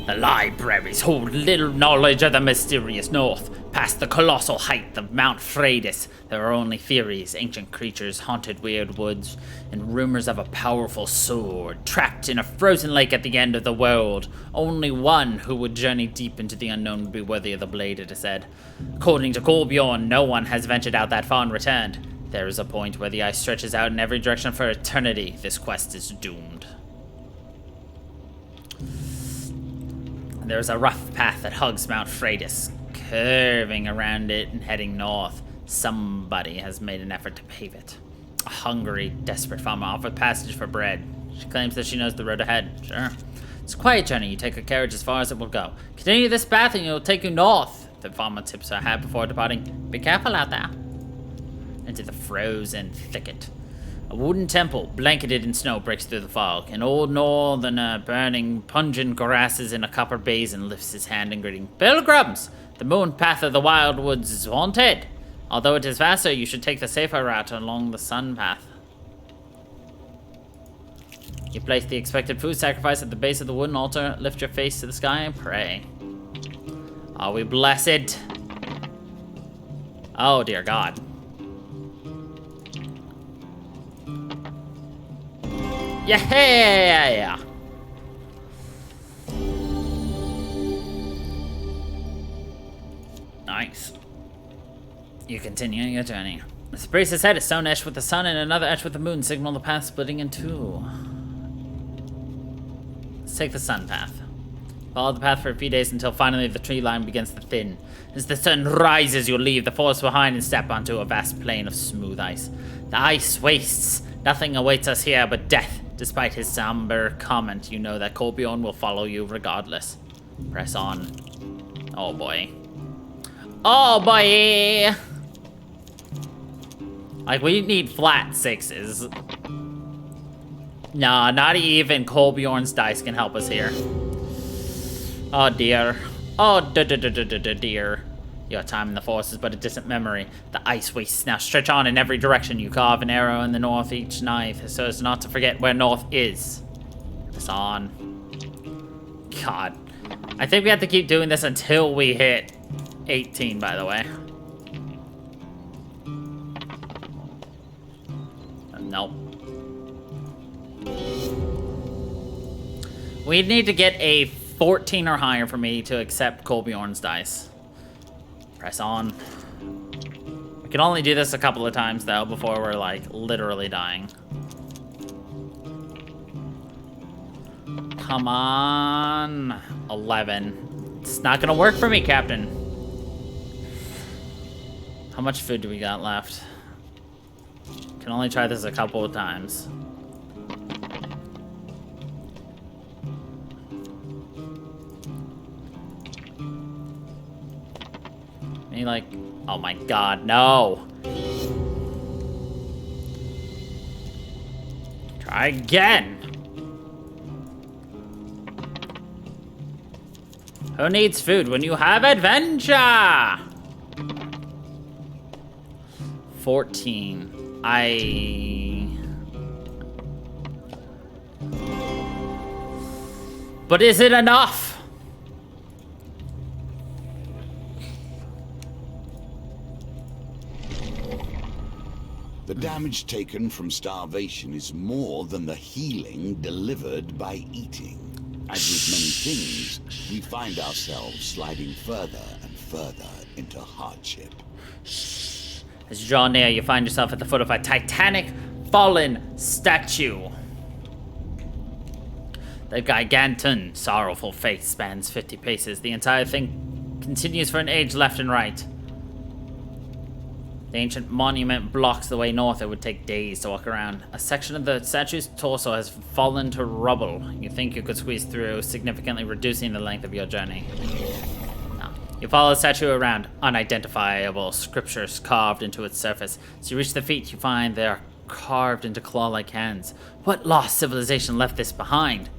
The libraries hold little knowledge of the mysterious north. Past the colossal height of Mount Freydis, there are only theories, ancient creatures, haunted weird woods, and rumors of a powerful sword trapped in a frozen lake at the end of the world. Only one who would journey deep into the unknown would be worthy of the blade, it is said. According to Kolbjorn, no one has ventured out that far and returned. There is a point where the ice stretches out in every direction for eternity. This quest is doomed. There's a rough path that hugs Mount Freydis, curving around it and heading north. Somebody has made an effort to pave it. A hungry, desperate farmer offered passage for bread. She claims that she knows the road ahead. Sure. It's a quiet journey. You take a carriage as far as it will go. Continue this path and it will take you north. The farmer tips her hat before departing. Be careful out there. Into the frozen thicket. A wooden temple, blanketed in snow, breaks through the fog. An old northerner, burning pungent grasses in a copper basin, lifts his hand in greeting. Pilgrims! The moon path of the wild woods is haunted. Although it is faster, you should take the safer route along the sun path. You place the expected food sacrifice at the base of the wooden altar, lift your face to the sky, and pray. Are we blessed? Oh, dear God. Yeah. Nice. You continue your journey. The priest's head is stone etched with the sun and another etched with the moon signal the path splitting in two. Let's take the sun path. Follow the path for a few days until finally the tree line begins to thin. As the sun rises, you'll leave the forest behind and step onto a vast plain of smooth ice. The ice wastes. Nothing awaits us here but death. Despite his somber comment, you know that Kolbjorn will follow you regardless. Press on. Oh boy. Oh boy! Like, we need flat sixes. Nah, not even Kolbjorn's dice can help us here. Oh dear. Oh dear. Your time in the forest is but a distant memory. The ice wastes now stretch on in every direction. You carve an arrow in the north each night so as not to forget where north is. It's on. God. I think we have to keep doing this until we hit 18, by the way. Nope. We need to get a 14 or higher for me to accept Kolbjorn's dice. Press on. We can only do this a couple of times, though, before we're, like, literally dying. Come on. 11. It's not gonna work for me, Captain. How much food do we got left? Can only try this a couple of times. Maybe like, oh my God, no. Try again. Who needs food when you have adventure? 14. But is it enough?
The damage taken from starvation is more than the healing delivered by eating. As with many things, we find ourselves sliding further and further into hardship.
As you draw near, you find yourself at the foot of a titanic, fallen statue. The gigantic, sorrowful face spans 50 paces. The entire thing continues for an age left and right. The ancient monument blocks the way north. It would take days to walk around. A section of the statue's torso has fallen to rubble. You think you could squeeze through, significantly reducing the length of your journey. No. You follow the statue around. Unidentifiable scriptures carved into its surface. As you reach the feet, you find they are carved into claw-like hands. What lost civilization left this behind?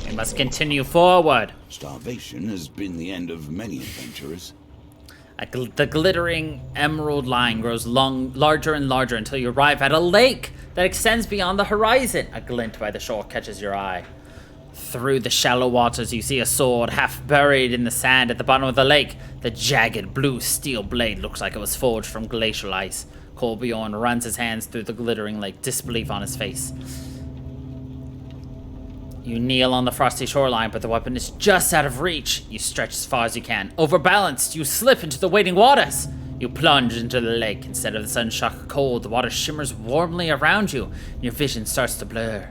We must continue forward.
Starvation has been the end of many adventurers.
The glittering emerald line grows larger and larger until you arrive at a lake that extends beyond the horizon. A glint by the shore catches your eye. Through the shallow waters, you see a sword half buried in the sand at the bottom of the lake. The jagged blue steel blade looks like it was forged from glacial ice. Kolbjorn runs his hands through the glittering lake, disbelief on his face. You kneel on the frosty shoreline, but the weapon is just out of reach. You stretch as far as you can. Overbalanced, you slip into the waiting waters. You plunge into the lake. Instead of the sun-shocked cold, the water shimmers warmly around you, and your vision starts to blur.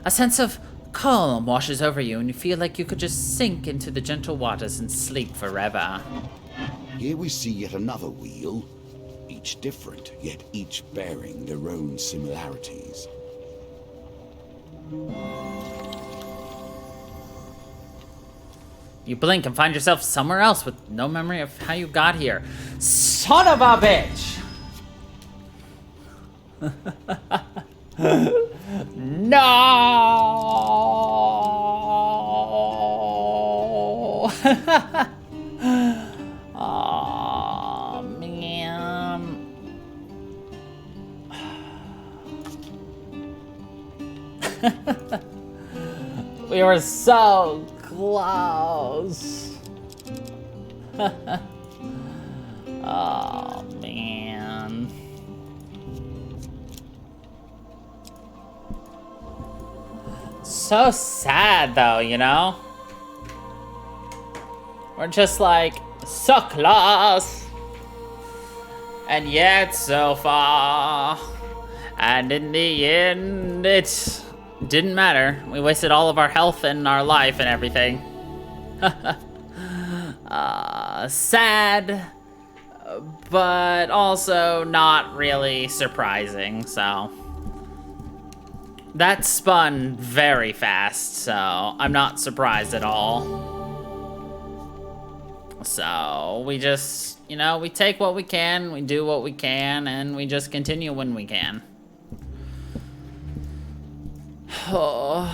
A sense of calm washes over you, and you feel like you could just sink into the gentle waters and sleep forever.
Here we see yet another wheel, each different, yet each bearing their own similarities.
You blink and find yourself somewhere else with no memory of how you got here. Son of a bitch! No! Oh, man. We were so close. Oh, man. So sad, though, you know? We're just like, so close. And yet so far. And in the end, it didn't matter. We wasted all of our health and our life and everything. Sad, but also not really surprising, so. That spun very fast, so I'm not surprised at all. So, we just, you know, we take what we can, we do what we can, and we just continue when we can. Oh.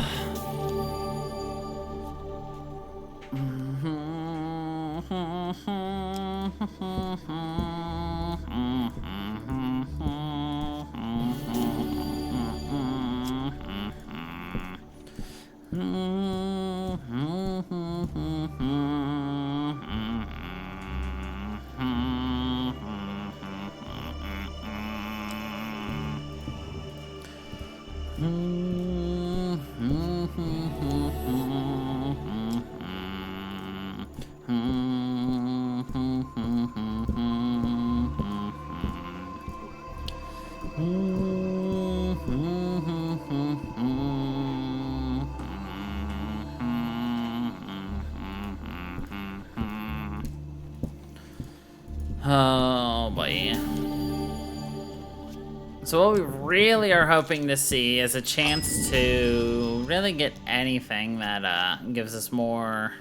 Oh boy. So what we really are hoping to see is a chance to really get anything that gives us more.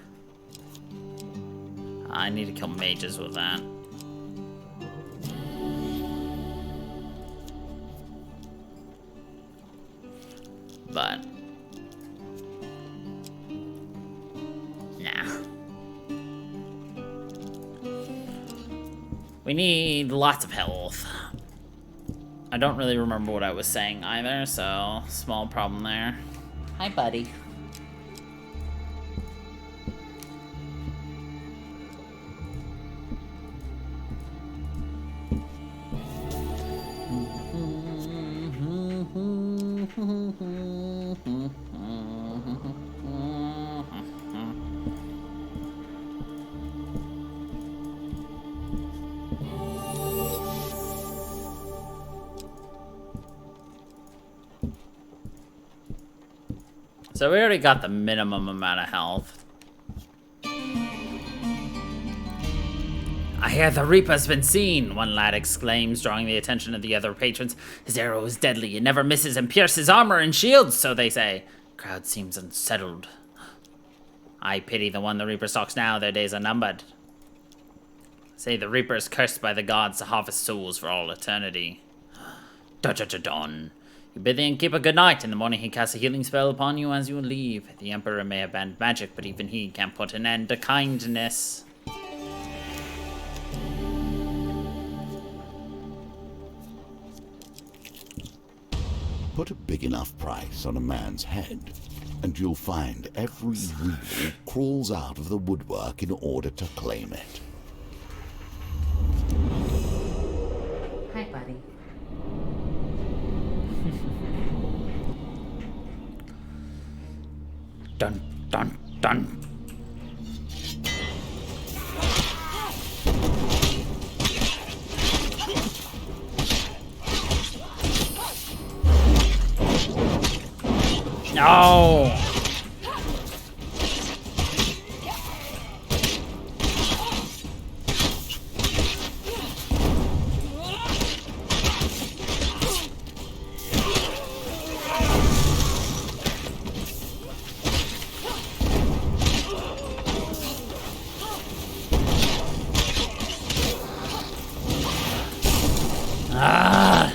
I need to kill mages with that. But nah. We need lots of health. I don't really remember what I was saying either, so small problem there. Hi, buddy. So we already got the minimum amount of health. I hear the Reaper's been seen, one lad exclaims, drawing the attention of the other patrons. His arrow is deadly, it never misses and pierces armor and shields, so they say. Crowd seems unsettled. I pity the one the Reaper stalks now, their days are numbered. Say the Reaper is cursed by the gods to harvest souls for all eternity. Dun. You bid the innkeeper good night. In the morning he casts a healing spell upon you as you leave. The Emperor may have banned magic, but even he can't put an end to kindness.
Put a big enough price on a man's head, and you'll find every weevil crawls out of the woodwork in order to claim it.
Hi, buddy.
Dun. No! Ah!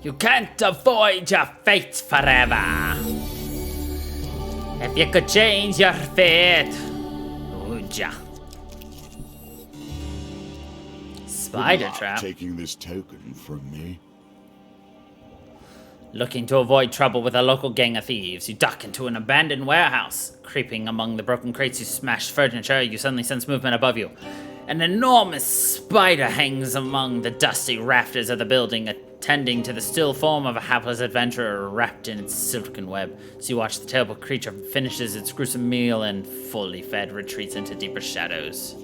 You can't avoid your fate forever. If you could change your fate, would ya? Spider
Good luck
trap.
taking this token from me.
Looking to avoid trouble with a local gang of thieves, you duck into an abandoned warehouse. Creeping among the broken crates you smash furniture, you suddenly sense movement above you. An enormous spider hangs among the dusty rafters of the building, attending to the still form of a hapless adventurer wrapped in its silken web. So you watch the terrible creature finishes its gruesome meal and, fully fed, retreats into deeper shadows.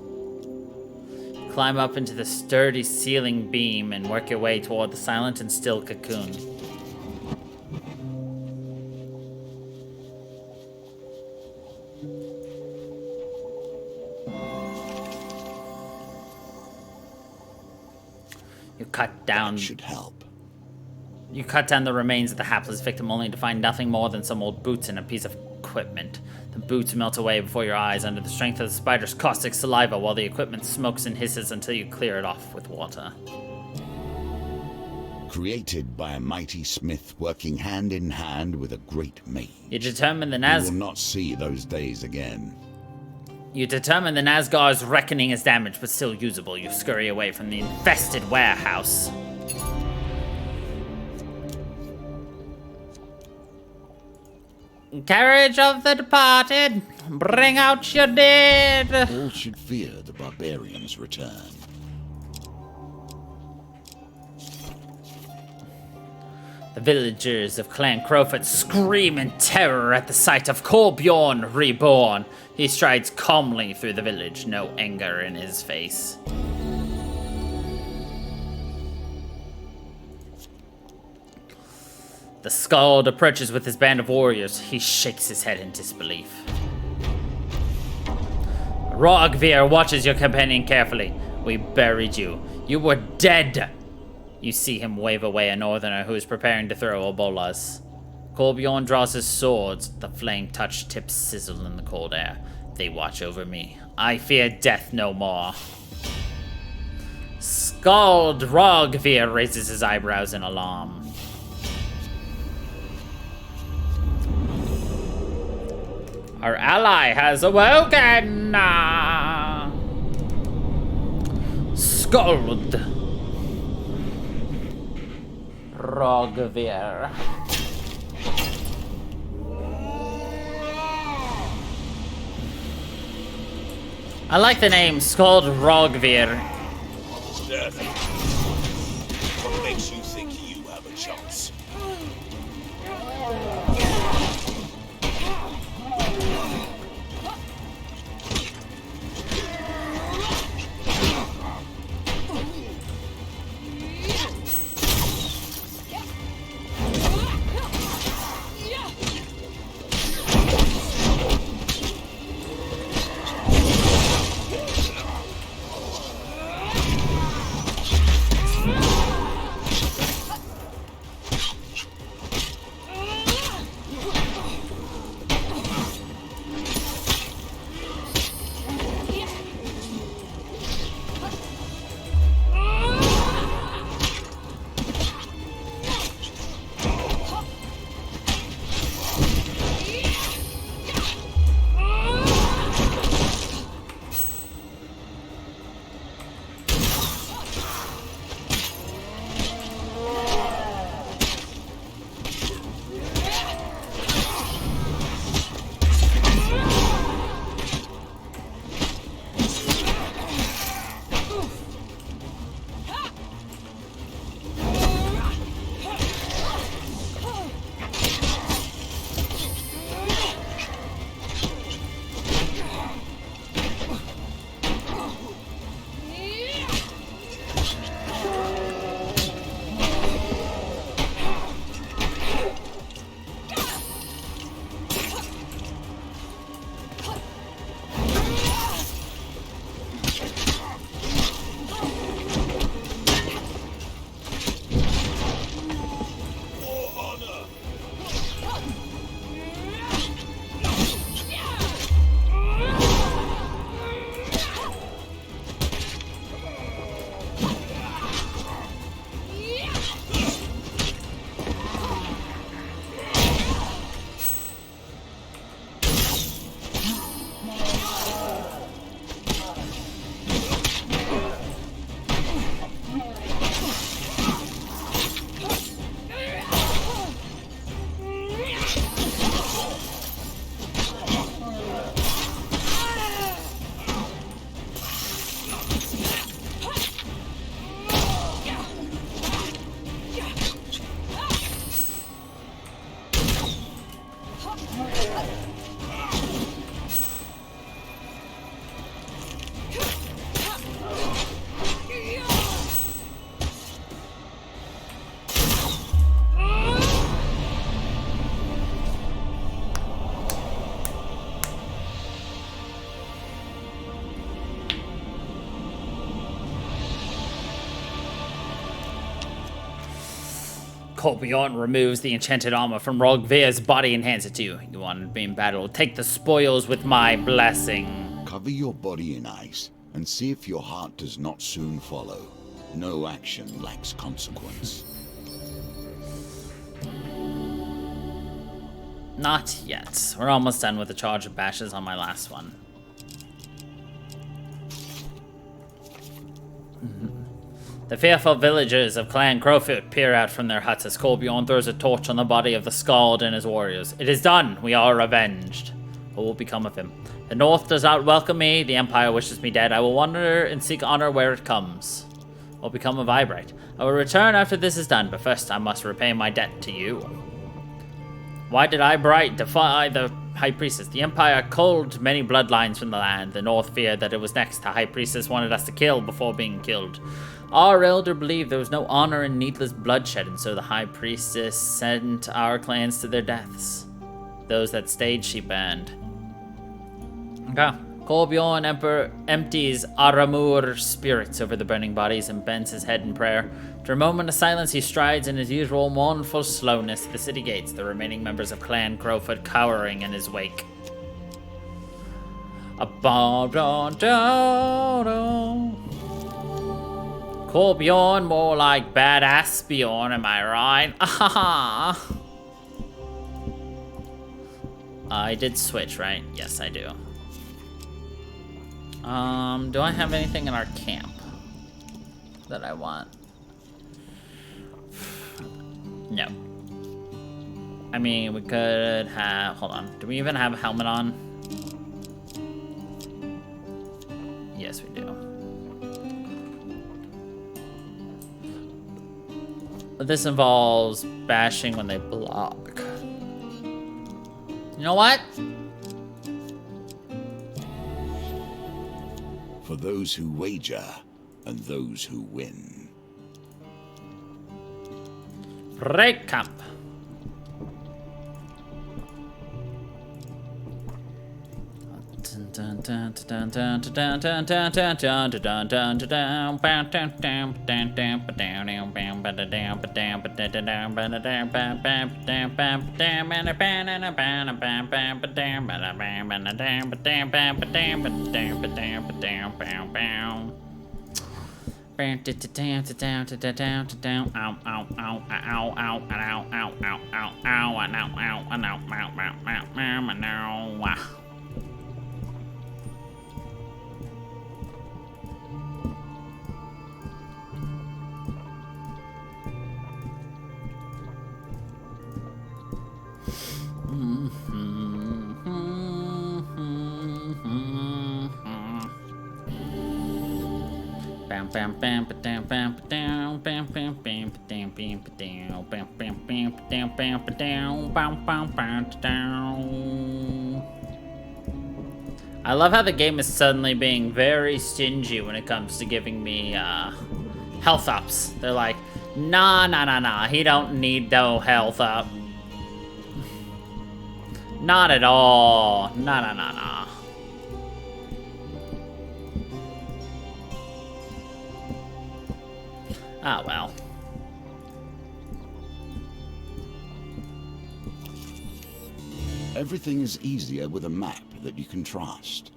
Climb up into the sturdy ceiling beam and work your way toward the silent and still cocoon. You cut down.
That should help.
You cut down the remains of the hapless victim only to find nothing more than some old boots and a piece of equipment. The boots melt away before your eyes under the strength of the spider's caustic saliva while the equipment smokes and hisses until you clear it off with water.
Created by a mighty smith working hand in hand with a great mage.
You determine the
You will not see those days again.
Nazgar's reckoning is damaged but still usable. You scurry away from the infested warehouse. Carriage of the departed, bring out your dead.
All should fear the barbarian's return.
The villagers of Clan Crowfoot scream in terror at the sight of Kolbjorn reborn. He strides calmly through the village, no anger in his face. The Skald approaches with his band of warriors. He shakes his head in disbelief. Rogvir watches your companion carefully. We buried you. You were dead. You see him wave away a northerner who is preparing to throw obolas. Kolbjorn draws his swords. The flame-touched tips sizzle in the cold air. They watch over me. I fear death no more. Skald Rogvir raises his eyebrows in alarm. Our ally has awoken! Skald! Rogvir. I like the name, Skald Rogvir.
Death. What makes you think you have a chance?
Colbion removes the enchanted armor from Rogvir's body and hands it to you. You want to be in battle. Take the spoils with my blessing.
Cover your body in ice and see if your heart does not soon follow. No action lacks consequence.
Not yet. We're almost done with the charge of bashes on my last one. The fearful villagers of Clan Crowfoot peer out from their huts as Colbion throws a torch on the body of the Skald and his warriors. It is done. We are avenged. What will become of him? The North does not welcome me. The Empire wishes me dead. I will wander and seek honor where it comes. What will become of Eyebright? I will return after this is done, but first I must repay my debt to you. Why did Eyebright defy the High Priestess? The Empire culled many bloodlines from the land. The North feared that it was next. The High Priestess wanted us to kill before being killed. Our elder believed there was no honor in needless bloodshed, and so the High Priestess sent our clans to their deaths. Those that stayed, she banned. Okay. Colbion Emperor empties Aramur spirits over the burning bodies and bends his head in prayer. After a moment of silence, he strides in his usual mournful slowness to the city gates, the remaining members of Clan Crowfoot cowering in his wake. Colbion, more like badass Bjorn, am I right? Ahaha! I did switch, right? Yes, I do. Do I have anything in our camp that I want? I mean, we could have... Hold on. Do we even have a helmet on? Yes, we do. But this involves bashing when they block. You know what?
For those who wager and those who win.
Break camp. I love how the game is suddenly being very stingy when it comes to giving me health ups. They're like, nah, he don't need no health up. Not at all. Nah. Ah, well.
Everything is easier with a map that you can trust.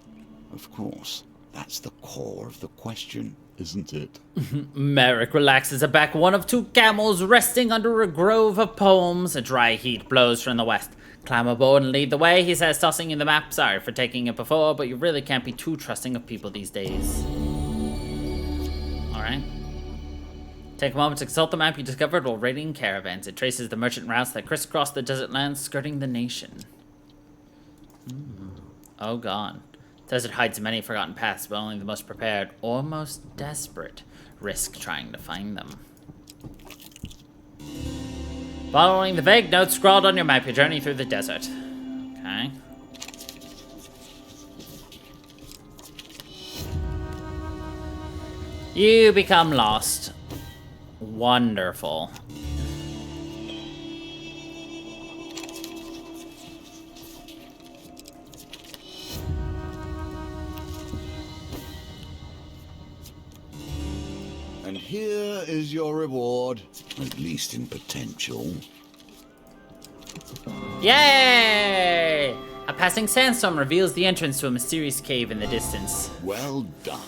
Of course, that's the core of the question, isn't it?
Merrick relaxes back one of two camels resting under a grove of palms. A dry heat blows from the west. Climb aboard and lead the way, he says, tossing you the map. Sorry for taking it before, but you really can't be too trusting of people these days. Alright. Take a moment to consult the map you discovered while raiding caravans. It traces the merchant routes that crisscross the desert lands skirting the nation. Oh, God. Desert hides many forgotten paths, but only the most prepared or most desperate risk trying to find them. Following the vague notes scrawled on your map, you journey through the desert. Okay. You become lost. Wonderful.
And here is your reward, at least in potential.
Yay! A passing sandstorm reveals the entrance to a mysterious cave in the distance.
Well done.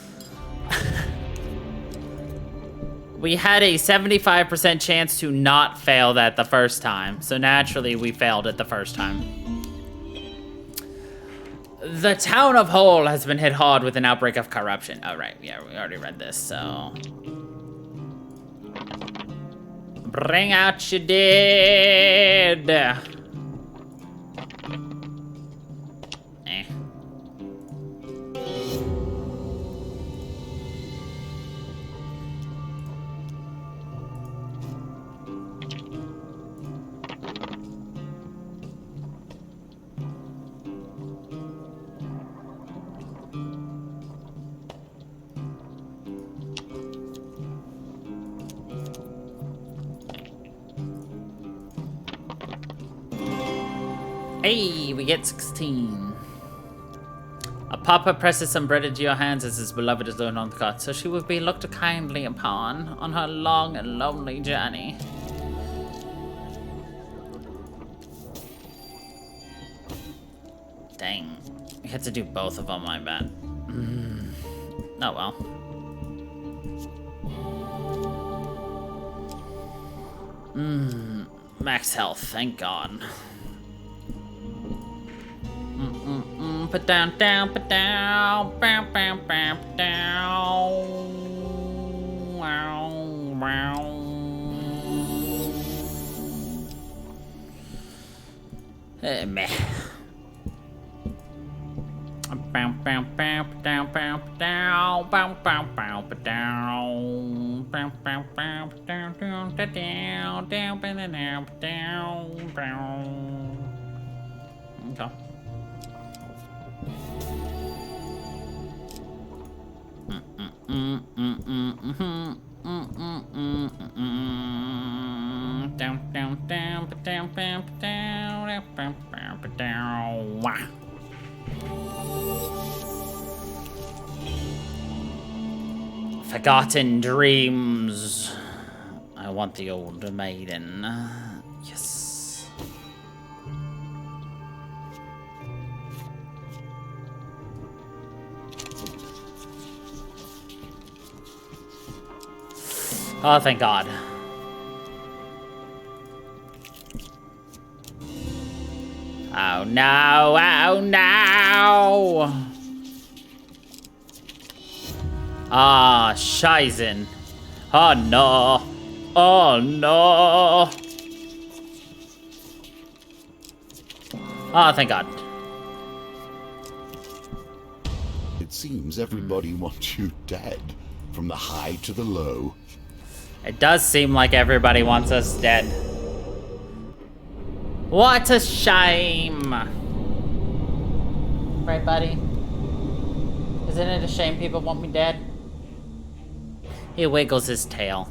We had a 75% chance to not fail that the first time, so naturally we failed it the first time. The town of Hull has been hit hard with an outbreak of corruption. Oh, right, yeah, we already read this, so... Bring out your dead! Eh. Hey, we get 16. A papa presses some bread into your hands as his beloved is alone on the cot, so she will be looked kindly upon on her long and lonely journey. Dang, we had to do both of them, I bet. Oh well. Max health, thank God. Put down, put down, bam, bam, bam, down. Wow, wow. Meh. Okay. Forgotten dreams. I want the old maiden. Yes. Oh, thank God. Oh no, oh no! Ah, Scheißen. Oh no. Oh no. Oh, thank God.
It seems everybody wants you dead, from the high to the low.
It does seem like everybody wants us dead. What a shame. Right, buddy? Isn't it a shame people want me dead? He wiggles his tail.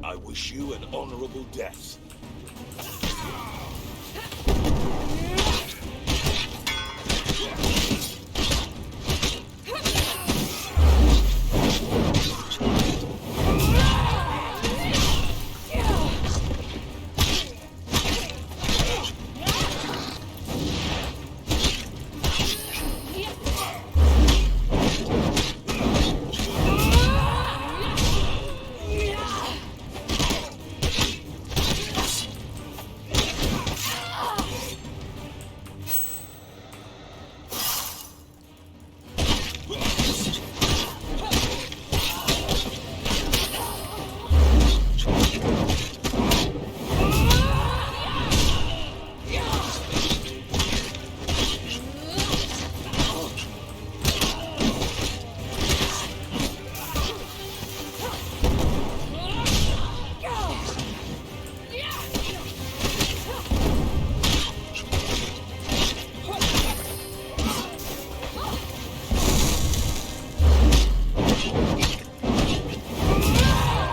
I wish you an honorable death.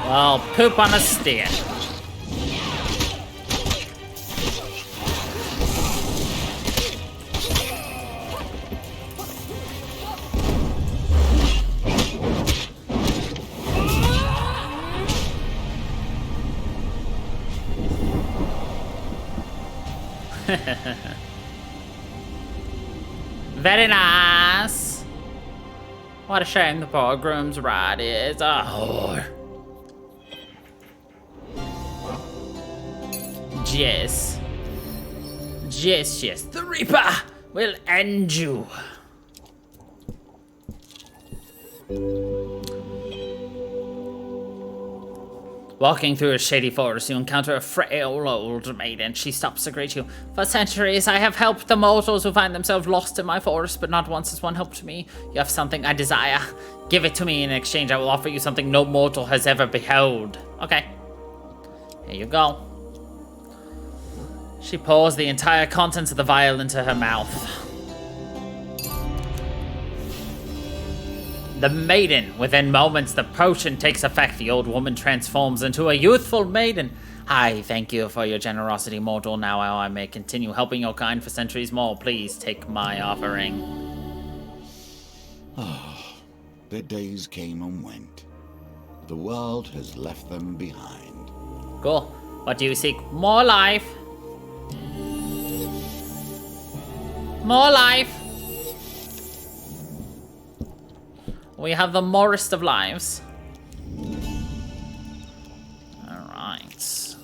Well, poop on a stick. Very nice. What a shame the poor groom's ride is a whore. Yes. Yes, yes. The Reaper will end you. Walking through a shady forest, you encounter a frail old maiden. She stops to greet you. For centuries, I have helped the mortals who find themselves lost in my forest, but not once has one helped me. You have something I desire. Give it to me in exchange. I will offer you something no mortal has ever beheld. Okay. Here you go. She pours the entire contents of the vial into her mouth. The maiden. Within moments, the potion takes effect. The old woman transforms into a youthful maiden. I thank you for your generosity, mortal. Now I may continue helping your kind for centuries more. Please take my offering.
Their days came and went. The world has left them behind.
Cool. What do you seek? More life. More life. We have the morest of lives. Alright.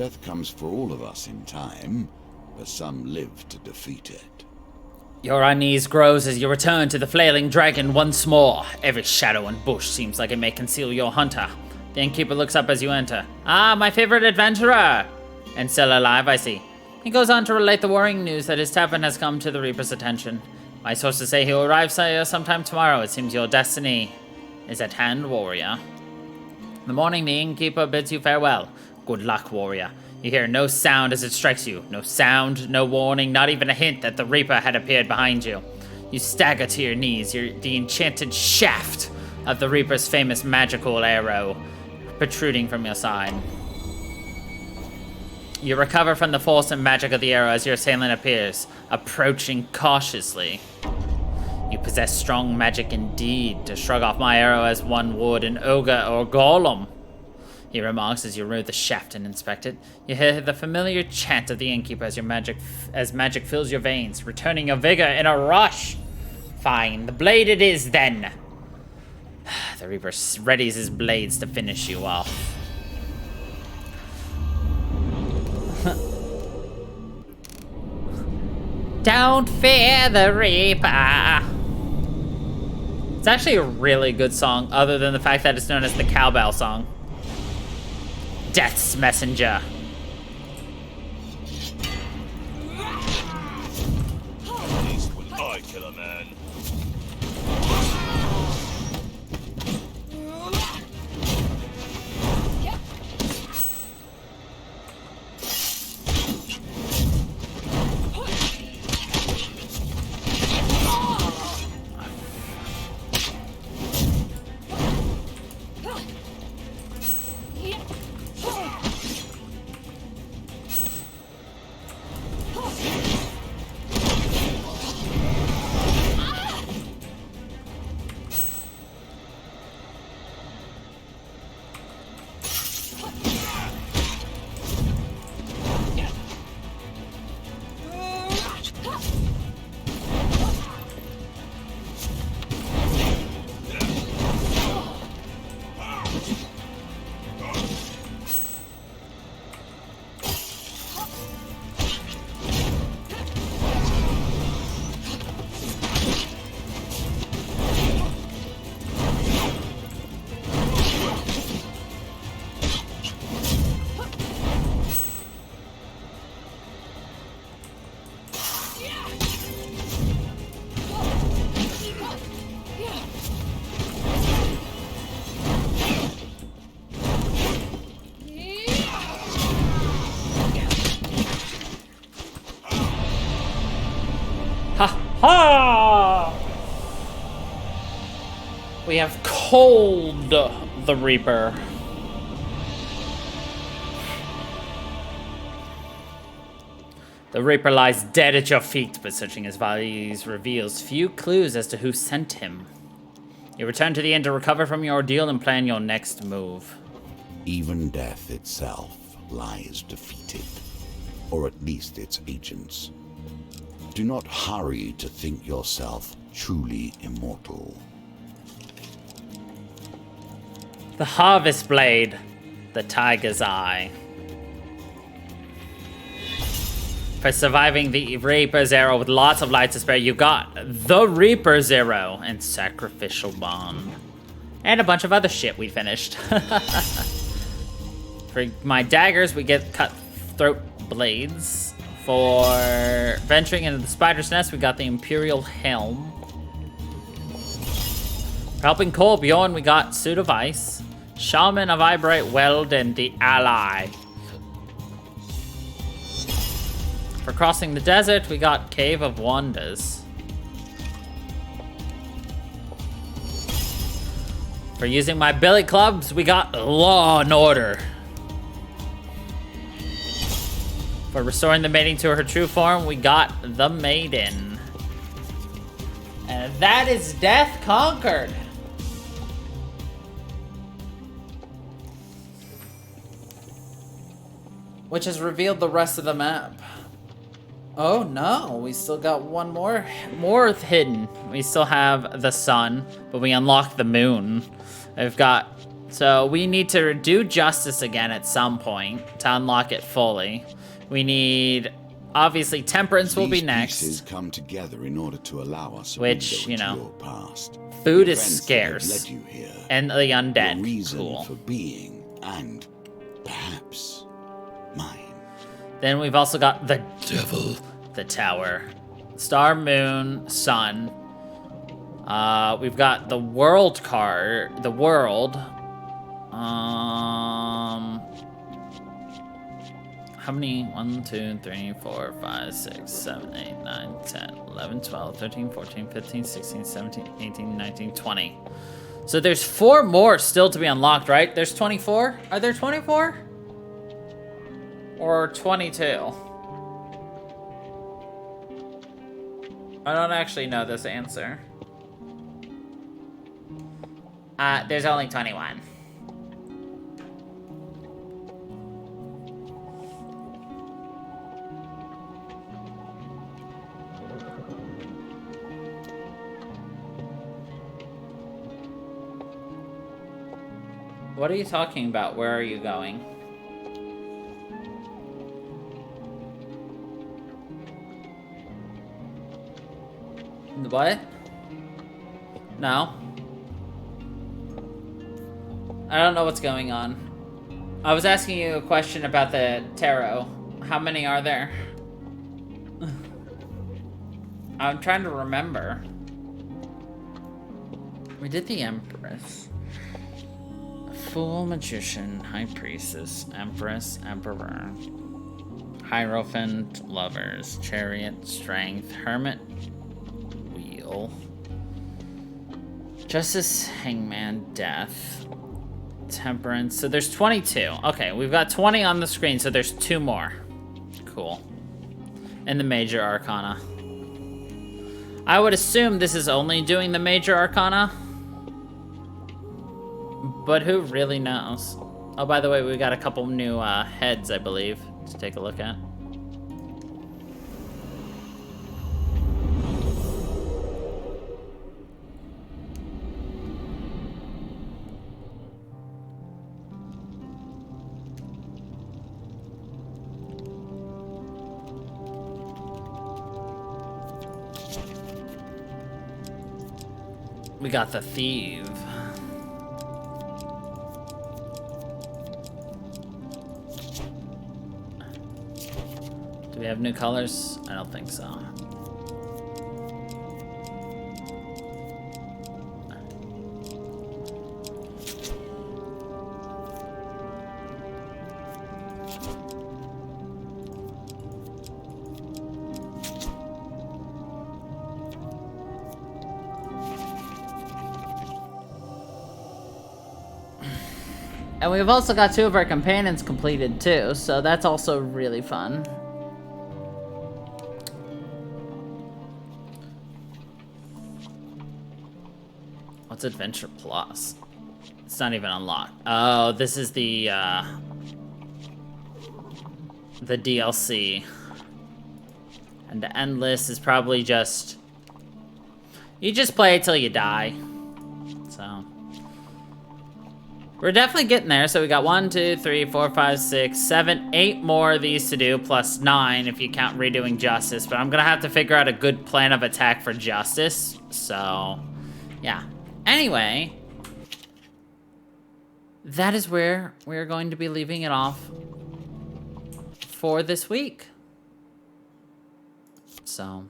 Death comes for all of us in time, but some live to defeat it.
Your unease grows as you return to the flailing dragon once more. Every shadow and bush seems like it may conceal your hunter. The innkeeper looks up as you enter. Ah, my favorite adventurer! And still alive, I see. He goes on to relate the worrying news that his tavern has come to the Reaper's attention. My sources say he will arrive sometime tomorrow. It seems your destiny is at hand, warrior. In the morning, the innkeeper bids you farewell. Good luck, warrior. You hear no sound as it strikes you. No sound, no warning, not even a hint that the Reaper had appeared behind you. You stagger to your knees, the enchanted shaft of the Reaper's famous magical arrow protruding from your side. You recover from the force and magic of the arrow as your assailant appears, approaching cautiously. You possess strong magic indeed to shrug off my arrow as one would an ogre or golem, he remarks as you remove the shaft and inspect it. You hear the familiar chant of the innkeeper as magic fills your veins, returning your vigor in a rush. Fine, the blade it is then. The Reaper readies his blades to finish you off. Don't fear the Reaper. It's actually a really good song, other than the fact that it's known as the cowbell song. Death's messenger.
At least when I kill a man.
Ha! We have Cold the Reaper. The Reaper lies dead at your feet, but searching his bodies reveals few clues as to who sent him. You return to the inn to recover from your ordeal and plan your next move.
Even death itself lies defeated, or at least its agents. Do not hurry to think yourself truly immortal.
The Harvest Blade, the Tiger's Eye. For surviving the Reaper's Arrow with lots of light to spare, you got the Reaper's Arrow and Sacrificial Bond. And a bunch of other shit we finished. For my daggers, we get cutthroat blades. For venturing into the Spider's Nest, we got the Imperial Helm. For helping Cole Bjorn, we got Suit of Ice, Shaman of Eyebright Weld, and the Ally. For crossing the desert, we got Cave of Wonders. For using my billy clubs, we got Law and Order. For restoring the maiden to her true form, we got the Maiden. And that is Death Conquered. Which has revealed the rest of the map. Oh no, we still got one more hidden. We still have the sun, but we unlocked the moon. We've got So we need to do justice again at some point to unlock it fully. We need, obviously, temperance will be
These
next.
pieces come together in order to allow us a
Which,
window
you know,
into your past.
Food
The
is
events that have
scarce.
led you here,
And the undead.
your reason
Cool.
for being, and perhaps mine.
Then we've also got the devil, the tower, star, moon, sun. We've got the world card, the world. How many? 1, 2, 3, 4, 5, 6, 7, 8, 9, 10, 11, 12, 13, 14, 15, 16, 17, 18, 19, 20. So there's 4 more still to be unlocked, right? There's 24? Are there 24? Or 22? I don't actually know this answer. There's only 21. What are you talking about? Where are you going? What? No. I don't know what's going on. I was asking you a question about the tarot. How many are there? I'm trying to remember. We did the Empress. Fool, Magician, High Priestess, Empress, Emperor, Hierophant, Lovers, Chariot, Strength, Hermit, Wheel, Justice, Hangman, Death, Temperance. So there's 22. Okay, we've got 20 on the screen, so there's 2 more. Cool. And the Major Arcana. I would assume this is only doing the Major Arcana. But who really knows? Oh, by the way, we got a couple new heads, I believe, to take a look at. We got the Thief. Do we have new colors? I don't think so. And we've also got 2 of our companions completed too, so that's also really fun. What's Adventure Plus? It's not even unlocked. Oh, this is the DLC. And the Endless is probably just... You just play it till you die. So... We're definitely getting there. So we got 1, 2, 3, 4, 5, 6, 7, 8 more of these to do, plus 9 if you count redoing Justice. But I'm gonna have to figure out a good plan of attack for Justice. So, yeah. Anyway, that is where we're going to be leaving it off for this week. So,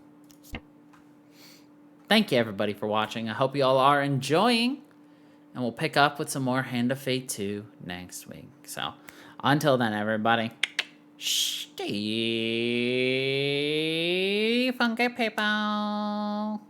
thank you everybody for watching. I hope you all are enjoying. And we'll pick up with some more Hand of Fate 2 next week. So, until then, everybody, stay funky, people.